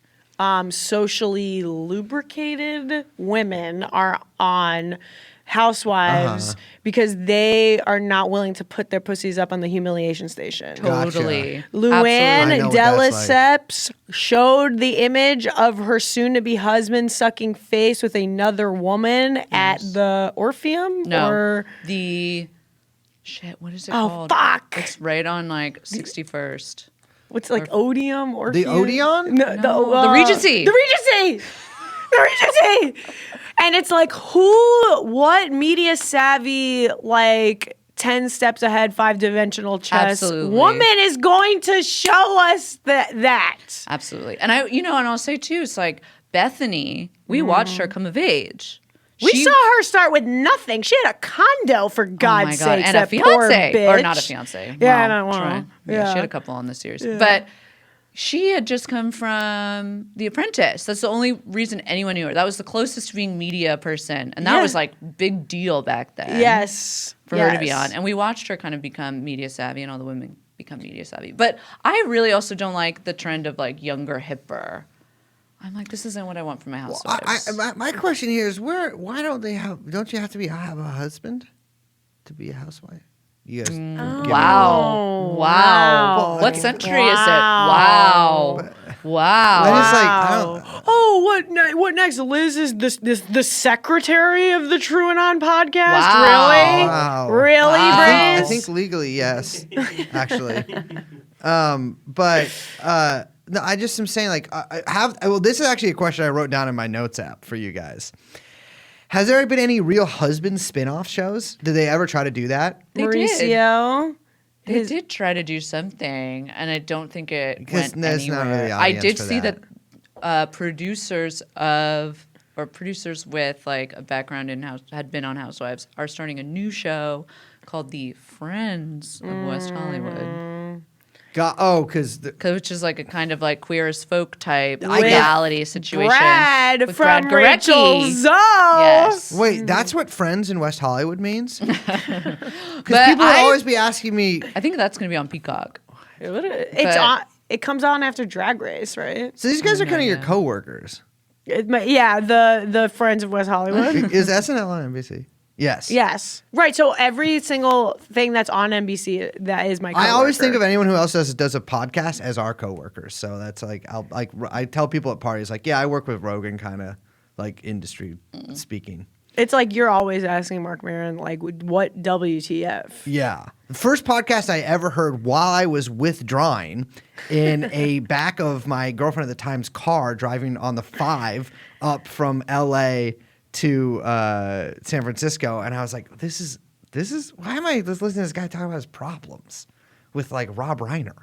[SPEAKER 1] socially lubricated women are on Housewives because they are not willing to put their pussies up on the humiliation station.
[SPEAKER 2] Gotcha.
[SPEAKER 3] Totally.
[SPEAKER 2] I know
[SPEAKER 1] Luann
[SPEAKER 2] what
[SPEAKER 1] de
[SPEAKER 2] that's like.
[SPEAKER 1] Lesseps showed the image of her soon-to-be husband sucking face with another woman at the Orpheum.
[SPEAKER 3] No.
[SPEAKER 1] Or
[SPEAKER 3] The shit, what is it
[SPEAKER 1] Oh,
[SPEAKER 3] called?
[SPEAKER 1] fuck.
[SPEAKER 3] It's right on 61st.
[SPEAKER 1] what's like Odeon? Orpheum?
[SPEAKER 2] Odeon?
[SPEAKER 1] No,
[SPEAKER 3] The Regency.
[SPEAKER 1] The Regency. The Regency. And it's like, what media savvy, 10 steps ahead, 5-dimensional chess
[SPEAKER 3] Absolutely.
[SPEAKER 1] woman is going to show us that?
[SPEAKER 3] Absolutely. And and I'll say too, it's like Bethany, we watched her come of age.
[SPEAKER 1] We
[SPEAKER 3] She-
[SPEAKER 1] saw her start with nothing. She had a condo, for God's
[SPEAKER 3] oh my God.
[SPEAKER 1] sakes.
[SPEAKER 3] And a
[SPEAKER 1] that poor
[SPEAKER 3] fiance.
[SPEAKER 1] bitch.
[SPEAKER 3] Or not a fiance.
[SPEAKER 1] Yeah,
[SPEAKER 3] Well,
[SPEAKER 1] I don't know.
[SPEAKER 3] try. Yeah,
[SPEAKER 1] Yeah.
[SPEAKER 3] she had a couple on this series. But She had just come from The Apprentice. That's the only reason anyone knew her. That was the closest to being media person. And that was like big deal back then.
[SPEAKER 1] Yes.
[SPEAKER 3] For her to be on. And we watched her kind of become media savvy and all the women become media savvy. But I really also don't like the trend of like younger, hipper. I'm like, this isn't what I want from my housewives.
[SPEAKER 2] My question here is why don't you have to have a husband to be a housewife? You guys
[SPEAKER 3] Wow. What century is it? Wow. Wow.
[SPEAKER 2] And it's like, I don't,
[SPEAKER 1] What next? Liz is the secretary of the TrueAnon podcast?
[SPEAKER 3] Wow.
[SPEAKER 1] Really? Really,
[SPEAKER 2] I
[SPEAKER 1] Brains?
[SPEAKER 2] think legally, yes, actually. No, I just am saying, like, this is actually a question I wrote down in my notes app for you guys. Has there been any Real Husbands spin-off shows? Did they ever try to do that?
[SPEAKER 3] They
[SPEAKER 1] Mauricio.
[SPEAKER 3] They did try to do something, and I don't think it
[SPEAKER 2] Because
[SPEAKER 3] went
[SPEAKER 2] there's
[SPEAKER 3] anywhere.
[SPEAKER 2] not really
[SPEAKER 3] I
[SPEAKER 2] audience
[SPEAKER 3] did
[SPEAKER 2] for
[SPEAKER 3] see
[SPEAKER 2] that.
[SPEAKER 3] that producers with like a background in had been on Housewives are starting a new show called The Friends of West Hollywood.
[SPEAKER 2] Because
[SPEAKER 3] Which is like a kind of like Queer as Folk type
[SPEAKER 1] With
[SPEAKER 3] reality situation.
[SPEAKER 1] Brad
[SPEAKER 3] with
[SPEAKER 1] from
[SPEAKER 3] Brad
[SPEAKER 1] Rachel
[SPEAKER 3] Gorecki.
[SPEAKER 1] Zoe.
[SPEAKER 3] Yes.
[SPEAKER 2] wait, that's what Friends in West Hollywood means? Because
[SPEAKER 3] But
[SPEAKER 2] people would always be asking me.
[SPEAKER 3] I think that's going to be on Peacock.
[SPEAKER 1] It's on. It comes on after Drag Race, right?
[SPEAKER 2] So these guys are kind of your coworkers.
[SPEAKER 1] Yeah, the Friends of West Hollywood.
[SPEAKER 2] Is SNL on NBC? Yes.
[SPEAKER 1] Yes. Right. So every single thing that's on NBC that is my coworker.
[SPEAKER 2] I always think of anyone who else does a podcast as our coworkers. So that's like I tell people at parties like, yeah, I work with Rogan, kind of like industry speaking.
[SPEAKER 1] It's like you're always asking Mark Maron like what WTF.
[SPEAKER 2] Yeah. The first podcast I ever heard while I was withdrawing in a back of my girlfriend at the time's car driving on the 5 up from LA to San Francisco, and I was like, this is why am I listening to this guy talking about his problems with like Rob Reiner?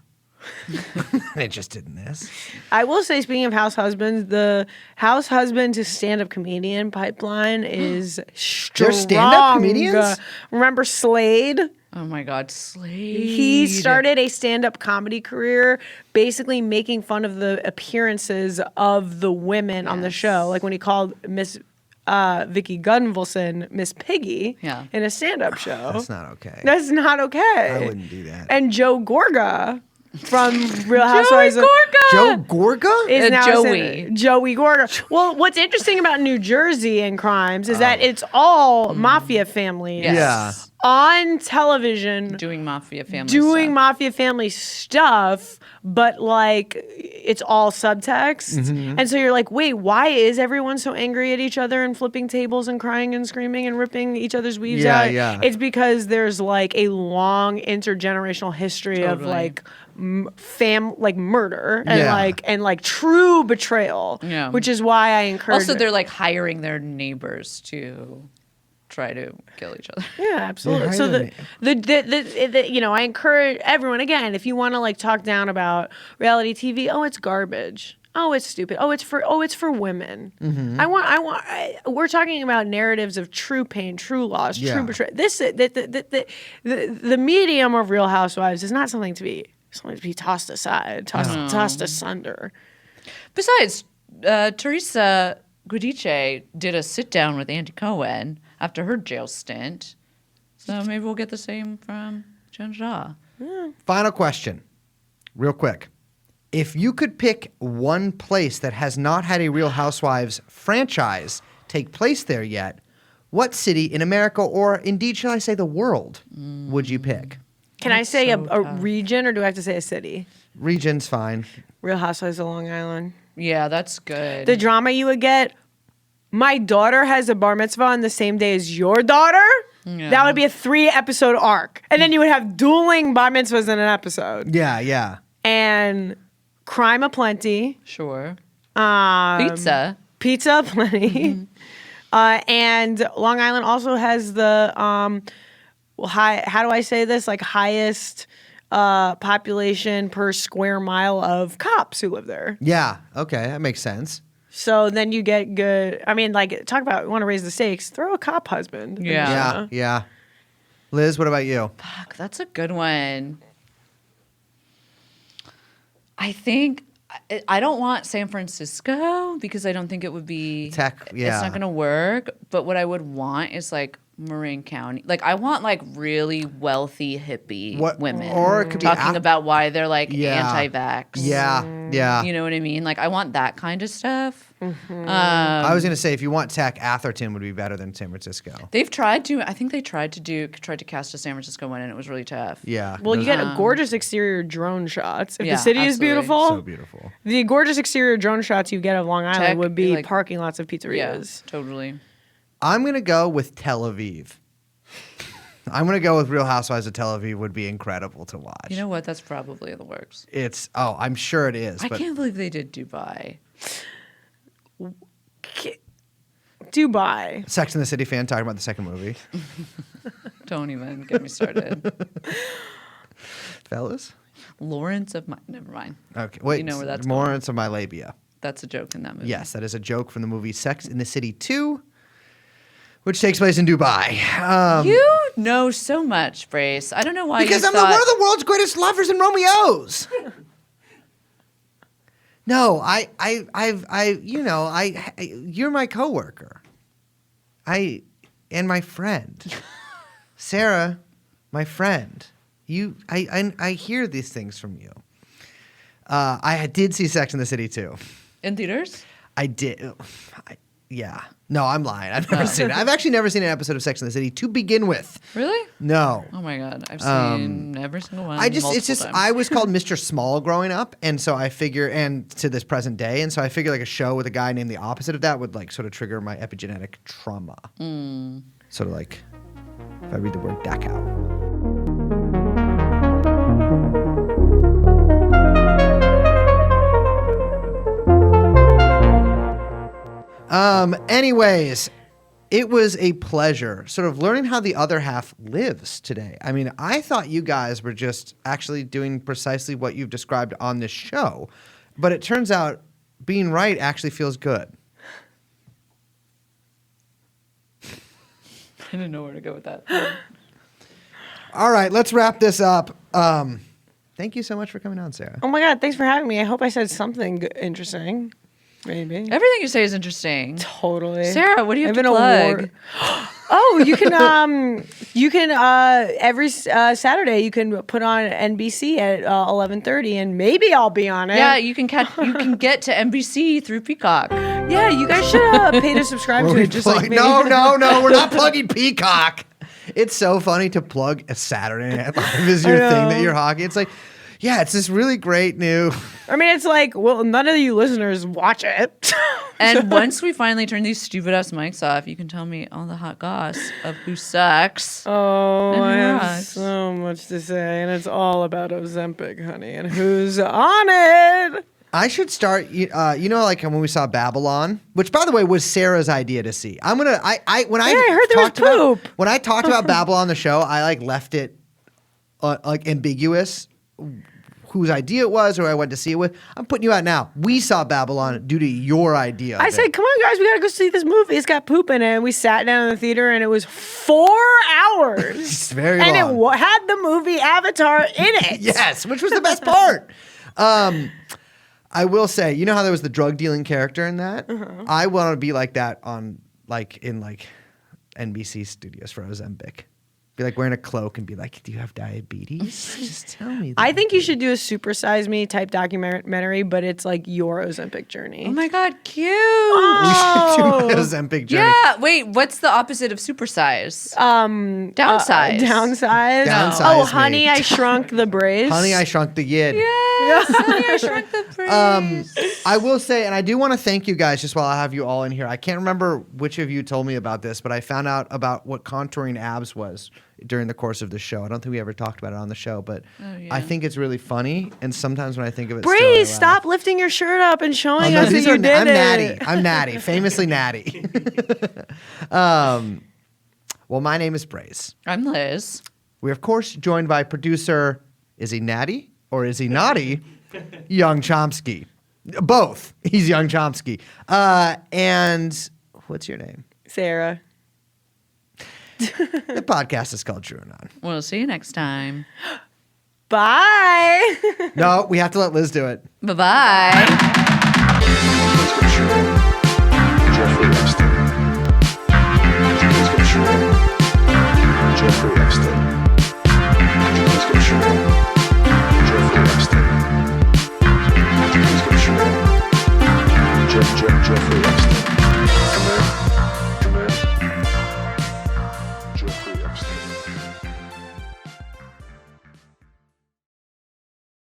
[SPEAKER 2] It just didn't this.
[SPEAKER 1] I will say, speaking of house husbands, the house husband to stand-up comedian pipeline is strong.
[SPEAKER 2] There's stand-up comedians?
[SPEAKER 1] Remember Slade?
[SPEAKER 3] Oh my God, Slade.
[SPEAKER 1] He started a stand-up comedy career basically making fun of the appearances of the women on the show. Like when he called Miss Vicky Gunvalson Miss Piggy in a stand-up show.
[SPEAKER 2] That's not okay.
[SPEAKER 1] That's not okay.
[SPEAKER 2] I wouldn't do that.
[SPEAKER 1] And Joe Gorga from Real Housewives.
[SPEAKER 2] Joe Gorga?
[SPEAKER 1] Is now
[SPEAKER 3] Joey.
[SPEAKER 1] Joey Gorga. Well, what's interesting about New Jersey and crimes is that it's all mafia families.
[SPEAKER 3] Yes.
[SPEAKER 2] Yeah.
[SPEAKER 1] On television
[SPEAKER 3] Doing mafia family
[SPEAKER 1] doing
[SPEAKER 3] stuff.
[SPEAKER 1] mafia family stuff, but like it's all subtext. And so you're like, wait, why is everyone so angry at each other and flipping tables and crying and screaming and ripping each other's weaves out?
[SPEAKER 2] Yeah.
[SPEAKER 1] It's because there's like a long intergenerational history of like like murder and like true betrayal.
[SPEAKER 3] Yeah.
[SPEAKER 1] Which is why I encourage
[SPEAKER 3] Also, they're like hiring their neighbors to try to kill each other.
[SPEAKER 1] Yeah, absolutely.
[SPEAKER 2] Yeah,
[SPEAKER 1] So
[SPEAKER 2] I
[SPEAKER 1] the I encourage everyone again, if you want to like talk down about reality TV, oh, it's garbage. Oh, it's stupid. Oh, it's for women. We're talking about narratives of true pain, true loss, true betrayal. The medium of Real Housewives is not something to be tossed aside, tossed asunder.
[SPEAKER 3] Besides, Teresa Giudice did a sit down with Andy Cohen after her jail stint. So maybe we'll get the same from Jen Shah.
[SPEAKER 2] Final question, real quick. If you could pick one place that has not had a Real Housewives franchise take place there yet, what city in America, or indeed, shall I say the world, would you pick?
[SPEAKER 1] Can I say a region, or do I have to say a city?
[SPEAKER 2] Region's fine.
[SPEAKER 1] Real Housewives of Long Island.
[SPEAKER 3] Yeah, that's good.
[SPEAKER 1] The drama you would get. My daughter has a bar mitzvah on the same day as your daughter.
[SPEAKER 3] Yeah.
[SPEAKER 1] That would be a 3-episode arc, and then you would have dueling bar mitzvahs in an episode.
[SPEAKER 2] Yeah.
[SPEAKER 1] And crime aplenty.
[SPEAKER 3] Sure.
[SPEAKER 1] Pizza aplenty. And Long Island also has the how do I say this? Like highest population per square mile of cops who live there.
[SPEAKER 2] Yeah. Okay, that makes sense.
[SPEAKER 1] So then you get good. I mean, like, talk about want to raise the stakes. Throw a cop husband.
[SPEAKER 2] Yeah. Liz, what about you?
[SPEAKER 3] Fuck, that's a good one. I think I don't want San Francisco because I don't think it would be
[SPEAKER 2] Tech,
[SPEAKER 3] It's
[SPEAKER 2] yeah.
[SPEAKER 3] not going to work. But what I would want is like Marin County. Like I want like really wealthy hippie women
[SPEAKER 2] or it could be
[SPEAKER 3] talking about why they're like
[SPEAKER 2] Yeah.
[SPEAKER 3] anti-vax.
[SPEAKER 2] Yeah.
[SPEAKER 3] You know what I mean? Like I want that kind of stuff.
[SPEAKER 2] I was gonna say if you want tech, Atherton would be better than San Francisco.
[SPEAKER 3] They've tried to. I think they tried to cast a San Francisco one, and it was really tough.
[SPEAKER 2] Yeah.
[SPEAKER 1] Well, you
[SPEAKER 2] those
[SPEAKER 1] get a gorgeous exterior drone shots. If
[SPEAKER 3] Yeah,
[SPEAKER 1] the city is
[SPEAKER 3] absolutely.
[SPEAKER 1] beautiful,
[SPEAKER 2] are so beautiful.
[SPEAKER 1] the gorgeous exterior drone shots you get of Long Island
[SPEAKER 3] Tech,
[SPEAKER 1] would be
[SPEAKER 3] like-
[SPEAKER 1] parking lots of
[SPEAKER 3] Yeah,
[SPEAKER 1] pizzerias.
[SPEAKER 3] totally.
[SPEAKER 2] I'm gonna go with Tel Aviv. I'm gonna go with Real Housewives of Tel Aviv. Would be incredible to watch.
[SPEAKER 3] You know what? That's probably in the works.
[SPEAKER 2] I'm sure it is.
[SPEAKER 3] I
[SPEAKER 2] But
[SPEAKER 3] can't believe they did Dubai.
[SPEAKER 1] Dubai.
[SPEAKER 2] Sex and the City fan talking about the second movie,
[SPEAKER 3] Don't even get me started.
[SPEAKER 2] fellas.
[SPEAKER 3] Lawrence of my. Never mind.
[SPEAKER 2] Okay, wait.
[SPEAKER 3] You know where that's
[SPEAKER 2] Lawrence of my labia.
[SPEAKER 3] That's a joke in that movie.
[SPEAKER 2] Yes, that is a joke from the movie Sex in the City 2, which takes place in Dubai.
[SPEAKER 3] You know so much, Brace. I don't know why.
[SPEAKER 2] Because
[SPEAKER 3] you
[SPEAKER 2] I'm
[SPEAKER 3] thought,
[SPEAKER 2] one of the world's greatest lovers and Romeos. No, you're my coworker. And my friend, Sarah, my friend. I hear these things from you. I did see Sex in the City too.
[SPEAKER 3] in theaters.
[SPEAKER 2] I did. Yeah. No, I'm lying. I've never seen it. I've actually never seen an episode of Sex in the City to begin with.
[SPEAKER 3] Really?
[SPEAKER 2] No.
[SPEAKER 3] Oh my god, I've seen every single one.
[SPEAKER 2] It's
[SPEAKER 3] multiple
[SPEAKER 2] just
[SPEAKER 3] times.
[SPEAKER 2] I was called Mr. Small growing up, and so I figure, and to this present day, and so I figure like a show with a guy named the opposite of that would like sort of trigger my epigenetic trauma. Sort of like if I read the word Dachau. Anyways, it was a pleasure sort of learning how the other half lives today. I mean, I thought you guys were just actually doing precisely what you've described on this show, but it turns out being right actually feels good.
[SPEAKER 3] I didn't know where to go with that.
[SPEAKER 2] All right, let's wrap this up. Thank you so much for coming on, Sarah.
[SPEAKER 1] Oh my God, thanks for having me. I hope I said something interesting. Maybe.
[SPEAKER 3] Everything you say is interesting.
[SPEAKER 1] Totally.
[SPEAKER 3] Sarah, what do you have
[SPEAKER 1] I
[SPEAKER 3] to
[SPEAKER 1] an
[SPEAKER 3] plug?
[SPEAKER 1] award. Oh, you can every Saturday you can put on NBC at 11:30 and maybe I'll be on it.
[SPEAKER 3] Yeah, you can get to NBC through Peacock.
[SPEAKER 1] Yeah, you guys should pay to subscribe to
[SPEAKER 2] We
[SPEAKER 1] it just like
[SPEAKER 2] plug-
[SPEAKER 1] me.
[SPEAKER 2] No, we're not plugging Peacock. It's so funny to plug a Saturday Night Live as your thing that you're hockey. It's like, yeah, it's this really great new.
[SPEAKER 1] I mean, it's like, well, none of you listeners watch it.
[SPEAKER 3] And once we finally turn these stupid ass mics off, you can tell me all the hot goss of who sucks.
[SPEAKER 1] Oh,
[SPEAKER 3] And
[SPEAKER 1] I
[SPEAKER 3] who
[SPEAKER 1] have
[SPEAKER 3] rocks.
[SPEAKER 1] so much to say, and it's all about Ozempic, honey, and who's on it.
[SPEAKER 2] I should start. Like when we saw Babylon, which by the way was Sarah's idea to see. I heard there was
[SPEAKER 1] poop.
[SPEAKER 2] When I talked about Babylon on the show, I like left it like ambiguous. Whose idea it was or I went to see it with. I'm putting you out now. We saw Babylon due to your idea.
[SPEAKER 1] I said, come on, guys, we got to go see this movie. It's got poop in it. And we sat down in the theater, and it was 4 hours.
[SPEAKER 2] It's very
[SPEAKER 1] and
[SPEAKER 2] long.
[SPEAKER 1] it had the movie Avatar in it.
[SPEAKER 2] Yes, which was the best part. I will say, you know how there was the drug dealing character in that? I want to be like that in NBC studios for Ozempic. Be like wearing a cloak and be like, do you have diabetes? Just tell me.
[SPEAKER 1] I think you should do a Super Size Me type documentary, but it's like your Ozempic journey.
[SPEAKER 3] Oh my god, cute.
[SPEAKER 2] we should do an Ozempic journey.
[SPEAKER 3] Yeah, wait, what's the opposite of supersize? Downsize.
[SPEAKER 1] Downsize.
[SPEAKER 2] Downsize
[SPEAKER 1] Oh,
[SPEAKER 2] me.
[SPEAKER 1] Honey, I Shrunk the Brace.
[SPEAKER 2] Honey, I Shrunk the Yid.
[SPEAKER 3] Yes, Honey, I Shrunk the Prince.
[SPEAKER 2] I will say, and I do want to thank you guys just while I have you all in here. I can't remember which of you told me about this, but I found out about what contouring abs was during the course of the show. I don't think we ever talked about it on the show, but I think it's really funny. And sometimes when I think of it, still, I
[SPEAKER 1] Brace,
[SPEAKER 2] laugh.
[SPEAKER 1] stop lifting your shirt up and showing
[SPEAKER 2] No,
[SPEAKER 1] us that
[SPEAKER 2] these
[SPEAKER 1] you
[SPEAKER 2] are
[SPEAKER 1] did
[SPEAKER 2] I'm
[SPEAKER 1] it.
[SPEAKER 2] natty. I'm natty, famously natty. Well, my name is Brace.
[SPEAKER 3] I'm Liz.
[SPEAKER 2] We're of course joined by producer. Is he natty or is he naughty? Young Chomsky. Both. He's Young Chomsky. And what's your name?
[SPEAKER 1] Sarah.
[SPEAKER 2] The podcast is called TrueAnon.
[SPEAKER 3] We'll see you next time.
[SPEAKER 1] Bye.
[SPEAKER 2] No, we have to let Liz do it.
[SPEAKER 3] Bye-bye.
[SPEAKER 7] Jeffrey Epstein. Jeffrey Epstein. Jeffrey Epstein.